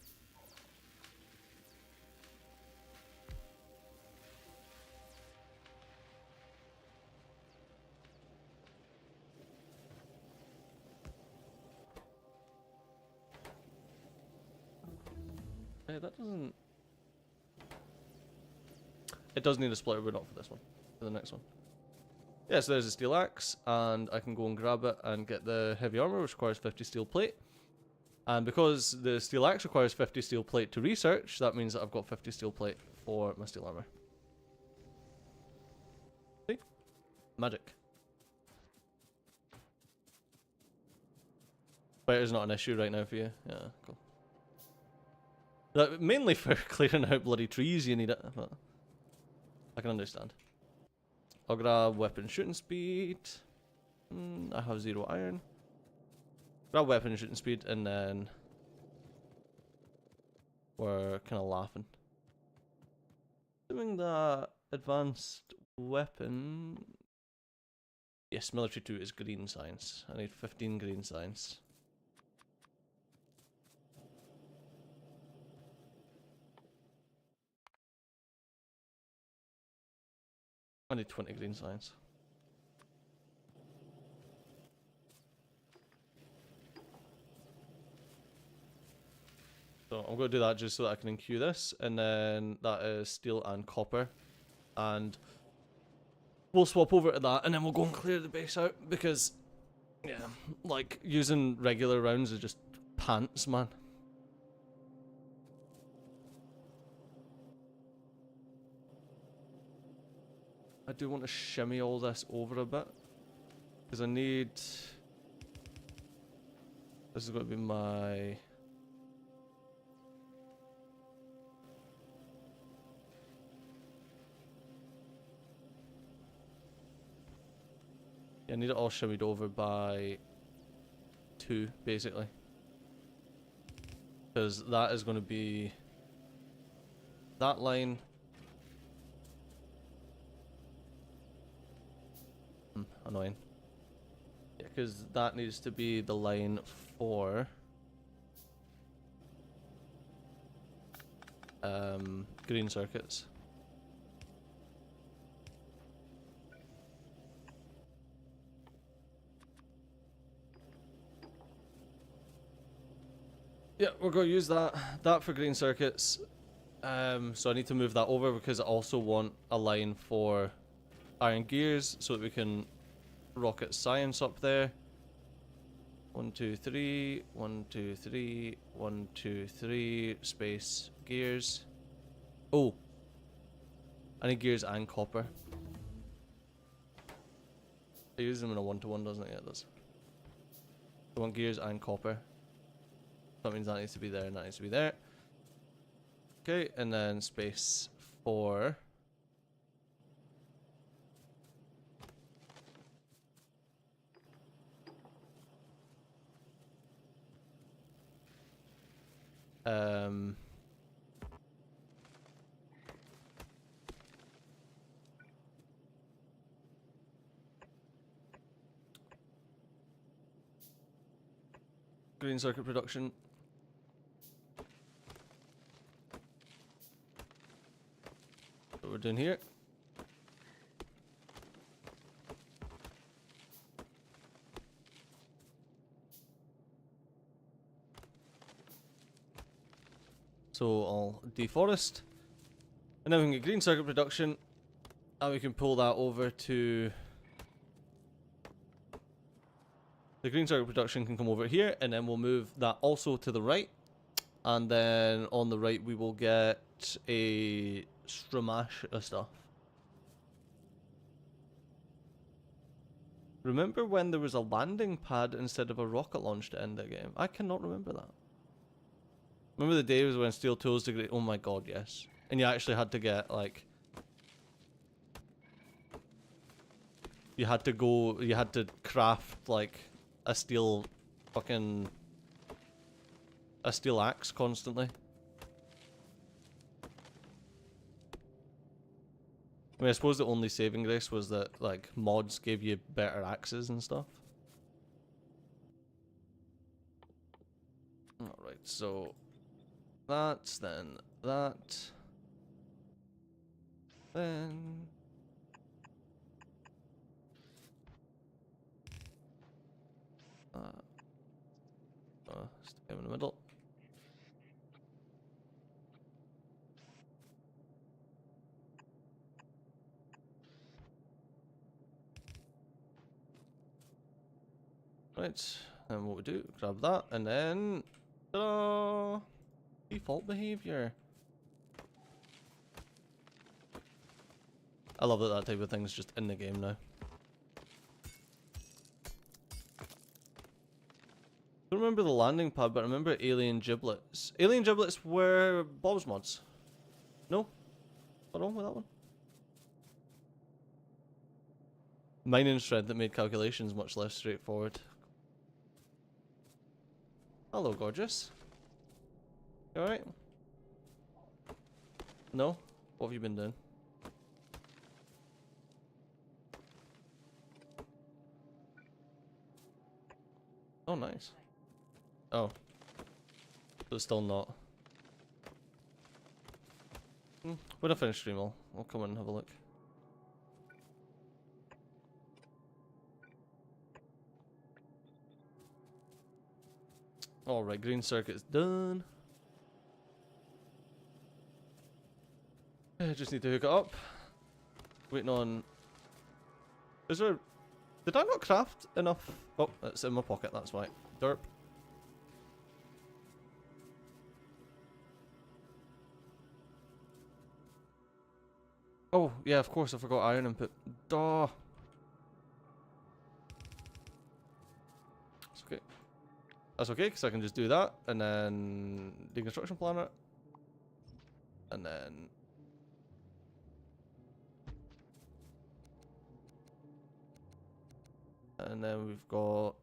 Hey, that doesn't... It does need a splitter, but not for this one. For the next one. Yeah, so there's a steel axe, and I can go and grab it and get the heavy armor, which requires 50 steel plate. And because the steel axe requires 50 steel plate to research, that means that I've got 50 steel plate for my steel armor. See? Magic. Spider's not an issue right now for you. Yeah, cool. Mainly for clearing out bloody trees you need it, but I can understand. I'll grab weapon shooting speed. I have 0 iron. Grab weapon shooting speed, and then we're kind of laughing. Assuming that advanced weapon... Yes, military 2 is green science. I need 15 green science. I need 20 green science. So I'm going to do that just so that I can enqueue this, and then that is steel and copper, and we'll swap over to that, and then we'll go and clear the base out, because, yeah, like, using regular rounds is just pants, man. I do want to shimmy all this over a bit, because I need... This is going to be my... I need it all shimmied over by 2, basically. Because that is going to be that line. Annoying. Yeah, because that needs to be the line for green circuits. Yeah, we're going to use that for green circuits, So I need to move that over because I also want a line for iron gears so that we can rocket science up there. 1, 2, 3, 1, 2, 3, 1, 2, 3, space, gears. Oh, I need gears and copper. I use them in a 1-to-1, doesn't it? Yeah, it does. I want gears and copper. That means that needs to be there and that needs to be there. Okay, and then space 4. Green circuit production. What we're doing here. So I'll deforest. And then we can get green circuit production. And we can pull that over to... The green circuit production can come over here, and then we'll move that also to the right. And then on the right we will get a stramash of stuff. Remember when there was a landing pad instead of a rocket launch to end the game? I cannot remember that. Remember the days when steel tools degrade? Oh my god, yes. And you actually had to get, like... You had to craft, like, a steel axe constantly. I mean, I suppose the only saving grace was that, like, mods gave you better axes and stuff. Alright, so... That's then that. Then... Stick him in the middle. Right, and what we do, grab that, and then... Default behavior. I love that that type of thing's just in the game now. I don't remember the landing pad, but I remember alien giblets. Alien giblets were Bob's mods. No? What's wrong with that one? Mining thread that made calculations much less straightforward. Hello, gorgeous. You alright? No? What have you been doing? Oh, nice. Oh. But still not. When I finish stream, I'll come in and have a look. Alright, green circuit's done. I just need to hook it up. Waiting on... Is there... Did I not craft enough? Oh, it's in my pocket, that's why. Derp. Oh, yeah, of course, I forgot iron input. Duh. It's okay. That's okay, because I can just do that, and then deconstruction planet. And then... And then we've got...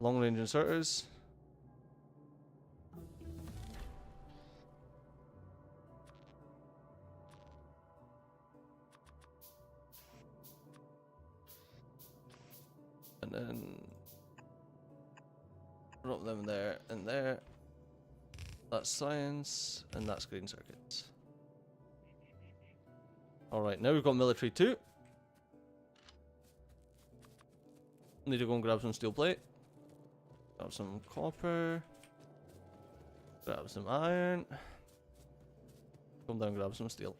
long range inserters. And then drop them there and there. That's science, and that's green circuits. Alright, now we've got military too. Need to go and grab some steel plate. Grab some copper. Grab some iron. Come down, grab some steel.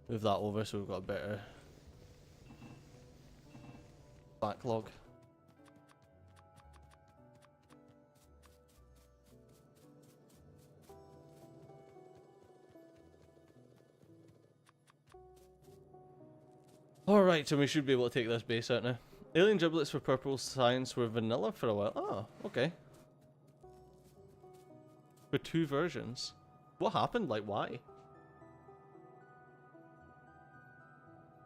Move that over so we've got a better backlog. Alright, so we should be able to take this base out now. Alien giblets for purple science were vanilla for a while. Oh, okay. For 2 versions. What happened? Like, why?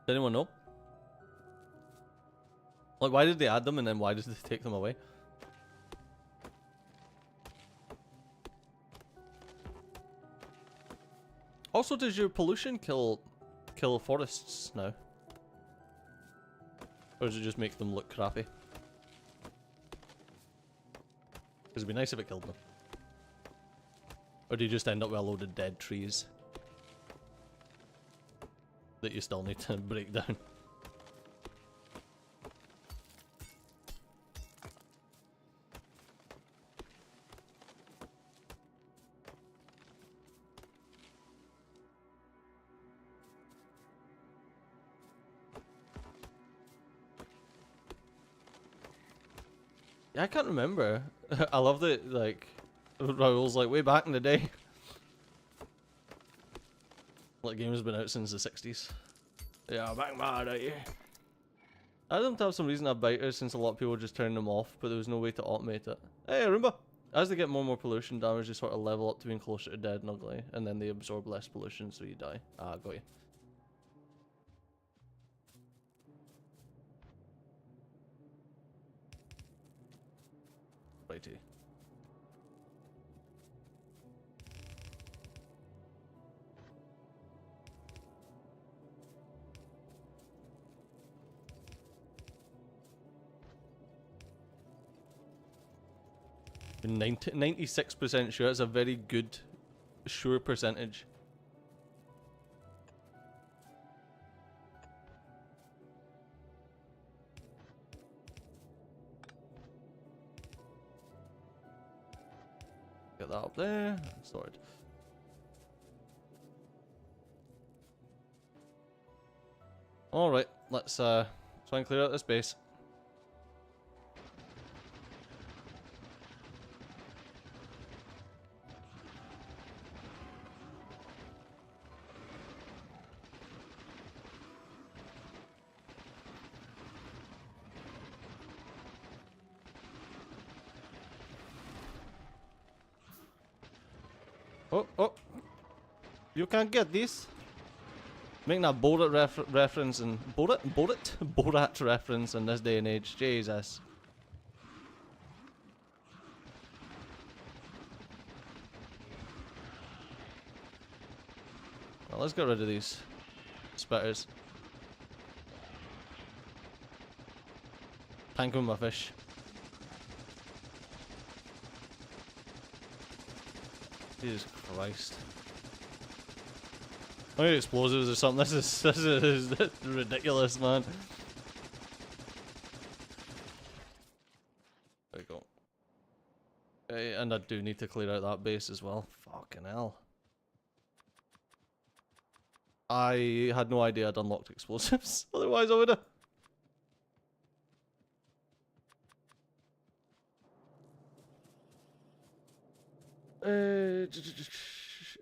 Does anyone know? Like, why did they add them and then why did they take them away? Also, does your pollution kill forests now? Or does it just make them look crappy? Because it'd be nice if it killed them. Or do you just end up with a load of dead trees that you still need to break down? I can't remember. I love that, like, Raoul's like, way back in the day. Like, game has been out since the 60s. Yeah, back mad at you. I don't have some reason to have biters since a lot of people just turned them off, but there was no way to automate it. Hey, Roomba! As they get more and more pollution damage, they sort of level up to being closer to dead and ugly, and then they absorb less pollution, so you die. Ah, got you. Righty. You're 96% sure. That's a very good, sure percentage. Get that up there. Sorted. Alright, let's try and clear out this base. Oh, oh. You can't get this. Making a Borat reference and Borat reference in this day and age. Jesus. Well, let's get rid of these spitters. Tank with my fish. Jesus Christ. I need explosives or something. This is ridiculous, man. There we go. Okay, and I do need to clear out that base as well. Fucking hell. I had no idea I'd unlocked explosives. Otherwise I would have.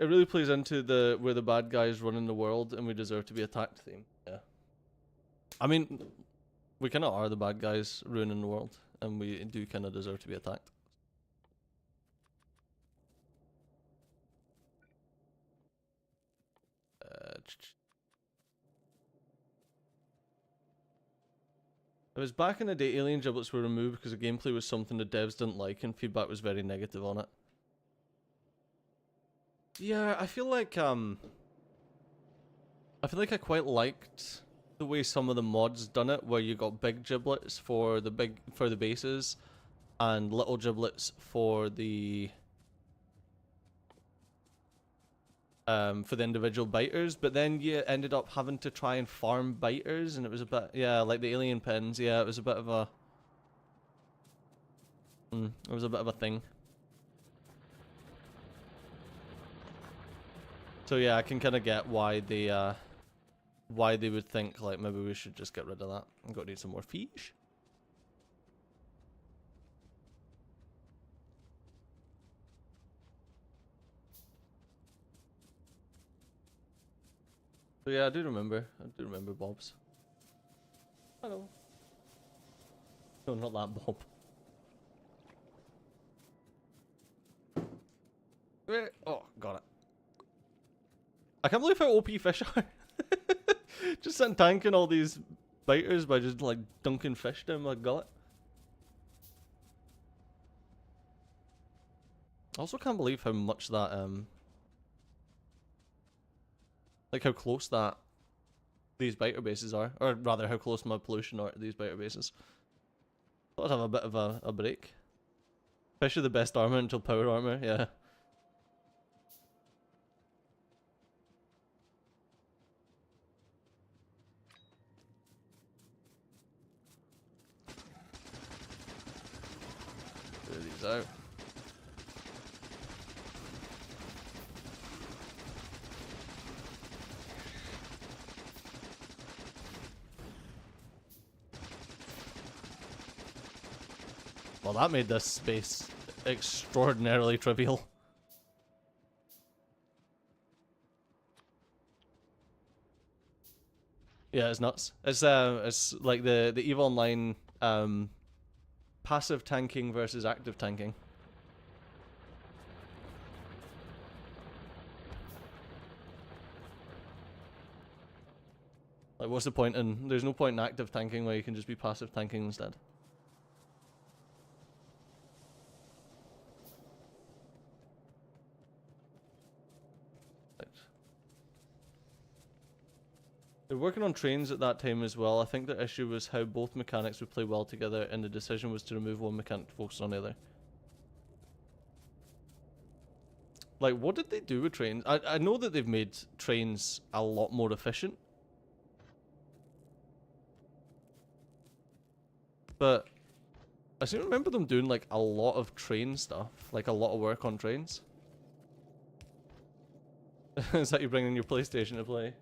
It really plays into the where the bad guys running the world and we deserve to be attacked theme. Yeah. I mean, we kind of are the bad guys ruining the world, and we do kind of deserve to be attacked. It was back in the day alien giblets were removed because the gameplay was something the devs didn't like and feedback was very negative on it. Yeah, I feel like I quite liked the way some of the mods done it, where you got big giblets for the bases and little giblets for the individual biters, but then you ended up having to try and farm biters, and it was a bit, yeah, like the alien pins, yeah, it was a bit of a It was a bit of a thing. So yeah, I can kind of get why they would think like maybe we should just get rid of that. I'm gonna need some more fish. So yeah, I do remember Bob's. Hello. No, not that Bob. Oh, got it. I can't believe how OP fish are. Just sitting tanking all these biters by just like dunking fish down my gullet. I also can't believe how much that like how close that these biter bases are, or rather how close my pollution are to these biter bases. Thought I'd have a bit of a break. Fish are the best armor until power armor, yeah. Clear these out. Well, that made this space extraordinarily trivial. Yeah, it's nuts. It's like the EVE Online passive tanking versus active tanking. Like, what's the point in? There's no point in active tanking where you can just be passive tanking instead. Right. They're working on trains at that time as well. I think the issue was how both mechanics would play well together, and the decision was to remove one mechanic to focus on the other. Like, what did they do with trains? I know that they've made trains a lot more efficient. But I seem to remember them doing like a lot of train stuff, like a lot of work on trains. Is that you bringing your PlayStation to play?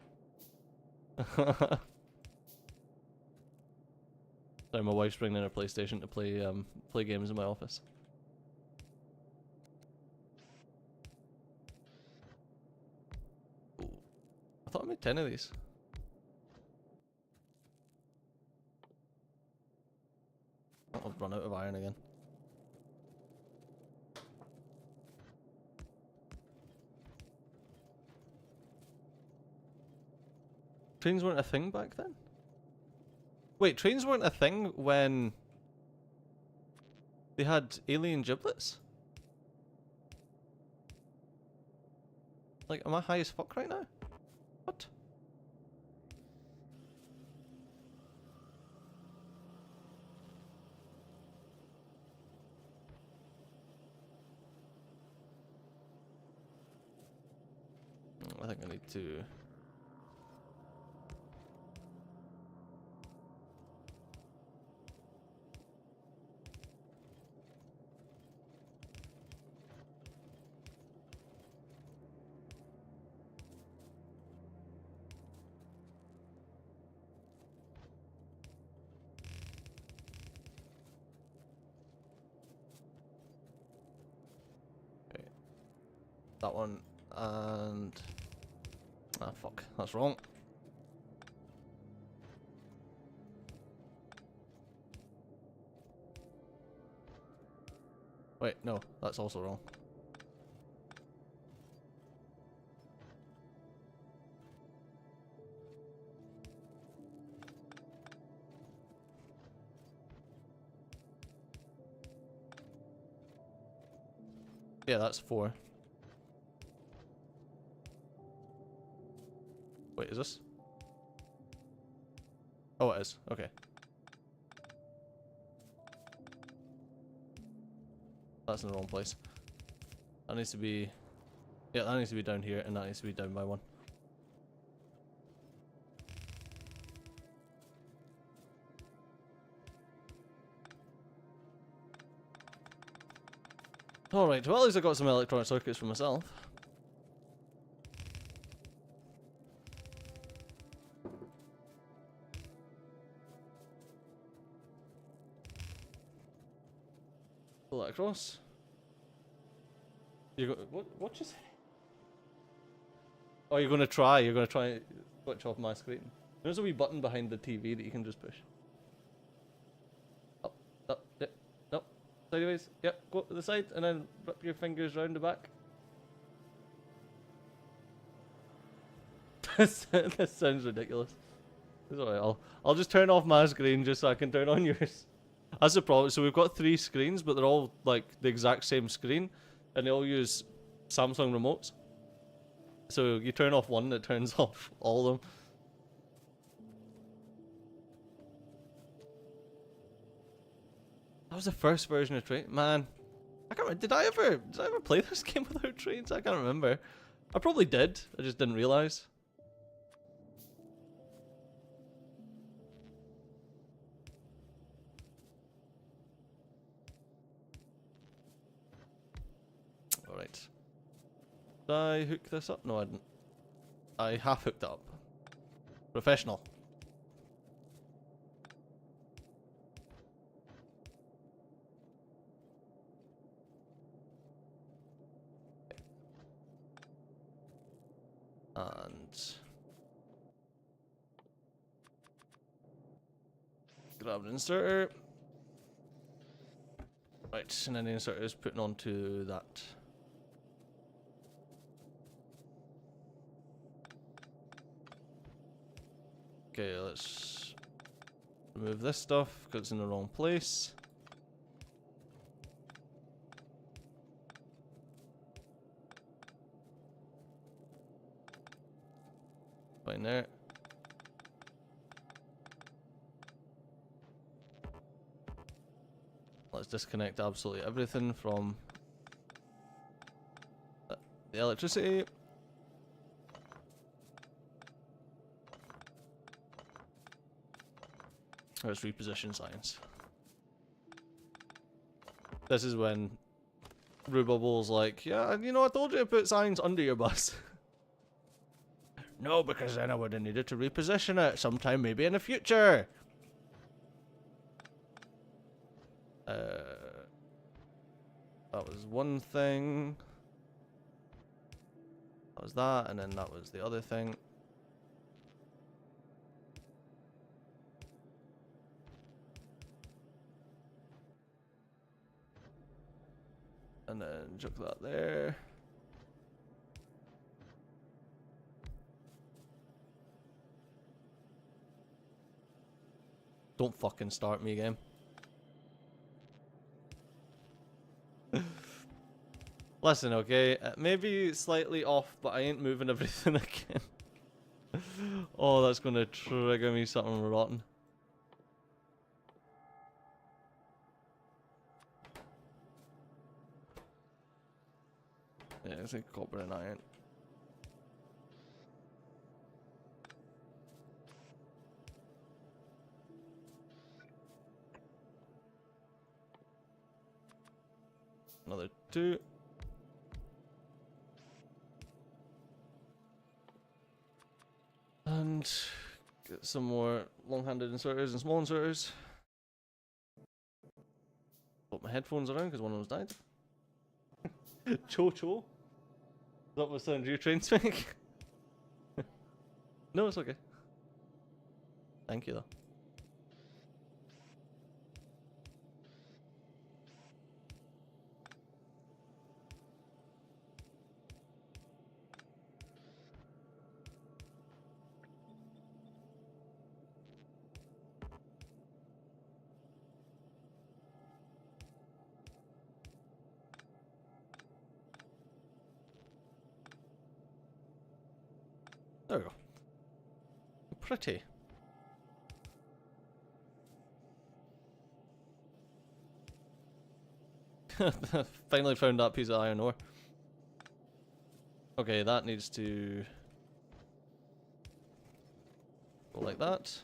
Sorry, my wife's bringing in her PlayStation to play games in my office. Ooh. I thought I made 10 of these. Oh, I've run out of iron again. Trains weren't a thing back then? Wait, trains weren't a thing when they had alien giblets? Like, am I high as fuck right now? What? I think I need to... that one, and... Ah, fuck. That's wrong. Wait, no. That's also wrong. Yeah, that's 4. Wait, is this? Oh, it is. Okay. That's in the wrong place. That needs to be... Yeah, that needs to be down here, and that needs to be down by 1. Alright, well at least I got some electronic circuits for myself. Pull that across. You go. What you say? Oh, you're gonna try. You're gonna try switch off my screen. There's a wee button behind the TV that you can just push. Up, up, yep, no. Sideways, yep. Go to the side and then wrap your fingers round the back. This sounds ridiculous. It's alright. I'll just turn off my screen just so I can turn on yours. That's the problem. So we've got 3 screens, but they're all like the exact same screen, and they all use Samsung remotes. So you turn off one, it turns off all of them. That was the first version of Train. Man, I can't remember. Did I ever play this game without trains? I can't remember. I probably did. I just didn't realize. Alright. Did I hook this up? No, I didn't. I half hooked it up. Professional. And grab an inserter. Right, and then the inserter is putting onto that. Okay, let's remove this stuff because it's in the wrong place. Fine there. Let's disconnect absolutely everything from the electricity. Let's reposition science. This is when Rububble's like, yeah, you know, I told you to put science under your bus. No, because then I would have needed to reposition it sometime maybe in the future. That was one thing. That was that, and then that was the other thing. And then chuck that there. Don't fucking start me again. Listen, okay, maybe slightly off, but I ain't moving everything again. Oh, that's gonna trigger me something rotten. Yeah, it's like copper and iron. Another 2. And get some more long-handed inserters and small inserters. Put my headphones around because one of them's died. Cho. That was sound your train make. No, it's okay. Thank you though. There we go. Pretty. Finally found that piece of iron ore. Okay, that needs to go like that.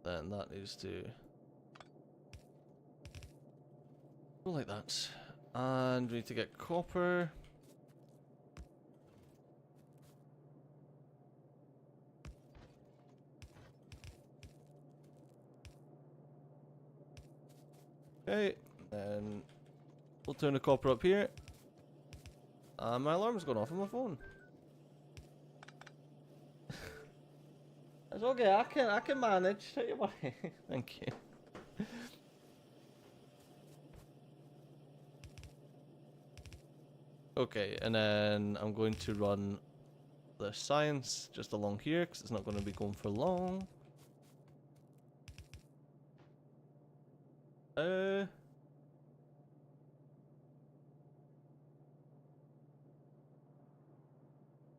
Then that needs to go like that. And we need to get copper. Okay, then we'll turn the copper up here. My alarm's gone off on my phone. It's okay, I can manage. Don't you worry. Thank you. Okay, and then I'm going to run the science just along here because it's not going to be going for long.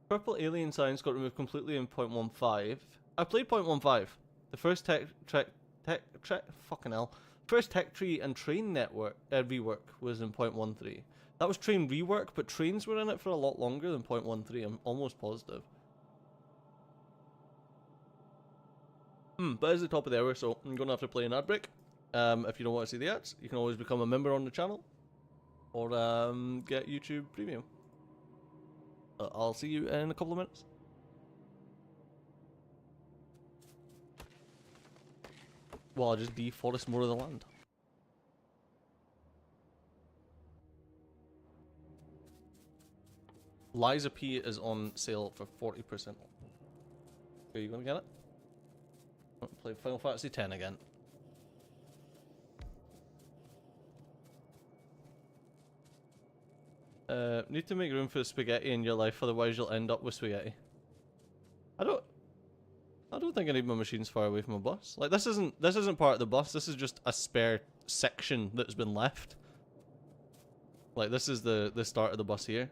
Purple alien science got removed completely in 0.15. I played 0.15. The first fucking hell. First tech tree and train network rework was in 0.13. That was train rework, but trains were in it for a lot longer than 0.13. I'm almost positive. But it's the top of the hour, so I'm gonna have to play an ad break. If you don't want to see the ads, you can always become a member on the channel, or get YouTube Premium. I'll see you in a couple of minutes. Well, I'll just deforest more of the land. Liza P is on sale for 40%. Are you gonna get it? Play Final Fantasy X again. Need to make room for spaghetti in your life, otherwise you'll end up with spaghetti. I don't think I need my machines far away from a bus. Like this isn't part of the bus. This is just a spare section that's been left. Like this is the start of the bus here.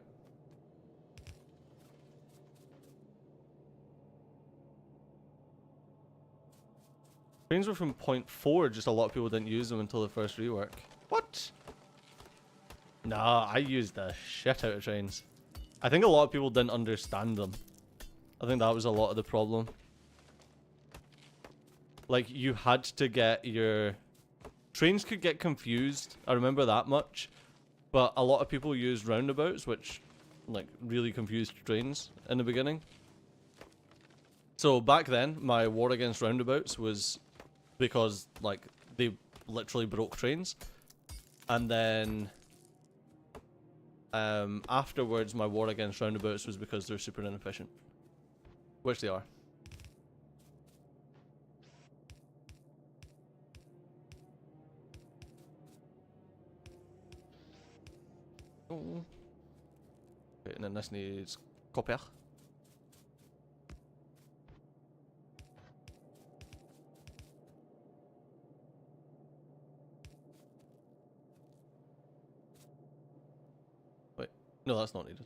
Trains were from 0.4, just a lot of people didn't use them until the first rework. What? Nah, I used the shit out of trains. I think a lot of people didn't understand them. I think that was a lot of the problem. Like, you had to get your... Trains could get confused, I remember that much. But a lot of people used roundabouts, which, like, really confused trains in the beginning. So back then, my war against roundabouts was because, like, they literally broke trains. And then... afterwards, my war against roundabouts was because they're super inefficient. Which they are. Oh. Okay, and then this needs copper. Wait, no, that's not needed.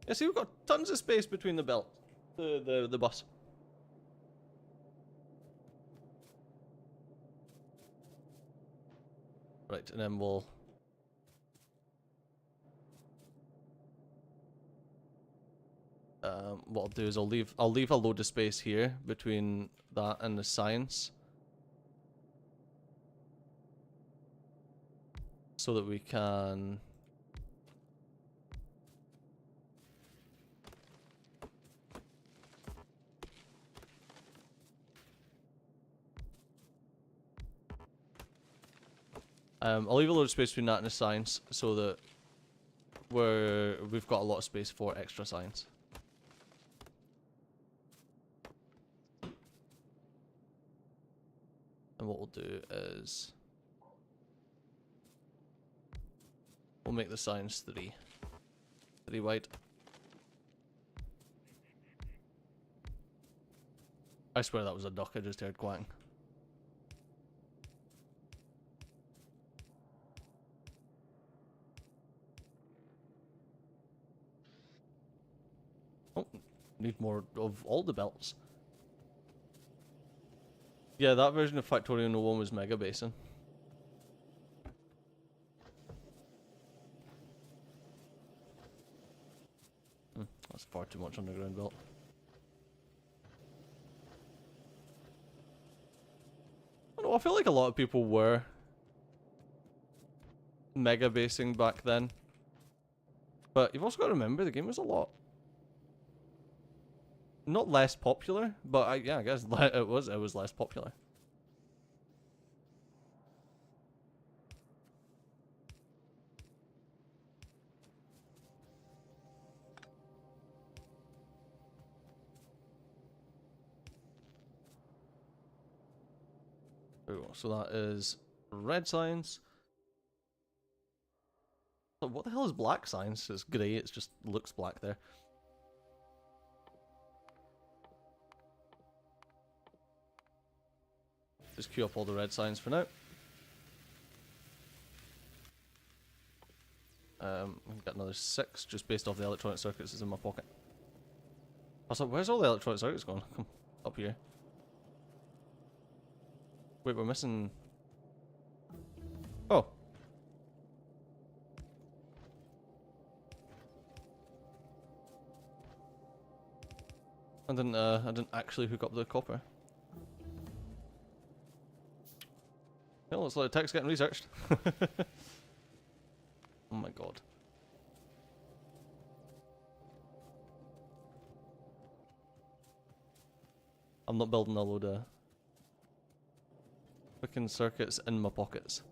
Yeah, see, we've got tons of space between the belt, the bus. Right, and then we'll... what I'll do is I'll leave a load of space here between that and the science, so that we can I'll leave a load of space between that and the science so that we've got a lot of space for extra science. And what we'll do is we'll make the science 3 wide. I swear that was a duck I just heard quacking. Oh, need more of all the belts. Yeah, that version of Factorio no one was Mega Basin. That's far too much underground belt. I feel like a lot of people were mega basing back then. But you've also got to remember the game was a lot. Not less popular, but yeah, I guess it was less popular. There we go. So that is red signs. So what the hell is black signs? It's grey, it just looks black there. Just queue up all the red signs for now. We've got another 6 just based off the electronic circuits that's in my pocket. I was like, where's all the electronic circuits gone? Come up here. Wait, we're missing. Oh. I didn't actually hook up the copper. Yeah, looks like the tech's getting researched. Oh my god. I'm not building a load of freaking circuits in my pockets.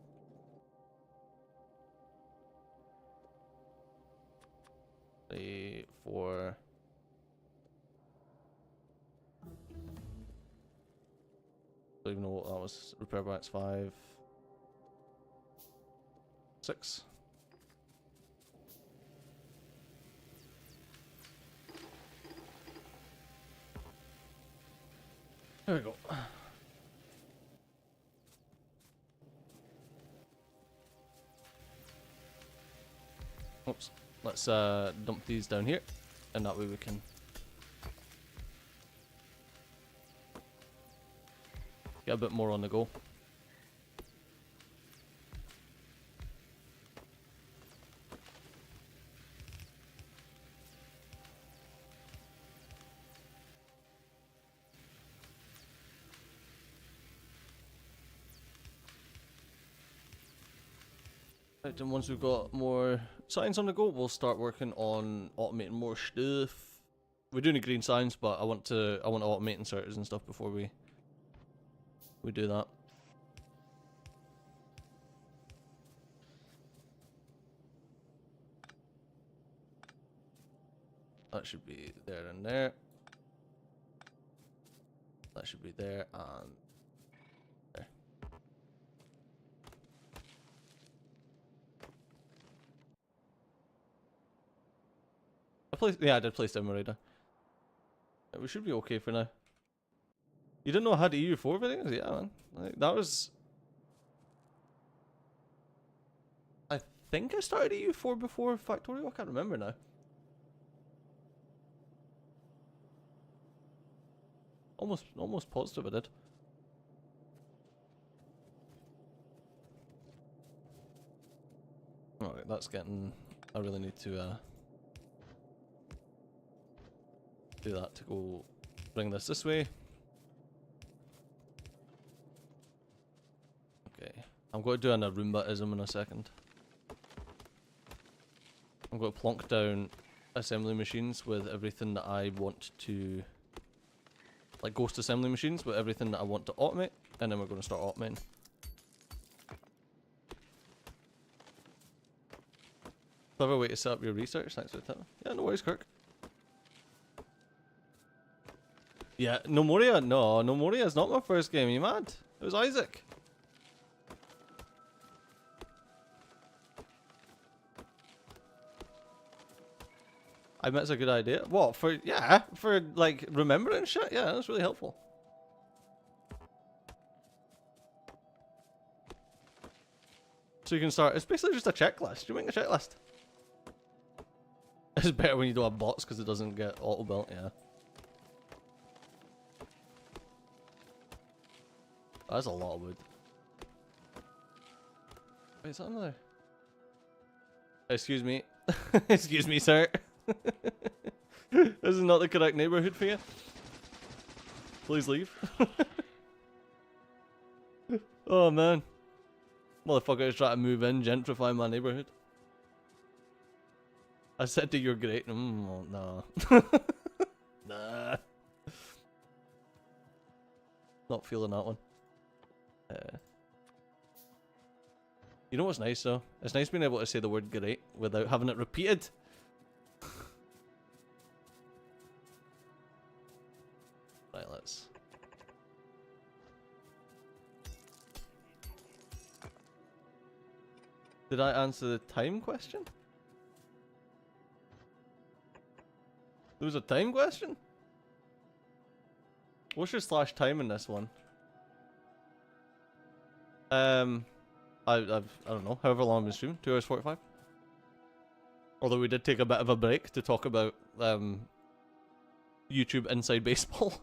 3, 4. Don't even know what that was. Repair backs 5. 6. There we go. Oops. Let's dump these down here, and that way we can get a bit more on the go. Right, and once we've got more signs on the go, we'll start working on automating more stuff. We're doing the green signs, but I want to automate inserters and stuff before we do that. That should be there and there. That should be there and there. I did place down my radar. We should be okay for now. You didn't know I had EU4 videos? Yeah, man. Like, that was... I think I started EU4 before Factorio? I can't remember now. Almost positive I did. Alright, that's getting... I really need to do that to go bring this way. Okay, I'm going to do an Arumbaism in a second. I'm going to plonk down assembly machines with everything that I want to... like ghost assembly machines with everything that I want to automate, and then we're going to start automating. Clever way to set up your research, thanks for the tip. Yeah, no worries, Kirk. Yeah, No Moria? No, No Moria is not my first game, are you mad? It was Isaac. I bet it's a good idea. What, for, yeah, for like remembering shit? Yeah, that's really helpful. So you can start, it's basically just a checklist. You make a checklist. It's better when you don't have bots because it doesn't get auto-built, yeah. That's a lot of wood. Wait, is that another? Excuse me. Excuse me, sir. This is not the correct neighborhood for you. Please leave. Oh man. Motherfucker is trying to move in, gentrify my neighborhood. I said to you're great. No. Nah. Not feeling that one. You know what's nice though? It's nice being able to say the word great without having it repeated. Right, let's... Did I answer the time question? There was a time question? What's your slash time in this one? I don't know, however long I've been streaming, 2 hours 45. Although we did take a bit of a break to talk about YouTube Inside Baseball.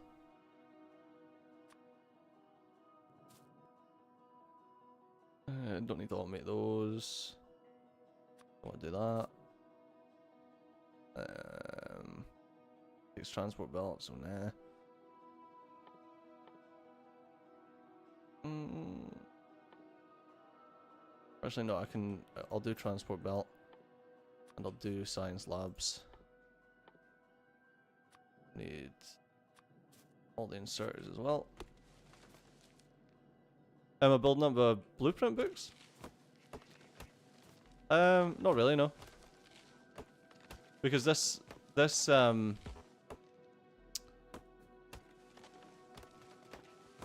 Don't need to automate those. Don't want to do that. Takes transport belt, so nah. Actually, no, I'll do transport belt. And I'll do science labs. Need all the inserters as well. Am I building up blueprint books? Not really, no. Because this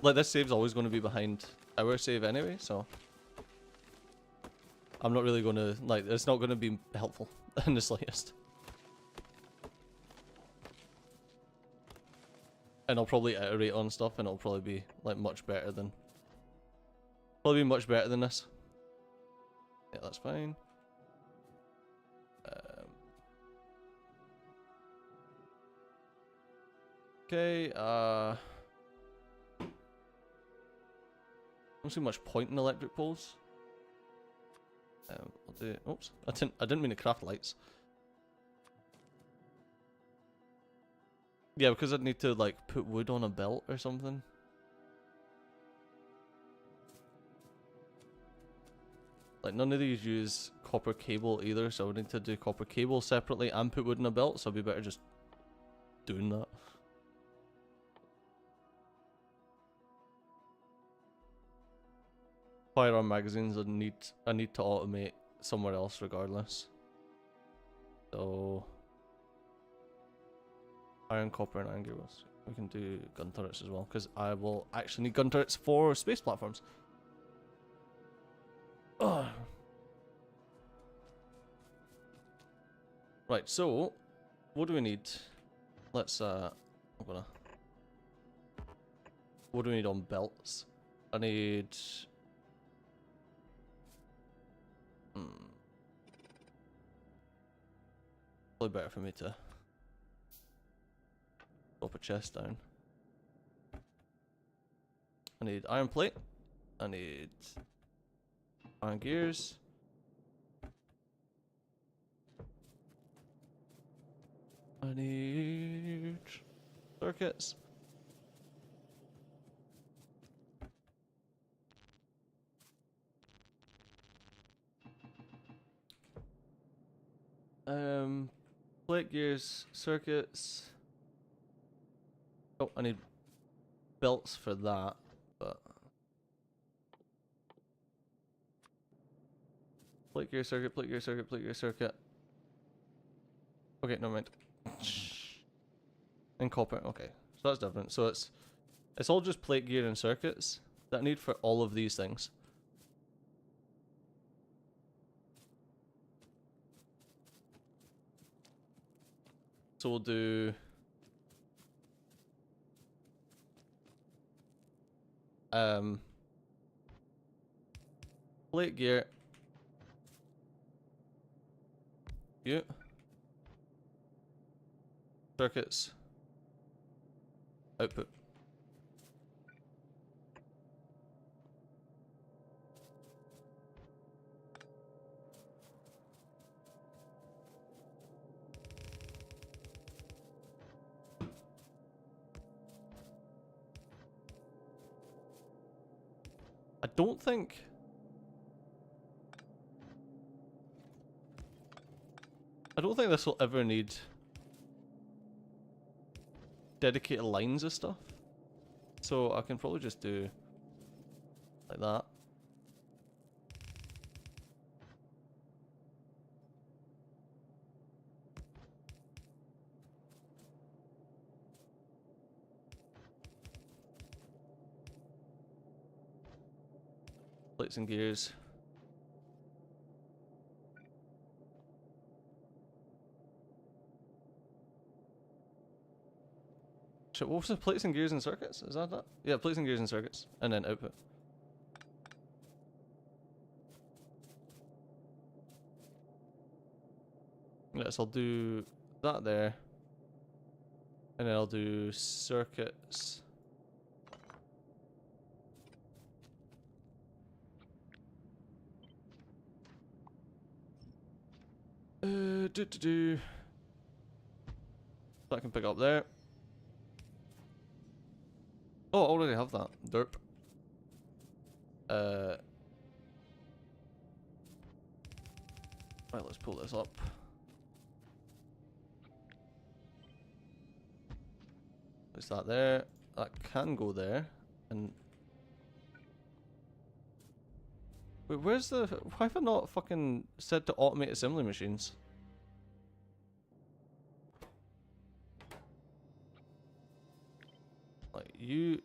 like this save's always going to be behind our save anyway, so I'm not really going to, like, it's not going to be helpful in the slightest. And I'll probably iterate on stuff and it'll probably be, like, much better than... Probably be much better than this. Yeah, that's fine. Okay, I don't see much point in electric poles. I'll do... Oops, I didn't mean to craft lights. Yeah, because I'd need to, like, put wood on a belt or something. Like, none of these use copper cable either, so I would need to do copper cable separately and put wood in a belt, so I'd be better just doing that. Firearm magazines I need to automate somewhere else regardless. So iron, copper, and iron gearballs. We can do gun turrets as well, because I will actually need gun turrets for space platforms. Ugh. Right, so what do we need? Let's what do we need on belts? I need probably better for me to drop a chest down. I need iron plate. I need iron gears. I need circuits. Plate gears, circuits. Oh, I need belts for that, but plate gear, circuit, plate gear, circuit, plate gear, circuit. Okay, never mind. And copper. Okay, so that's different. So it's all just plate gear and circuits that I need for all of these things. So we'll do plate gear. You. Circuits. Output. I don't think... this will ever need dedicated lines of stuff. So I can probably just do like that. Plates and gears. Shit, what was the plates and gears and circuits? Is that that? Yeah, plates and gears and circuits. And then output. Yes, I'll do that there. And then I'll do circuits. So I can pick up there. Oh, I already have that. Derp. Right, let's pull this up. Is that there? That can go there. And wait, where's the... Why have I not fucking said to automate assembly machines? Like, you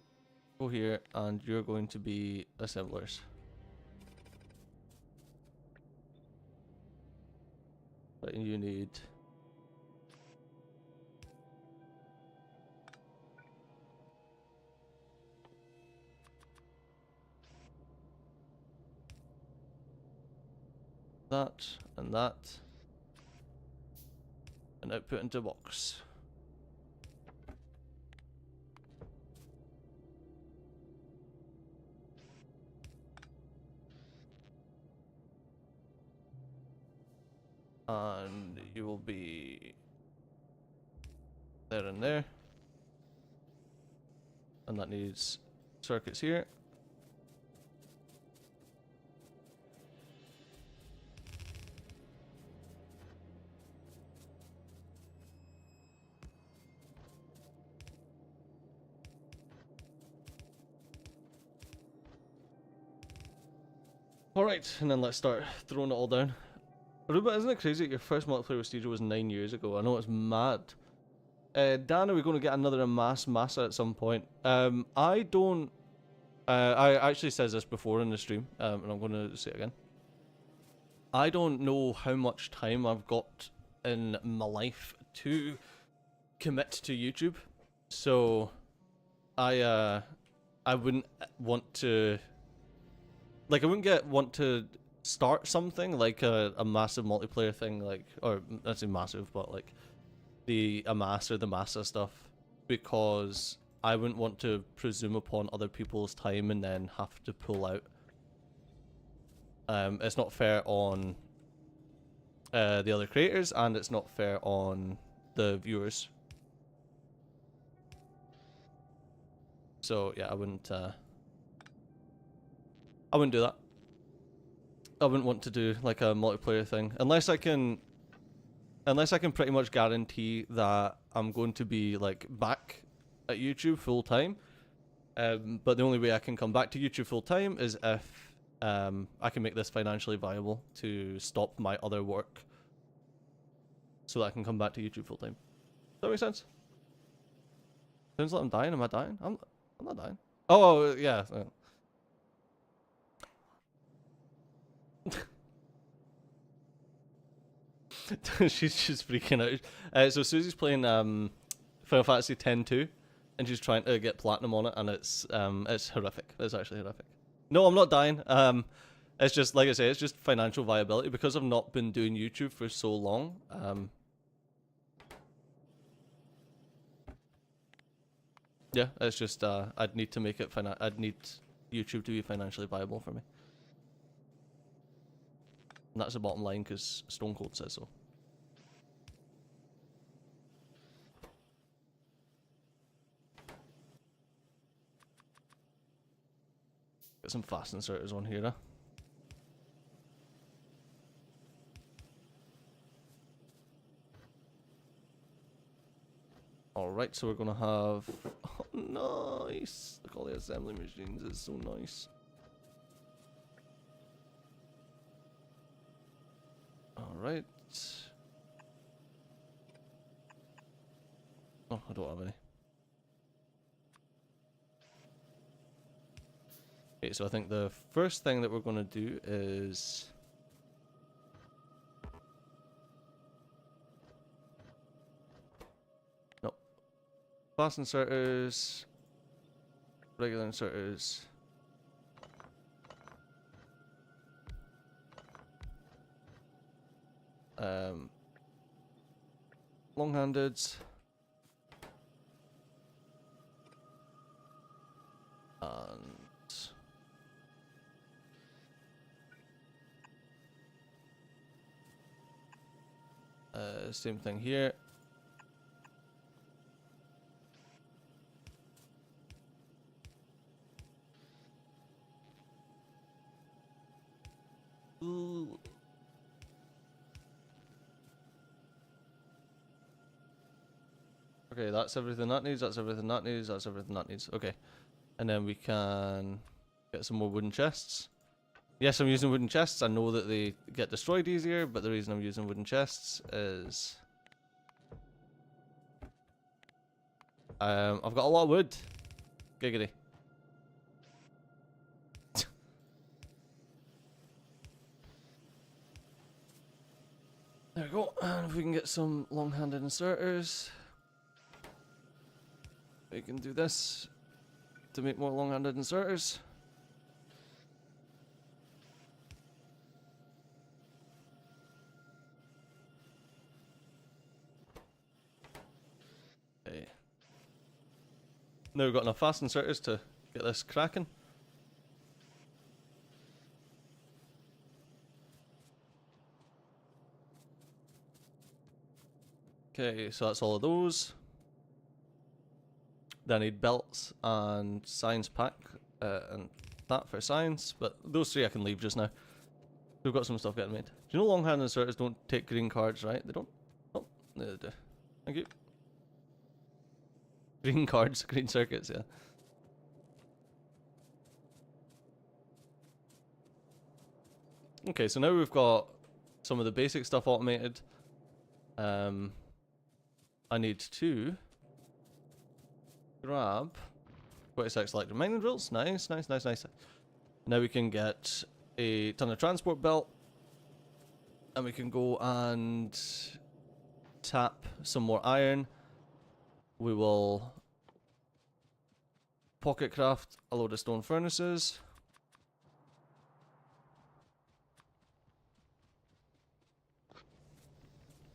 go here and you're going to be assemblers. But you need... that, and that. And output into a box. And you will be there and there. And that needs circuits here. Alright, and then let's start throwing it all down. Aruba, isn't it crazy that your first multiplayer with Studio was 9 years ago? I know it's mad. Dan, are we going to get another Massa at some point? I don't... I actually said this before in the stream, and I'm going to say it again. I don't know how much time I've got in my life to commit to YouTube. So, I wouldn't want to... Like, I wouldn't want to start something like a massive multiplayer thing, like, or not say massive, but like the Amass or the Massa stuff, because I wouldn't want to presume upon other people's time and then have to pull out. It's not fair on the other creators, and it's not fair on the viewers. So yeah, I wouldn't do that. I wouldn't want to do like a multiplayer thing unless I can pretty much guarantee that I'm going to be like back at YouTube full time. But the only way I can come back to YouTube full time is if I can make this financially viable to stop my other work, so that I can come back to YouTube full time. Does that make sense? Sounds like I'm dying. Am I dying? I'm not dying. Oh yeah. She's just freaking out. So Susie's playing Final Fantasy X-2, and she's trying to get platinum on it, and it's horrific. It's actually horrific. No, I'm not dying. It's just, like I say, it's just financial viability because I've not been doing YouTube for so long. Yeah, it's just I'd need to make it I'd need YouTube to be financially viable for me. And that's the bottom line because Stone Cold says so. Get some fast inserters on here, huh? Alright, so we're gonna have... Oh, nice! Look, all the assembly machines, it's so nice. Alright. Oh, I don't have any. Okay, so I think the first thing that we're gonna do is... Fast inserters, regular inserters, long-handed, and same thing here. Ooh. Okay, that's everything that needs, that's everything that needs, that's everything that needs. Okay. And then we can get some more wooden chests. Yes, I'm using wooden chests. I know that they get destroyed easier, but the reason I'm using wooden chests is... I've got a lot of wood. Giggity. There we go. And if we can get some long-handed inserters, we can do this to make more long-handed inserters. Okay. Now we've got enough fast inserters to get this cracking. Okay, so that's all of those. Then I need belts and science pack and that for science, but those three I can leave just now. We've got some stuff getting made. Do you know long-handed inserters don't take green cards, right? They don't? Oh, they do. Thank you. Green cards, green circuits, yeah. Okay, so now we've got some of the basic stuff automated. I need to grab 26 electric mining drills. Nice, nice, nice, nice. Now we can get a ton of transport belt, and we can go and tap some more iron. We will pocket craft a load of stone furnaces.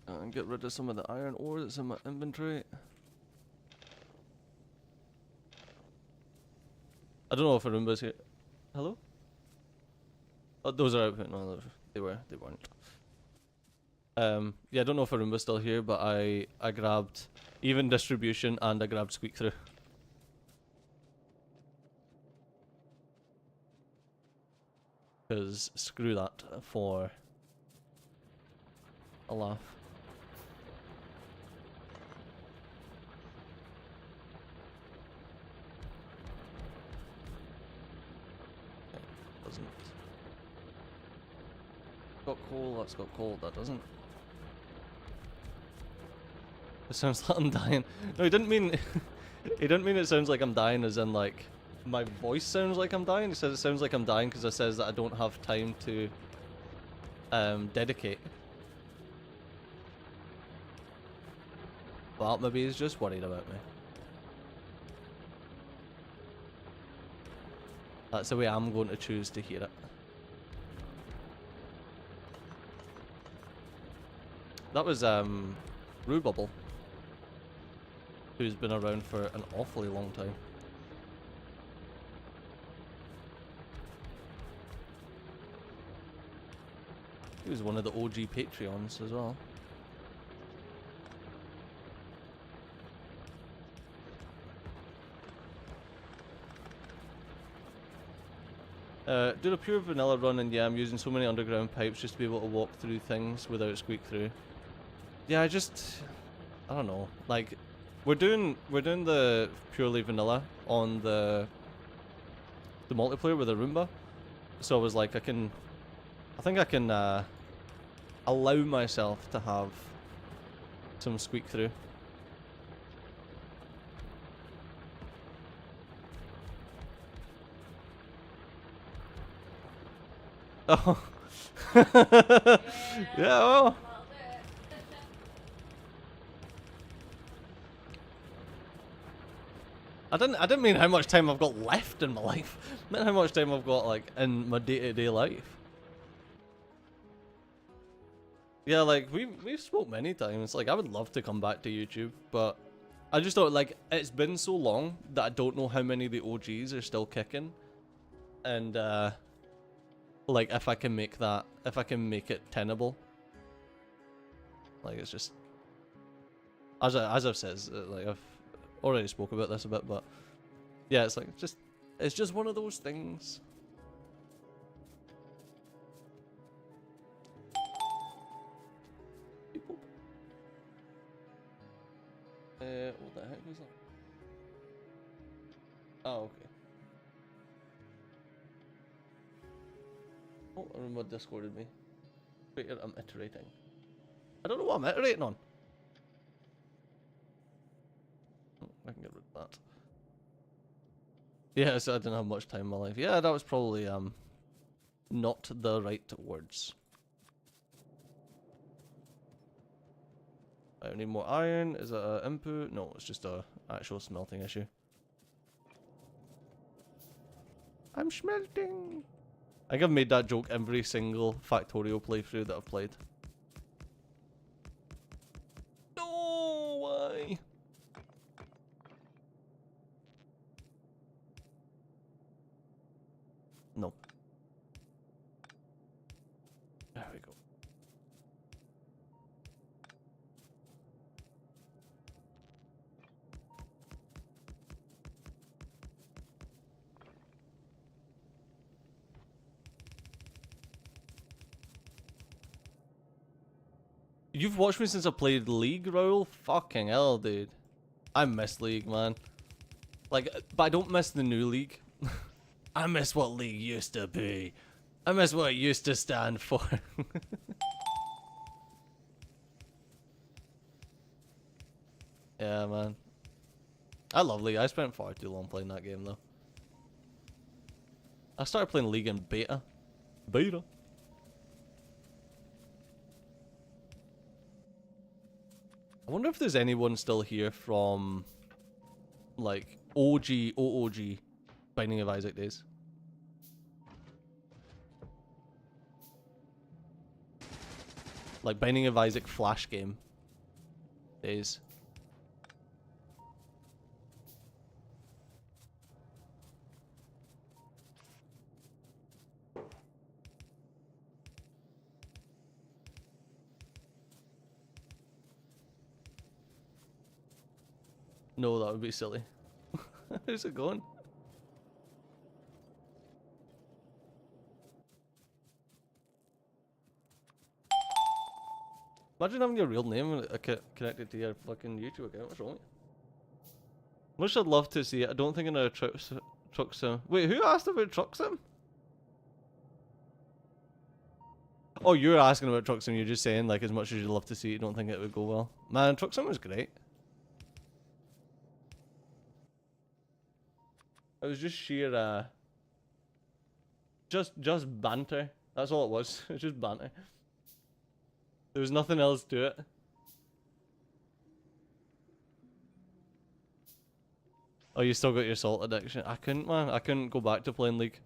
And get rid of some of the iron ore that's in my inventory. I don't know if Arumba's here. Hello? Oh, those are output. No, they weren't. Yeah, I don't know if Arumba's still here, but I grabbed even distribution and I grabbed squeak through. Because screw that for a laugh. Doesn't. Got coal, that's got coal, that doesn't. It sounds like I'm dying. No, he didn't mean he didn't mean it sounds like I'm dying as in like my voice sounds like I'm dying. He says it sounds like I'm dying because it says that I don't have time to dedicate. Well, maybe he's just worried about me. That's the way I'm going to choose to hear it. That was Rububble, who's been around for an awfully long time. He was one of the OG Patreons as well. Do a pure vanilla run, and yeah, I'm using so many underground pipes just to be able to walk through things without squeak through. Yeah, I don't know. Like, we're doing the purely vanilla on the multiplayer with a Roomba, so I was like, I think I can allow myself to have some squeak through. Oh. Yeah, well. I didn't mean how much time I've got left in my life. I meant how much time I've got like in my day-to-day life. Yeah, like we've spoke many times. Like I would love to come back to YouTube, but I just thought like it's been so long that I don't know how many of the OGs are still kicking. And like if I can make it tenable. Like it's just as I've said, like I've already spoke about this a bit, but yeah, it's like it's just one of those things. What the heck was that? Oh, okay. Oh, I remember Discorded me. Wait, I'm iterating. I don't know what I'm iterating on. Oh, I can get rid of that. Yeah, so I didn't have much time in my life. Yeah, that was probably not the right words. I need more iron. Is that an input? No, it's just a actual smelting issue. I'm smelting. I think I've made that joke every single Factorio playthrough that I've played. No, why? No. There we go. You've watched me since I played League, Raoul? Fucking hell, dude. I miss League, man. Like, but I don't miss the new League. I miss what League used to be. I miss what it used to stand for. Yeah, man. I love League. I spent far too long playing that game, though. I started playing League in beta. Beta? I wonder if there's anyone still here from, like, OOG Binding of Isaac days. Like, Binding of Isaac Flash game days. No, that would be silly. How's it going? Imagine having your real name connected to your fucking YouTube account. What's wrong with you? Much I'd love to see it. I don't think another truck sim. Wait, who asked about truck sim? Oh, you're asking about truck sim. You're just saying, like, as much as you'd love to see it, you don't think it would go well. Man, truck sim was great. It was just sheer, just banter. That's all it was. It was just banter. There was nothing else to it. Oh, you still got your salt addiction? I couldn't, man. I couldn't go back to playing League.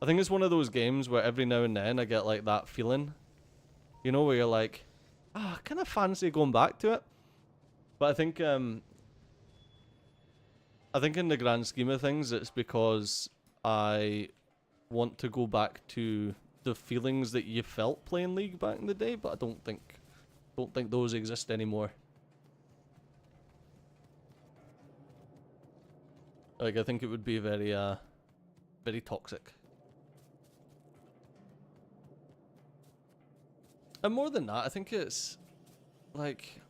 I think it's one of those games where every now and then I get like that feeling. You know, where you're like, I kind of fancy going back to it. But I think in the grand scheme of things, it's because I want to go back to the feelings that you felt playing League back in the day, but I don't think those exist anymore. Like, I think it would be very very toxic. And more than that, I think it's like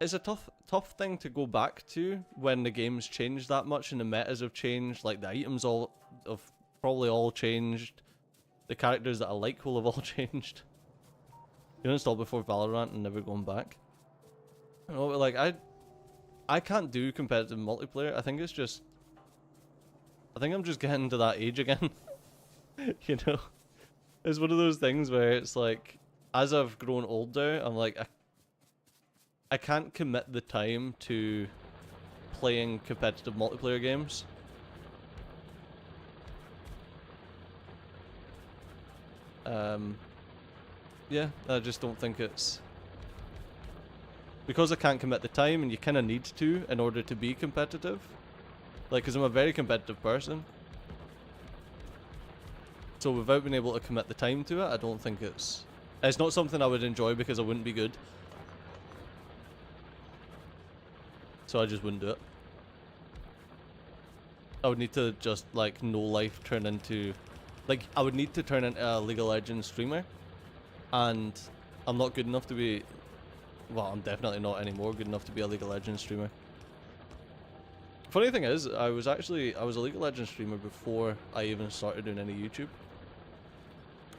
it's a tough thing to go back to when the game's changed that much and the metas have changed. Like the items all have probably all changed. The characters that I like will have all changed. You installed before Valorant and never going back. You know, like I can't do competitive multiplayer. I think it's just I think I'm just getting to that age again. You know? It's one of those things where it's like as I've grown older, I'm like I can't commit the time to playing competitive multiplayer games. Yeah, I just don't think it's... Because I can't commit the time, and you kind of need to in order to be competitive. Like, because I'm a very competitive person. So without being able to commit the time to it, I don't think it's... It's not something I would enjoy because I wouldn't be good. So I just wouldn't do it. I would need to just, like, no life turn into... Like, I would need to turn into a League of Legends streamer. And I'm not good enough to be... Well, I'm definitely not anymore good enough to be a League of Legends streamer. Funny thing is, I was a League of Legends streamer before I even started doing any YouTube.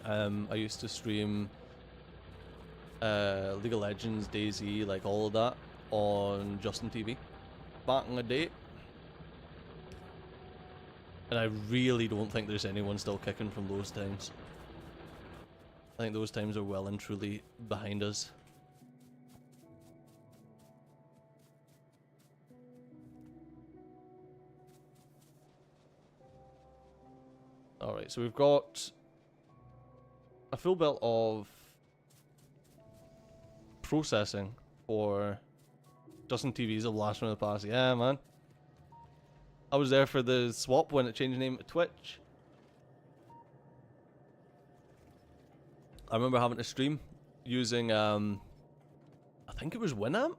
I used to stream League of Legends, DayZ, like all of that on Justin TV back in the day. And I really don't think there's anyone still kicking from those times. I think those times are well and truly behind us. Alright, so we've got a full belt of processing for Justin TV's The Last One of the Past. Yeah, man. I was there for the swap when it changed name to Twitch. I remember having to stream using, I think it was Winamp?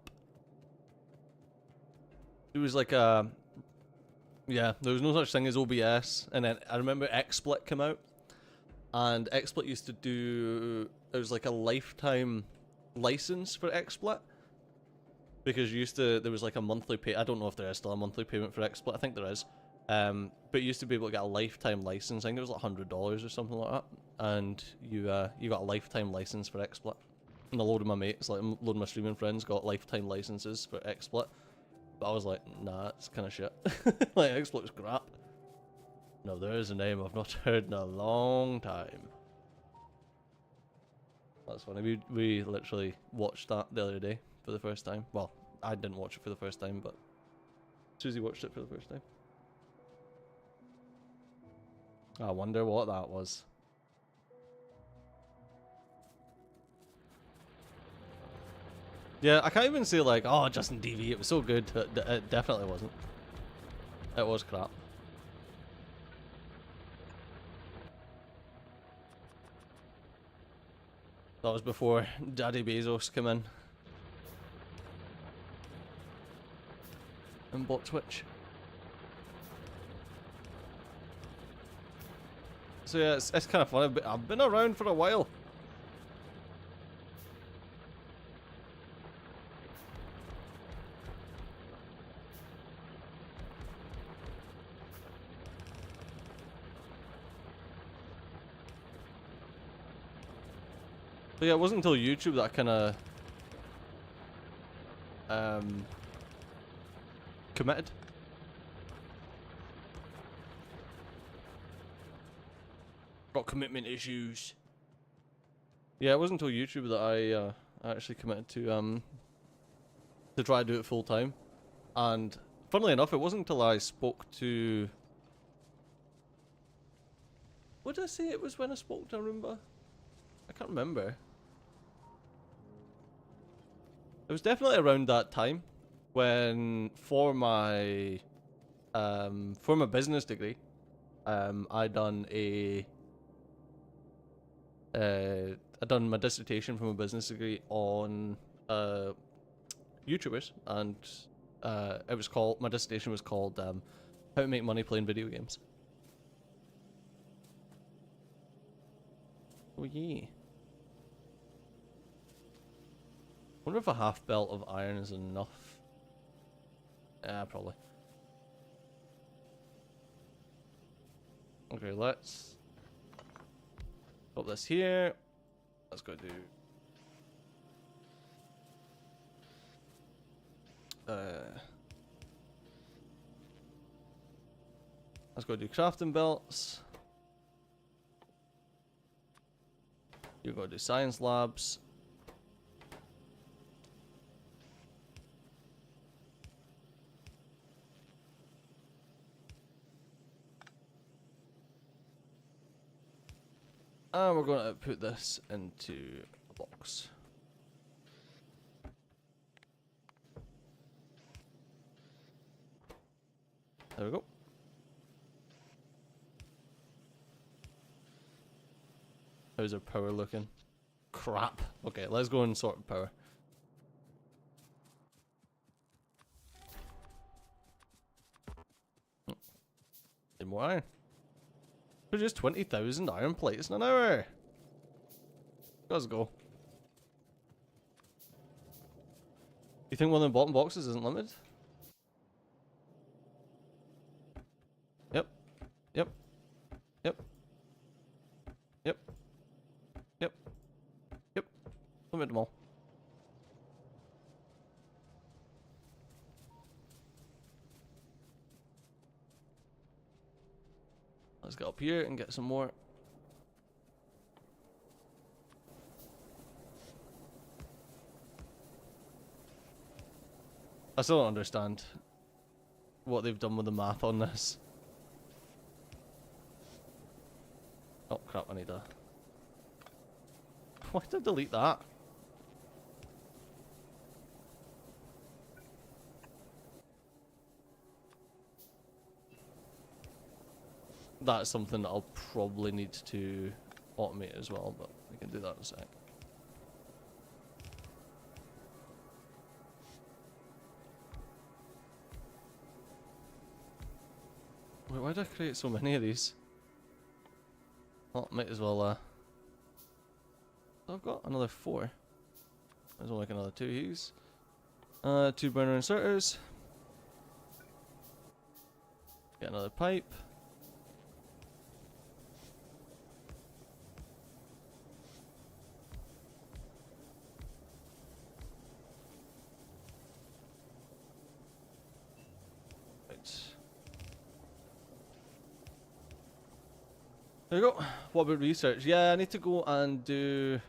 It was like a... Yeah, there was no such thing as OBS, and then I remember XSplit came out, and XSplit used to do... It was like a lifetime license for XSplit, because you used to... There was like a monthly pay... I don't know if there is still a monthly payment for XSplit, I think there is. But you used to be able to get a lifetime license. I think it was like $100 or something like that, and you got a lifetime license for XSplit. And a load of my mates, like a load of my streaming friends, got lifetime licenses for XSplit. But I was like, nah, it's kind of shit. Like, XSplit's crap. No, there is a name I've not heard in a long time. That's funny. We literally watched that the other day for the first time. Well, I didn't watch it for the first time, but Susie watched it for the first time. I wonder what that was. Yeah, I can't even say like, oh, Justin TV, it was so good. It definitely wasn't. It was crap. That was before Daddy Bezos came in and bought Twitch. So yeah, it's kind of funny, but I've been around for a while. But yeah, it wasn't until YouTube that I kind of committed. Got commitment issues. Yeah, it wasn't until YouTube that I actually committed to try to do it full time. And funnily enough, it wasn't until I spoke to... What did I say it was when I spoke to Arumba? I can't remember. It was definitely around that time when for my business degree, I done my dissertation from a business degree on YouTubers, and it was called, my dissertation was called How to make money playing video games. Oh yeah. Wonder if a half belt of iron is enough. Yeah, probably. Okay, let's put this here. Let's go do let's go do crafting belts. You go do science labs. And we're going to put this into a box. There we go. How's our power looking? Crap. Okay, let's go and sort power. Need more iron. Produce 20,000 iron plates in an hour. Let's go. You think one of the bottom boxes isn't limited? Yep. Yep. Yep. Yep. Yep. Yep. Limit them all. Let's get up here and get some more. I still don't understand what they've done with the math on this. Oh crap, I need a... Why did I delete that? That's something that I'll probably need to automate as well, but we can do that in a sec. Wait, why did I create so many of these? Well, might as well, I've got another 4. Might as well make another 2 of these. 2 burner inserters. Get another pipe. There you go. What about research? Yeah, I need to go and do...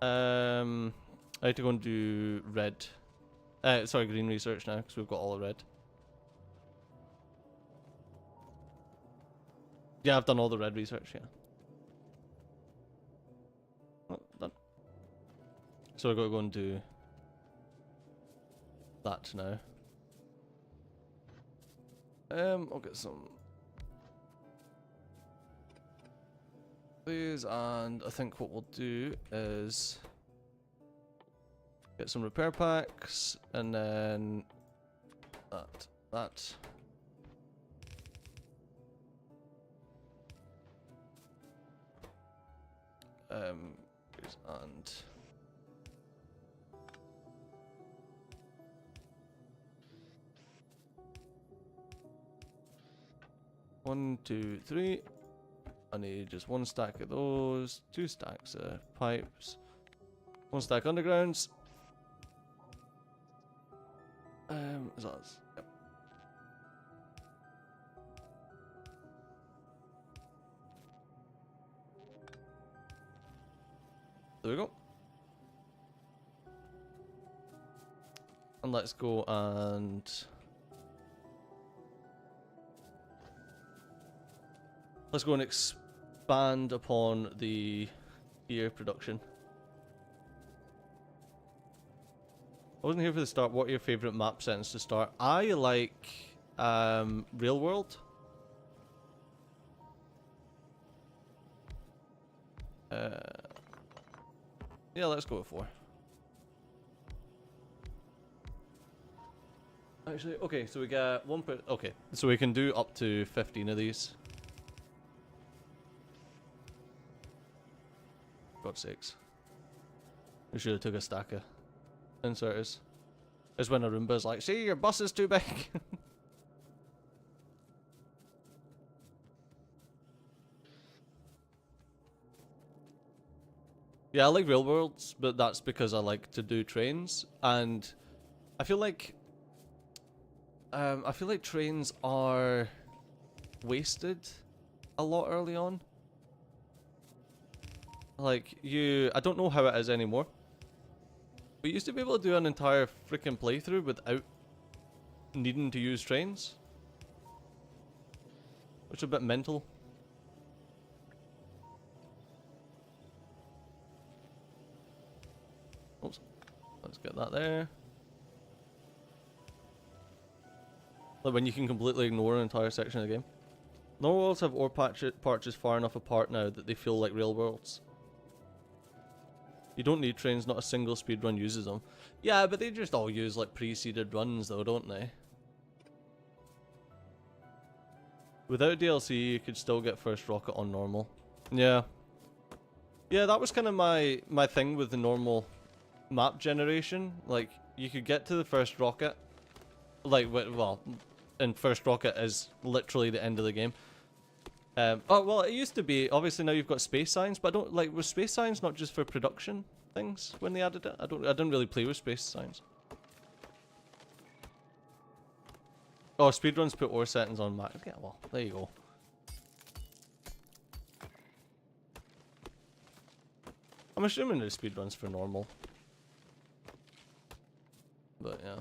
I need to go and do red. Sorry, green research now, because we've got all the red. Yeah, I've done all the red research, yeah. Oh, done. So I've got to go and do that now. I'll get some... these, and I think what we'll do is get some repair packs, and then that. And one, 2, 3. I need just 1 stack of those, 2 stacks of pipes, 1 stack undergrounds. Is that? Yep. There we go. And let's go and expand upon the gear production. I wasn't here for the start. What are your favourite map settings to start? I like Real World. Yeah, let's go with 4. Actually, okay, so we get one per... Okay, so we can do up to 15 of these. God's sakes. We should have took a stack of inserters. It's when a Roomba's like, see, your bus is too big. Yeah, I like real worlds, but that's because I like to do trains, and I feel like trains are wasted a lot early on. Like I don't know how it is anymore. We used to be able to do an entire freaking playthrough without needing to use trains, which is a bit mental. Oops. Let's get that there. Like when you can completely ignore an entire section of the game. Normal worlds have ore patches far enough apart now that they feel like real worlds. You don't need trains, not a single speedrun uses them. Yeah, but they just all use like pre-seeded runs though, don't they? Without DLC, you could still get first rocket on normal. Yeah. Yeah, that was kind of my thing with the normal map generation. Like, you could get to the first rocket. Like, well, and first rocket is literally the end of the game. Oh, well, it used to be. Obviously, now you've got space signs, but I don't like. Was space signs not just for production things when they added it? I didn't really play with space signs. Oh, speedruns put ore settings on max. Yeah, well, there you go. I'm assuming there's speedruns for normal. But yeah.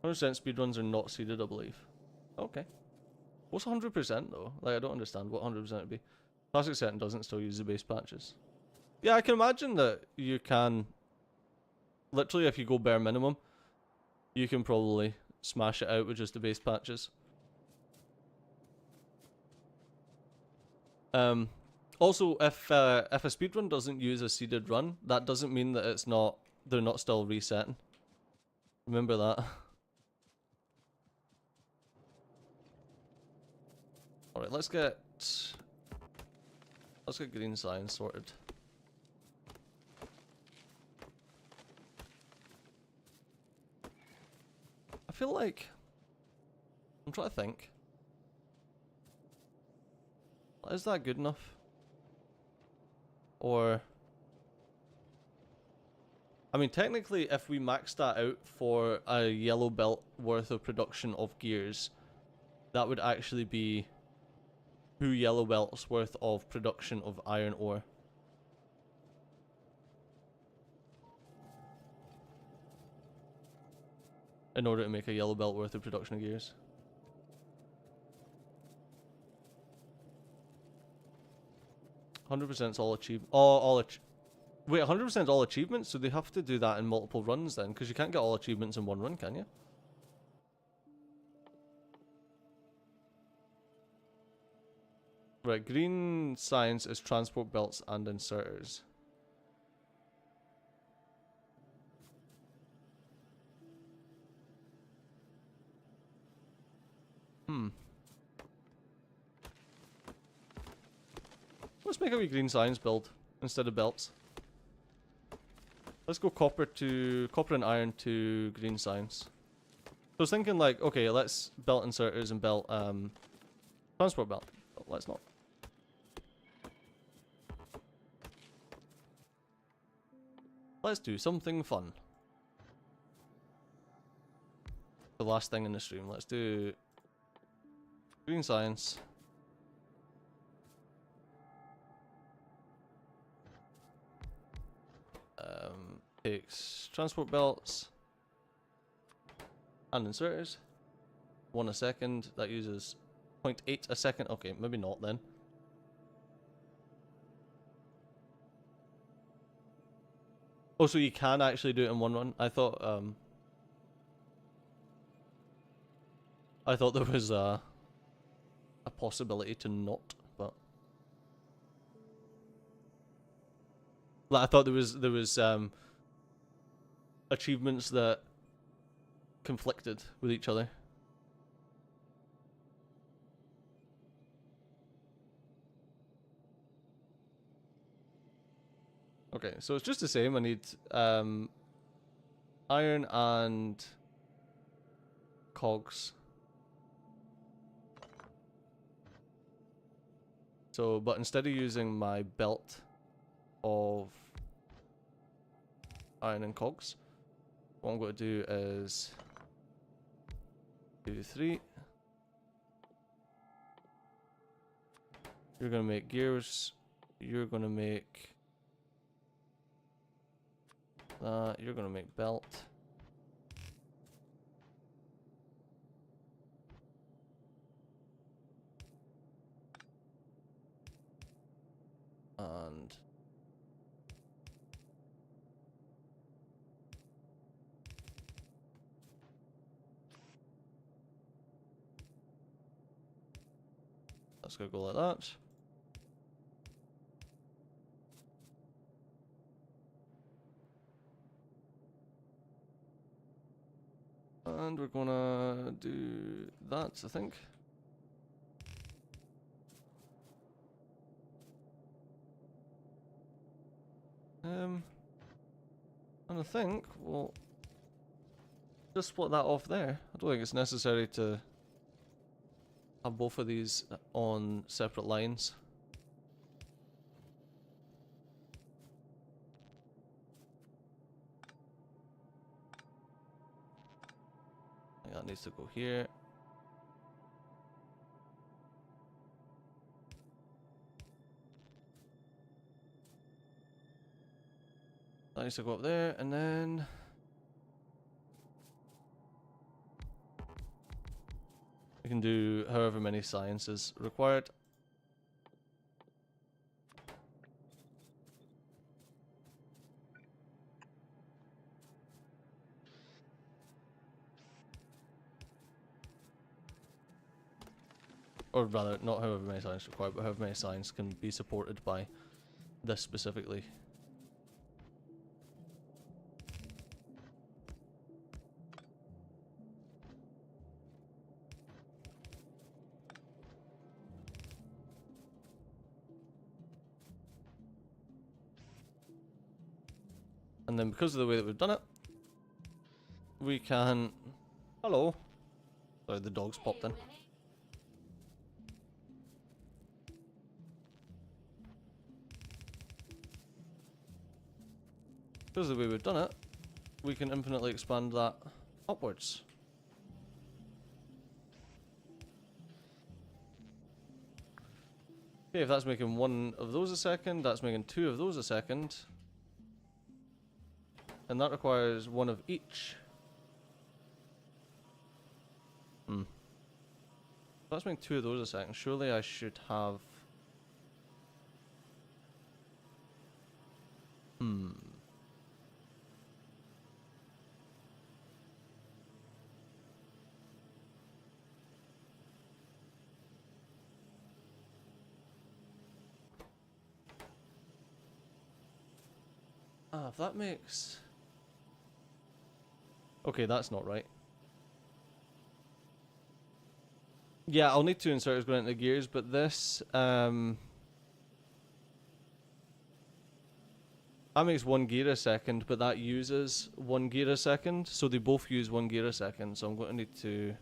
%, speedruns are not seeded, I believe. Okay. What's 100% though? Like, I don't understand what 100% would be. Classic setting doesn't still use the base patches. Yeah, I can imagine that you can... Literally, if you go bare minimum, you can probably smash it out with just the base patches. Also, if a speedrun doesn't use a seeded run, that doesn't mean that it's not... They're not still resetting. Remember that. Alright, let's get green signs sorted. I feel like... I'm trying to think. Is that good enough? Or... I mean, technically, if we max that out for a yellow belt worth of production of gears, that would actually be 2 yellow belts worth of production of iron ore. In order to make a yellow belt worth of production of gears. %'s all achieved. Wait, 100% all achievements? So they have to do that in multiple runs then? Because you can't get all achievements in one run, can you? Right, green science is transport belts and inserters. Let's make a wee green science build instead of belts. Let's go copper and iron to green science. So I was thinking like, okay, let's belt inserters and belt transport belt. But let's not. Let's do something fun. The last thing in the stream. Let's do green science. Takes transport belts and inserters. 1 a second. That uses 0.8 a second. Okay, maybe not then. Oh, so you can actually do it in one run? I thought there was a possibility to not, but Like I thought there was achievements that conflicted with each other. Okay, so it's just the same. I need iron and cogs. So, but instead of using my belt of iron and cogs, what I'm going to do is 2, 3. You're going to make gears. You're going to make that. You're going to make belt. And that's going to go like that. And we're gonna do that, I think. And I think we'll just split that off there. I don't think it's necessary to have both of these on separate lines. I think that needs to go here. That needs to go up there, and then we can do however many sciences required. Or rather, not however many science required, but however many science can be supported by this specifically. And then because of the way that we've done it, we can... Hello. Sorry, the dog's popped in. Because of the way we've done it, we can infinitely expand that upwards. Okay, if that's making 1 of those a second, that's making 2 of those a second. And that requires 1 of each. That's making 2 of those a second. Surely I should have... if that makes... Okay, that's not right. Yeah, I'll need 2 inserters going into the gears, but this, that makes 1 gear a second, but that uses 1 gear a second, so they both use 1 gear a second, so I'm going to need to...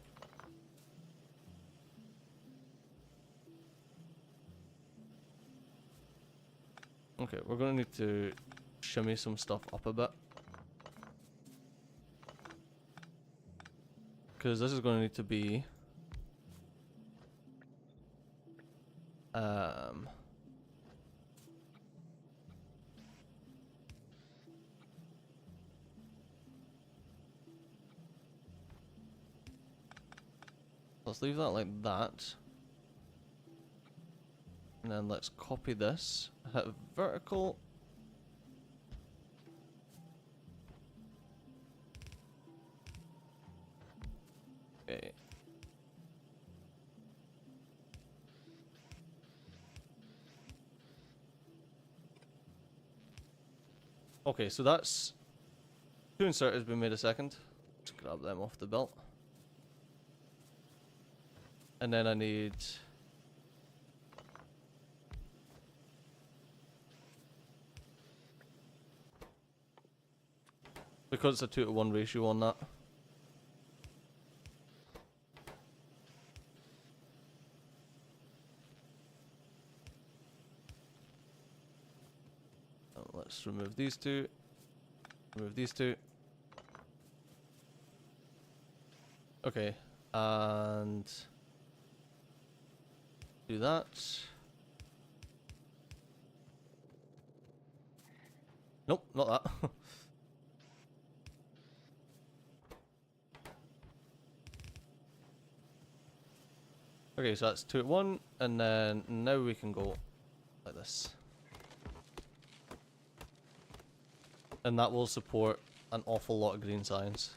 Okay, we're going to need to shimmy some stuff up a bit. Because this is going to need to be... Let's leave that like that. And then let's copy this, hit vertical. Okay. Okay, so that's 2 inserters been made a second. Just grab them off the belt. And then I need... because it's a 2-to-1 ratio on that. Let's remove these two. Remove these two. Okay, and do that. Nope, not that. Okay, so that's 2-to-1, and then now we can go like this. And that will support an awful lot of green science.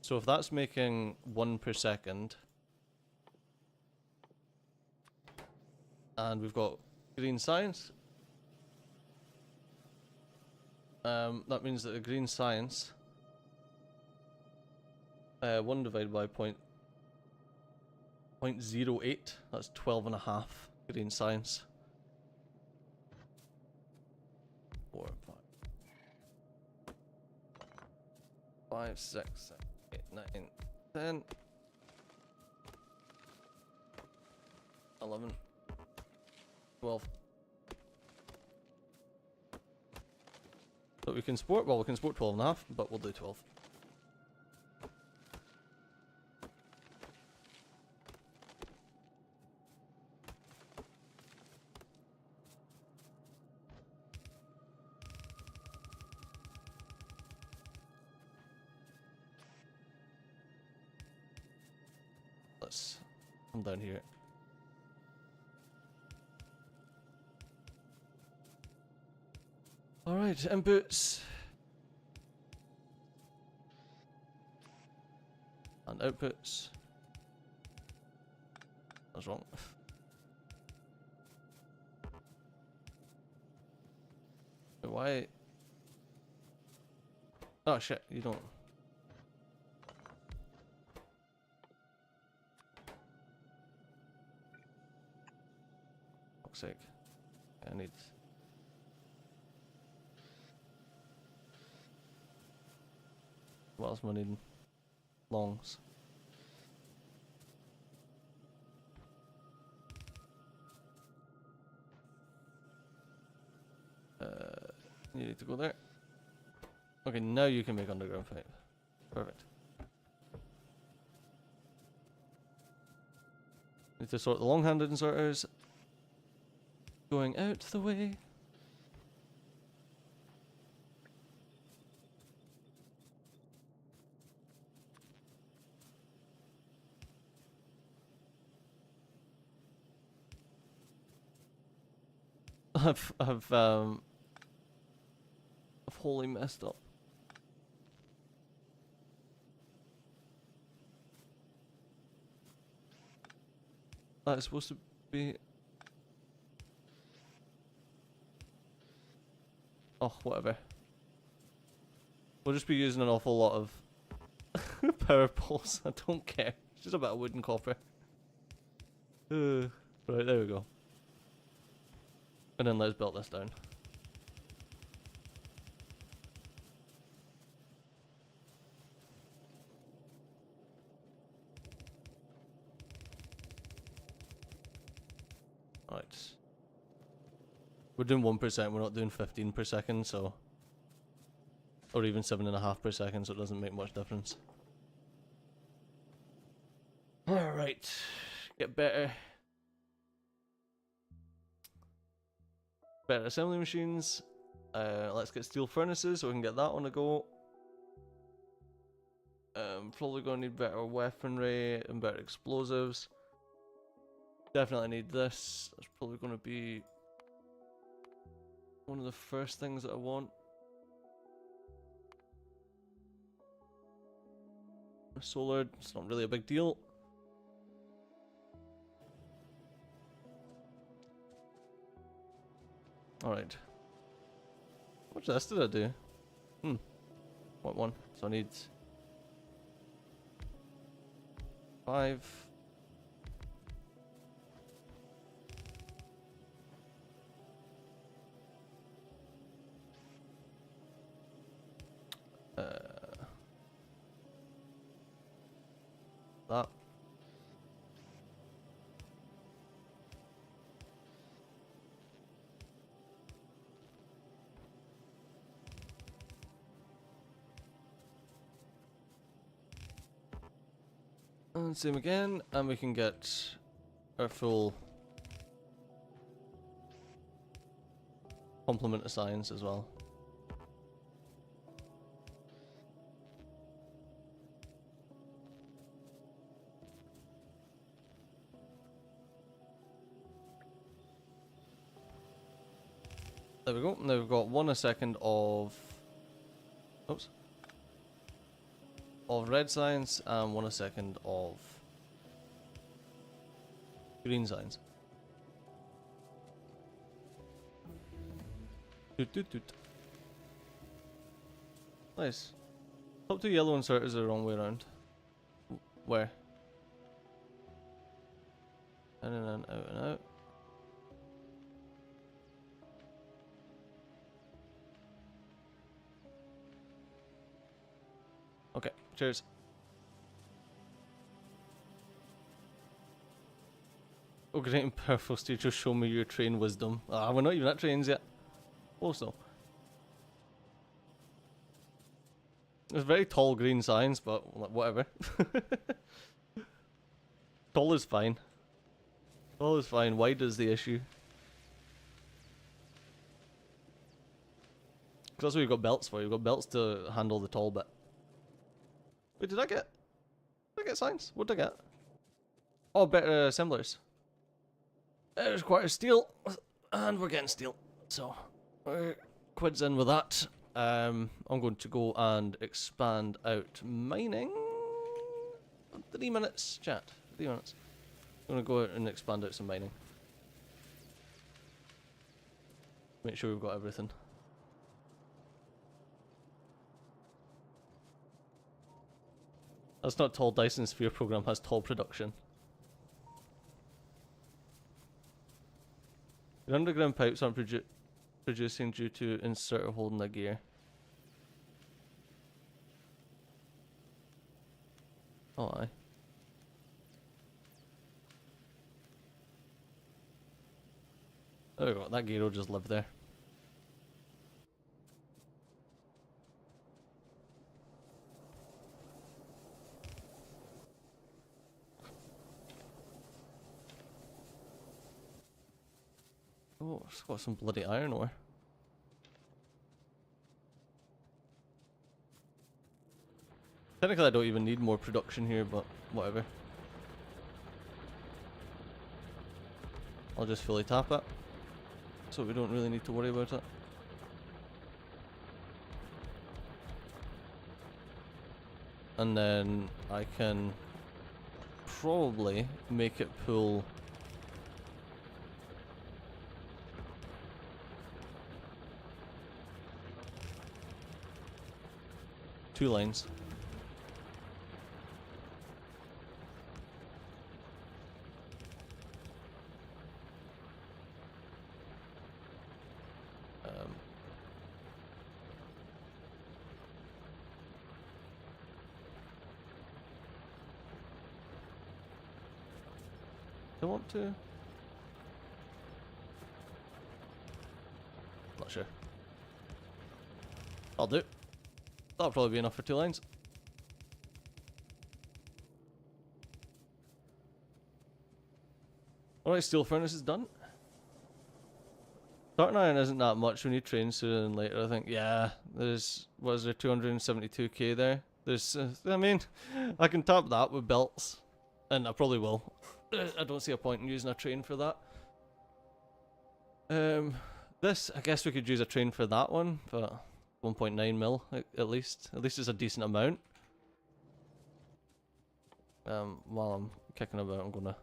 So if that's making 1 per second, and we've got green science, that means that the green science, 1 divided by 0.08, that's 12.5 green science. 4, 5, 6, 7, 8, 9, 10, 11, 12. But we can sport, well, we can sport 12.5, but we'll do 12. Let's come down here. Alright, inputs. And outputs. That's wrong. Why? Oh shit, you don't. Fuck's sake. I need... what else am I needing? Longs. You need to go there. Okay, now you can make underground pipe. Perfect. Need to sort the long-handed inserters. Going out the way. I've wholly messed up. That's supposed to be... oh, whatever. We'll just be using an awful lot of power poles. I don't care. It's just a bit of wood and copper. Right, there we go. And then let's build this down. Right. We're doing 1%, we're not doing 15 per second, so... or even 7.5 per second, so it doesn't make much difference. Alright. Get better. Better assembly machines. Let's get steel furnaces so we can get that on the go. Probably gonna need better weaponry and better explosives. Definitely need this. That's probably gonna be one of the first things that I want. Solar, it's not really a big deal. Alright. How much of this did I do? What one? So I need 5. That. And same again, and we can get our full complement of science as well. There we go. Now we've got 1 a second of red science and 1 a second of green science. Toot toot toot. Nice. Top 2 yellow insert is the wrong way around. Where? In and out and out. Okay, cheers. Oh, great and powerful stage, just show me your train wisdom. Ah, we're not even at trains yet. Also. It's very tall green science, but whatever. Tall is fine. Tall is fine, wide is the issue. Because that's what you've got belts for, you've got belts to handle the tall bit. Wait, did I get science? What did I get? Oh, better assemblers. There's quite a steel, and we're getting steel, so we're quids in with that. I'm going to go and expand out mining. 3 minutes, chat. 3 minutes. I'm going to go out and expand out some mining. Make sure we've got everything. That's not tall. Dyson Sphere program has tall production. The underground pipes aren't producing due to inserter holding the gear. Oh, aye. There we go. That gear will just live there. Oh, it's got some bloody iron ore. Technically I don't even need more production here, but whatever. I'll just fully tap it, so we don't really need to worry about it. And then I can probably make it pull two lines. I want to. Not sure. I'll do. That'll probably be enough for 2 lines. Alright, steel furnace is done. Starting iron isn't that much. We need trains sooner than later, I think. Yeah, there's, what is there, 272k there? There's, I mean, I can tap that with belts. And I probably will. I don't see a point in using a train for that. This, I guess we could use a train for that one, but 1.9 mil at least. At least it's a decent amount. While I'm kicking about, I'm gonna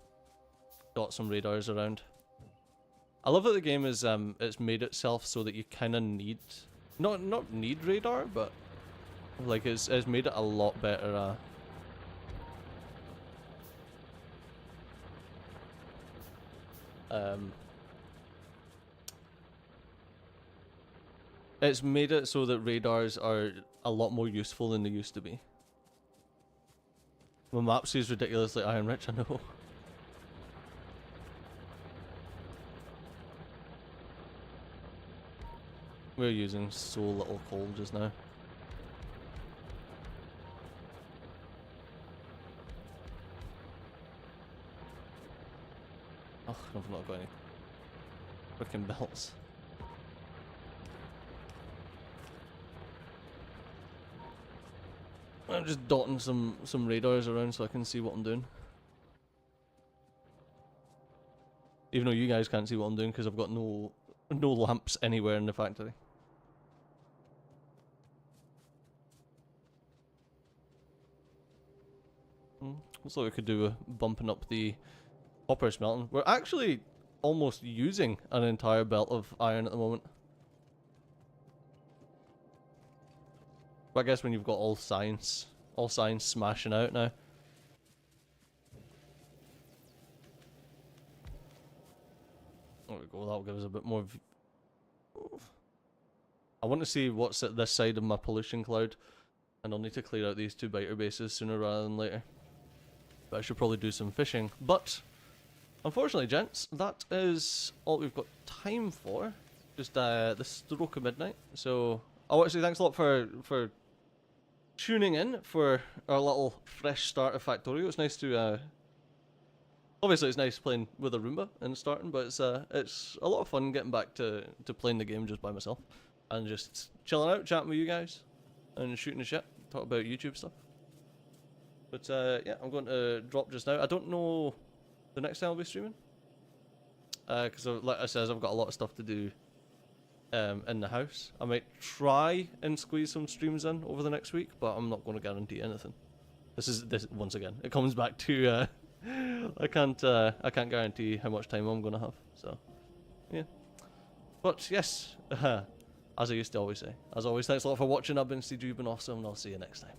dot some radars around. I love that the game is it's made itself so that you kind of need not need radar, but like it's made it a lot better. It's made it so that radars are a lot more useful than they used to be. My map seems ridiculously iron rich, I know. We're using so little coal just now. Oh, I've not got any freaking belts. I'm just dotting some radars around so I can see what I'm doing. Even though you guys can't see what I'm doing because I've got no lamps anywhere in the factory. Looks like we could do a bumping up the copper smelting. We're actually almost using an entire belt of iron at the moment. But I guess when you've got all science smashing out now. There we go, that'll give us a bit more I want to see what's at this side of my pollution cloud, and I'll need to clear out these 2 biter bases sooner rather than later. But I should probably do some fishing. But unfortunately, gents, that is all we've got time for. Just the stroke of midnight. So I want to say thanks a lot for tuning in for our little fresh start of Factorio. It's nice to obviously it's nice playing with a Roomba and starting, but it's a lot of fun getting back to playing the game just by myself and just chilling out, chatting with you guys and shooting the shit, talk about YouTube stuff. But yeah, I'm going to drop just now. I don't know the next time I'll be streaming, because like I said, I've got a lot of stuff to do in the house. I might try and squeeze some streams in over the next week, but I'm not going to guarantee anything. This once again, it comes back to I can't guarantee how much time I'm going to have. So yeah, but yes, as I used to always say, as always, thanks a lot for watching. I've been Steve, you've been awesome, and I'll see you next time.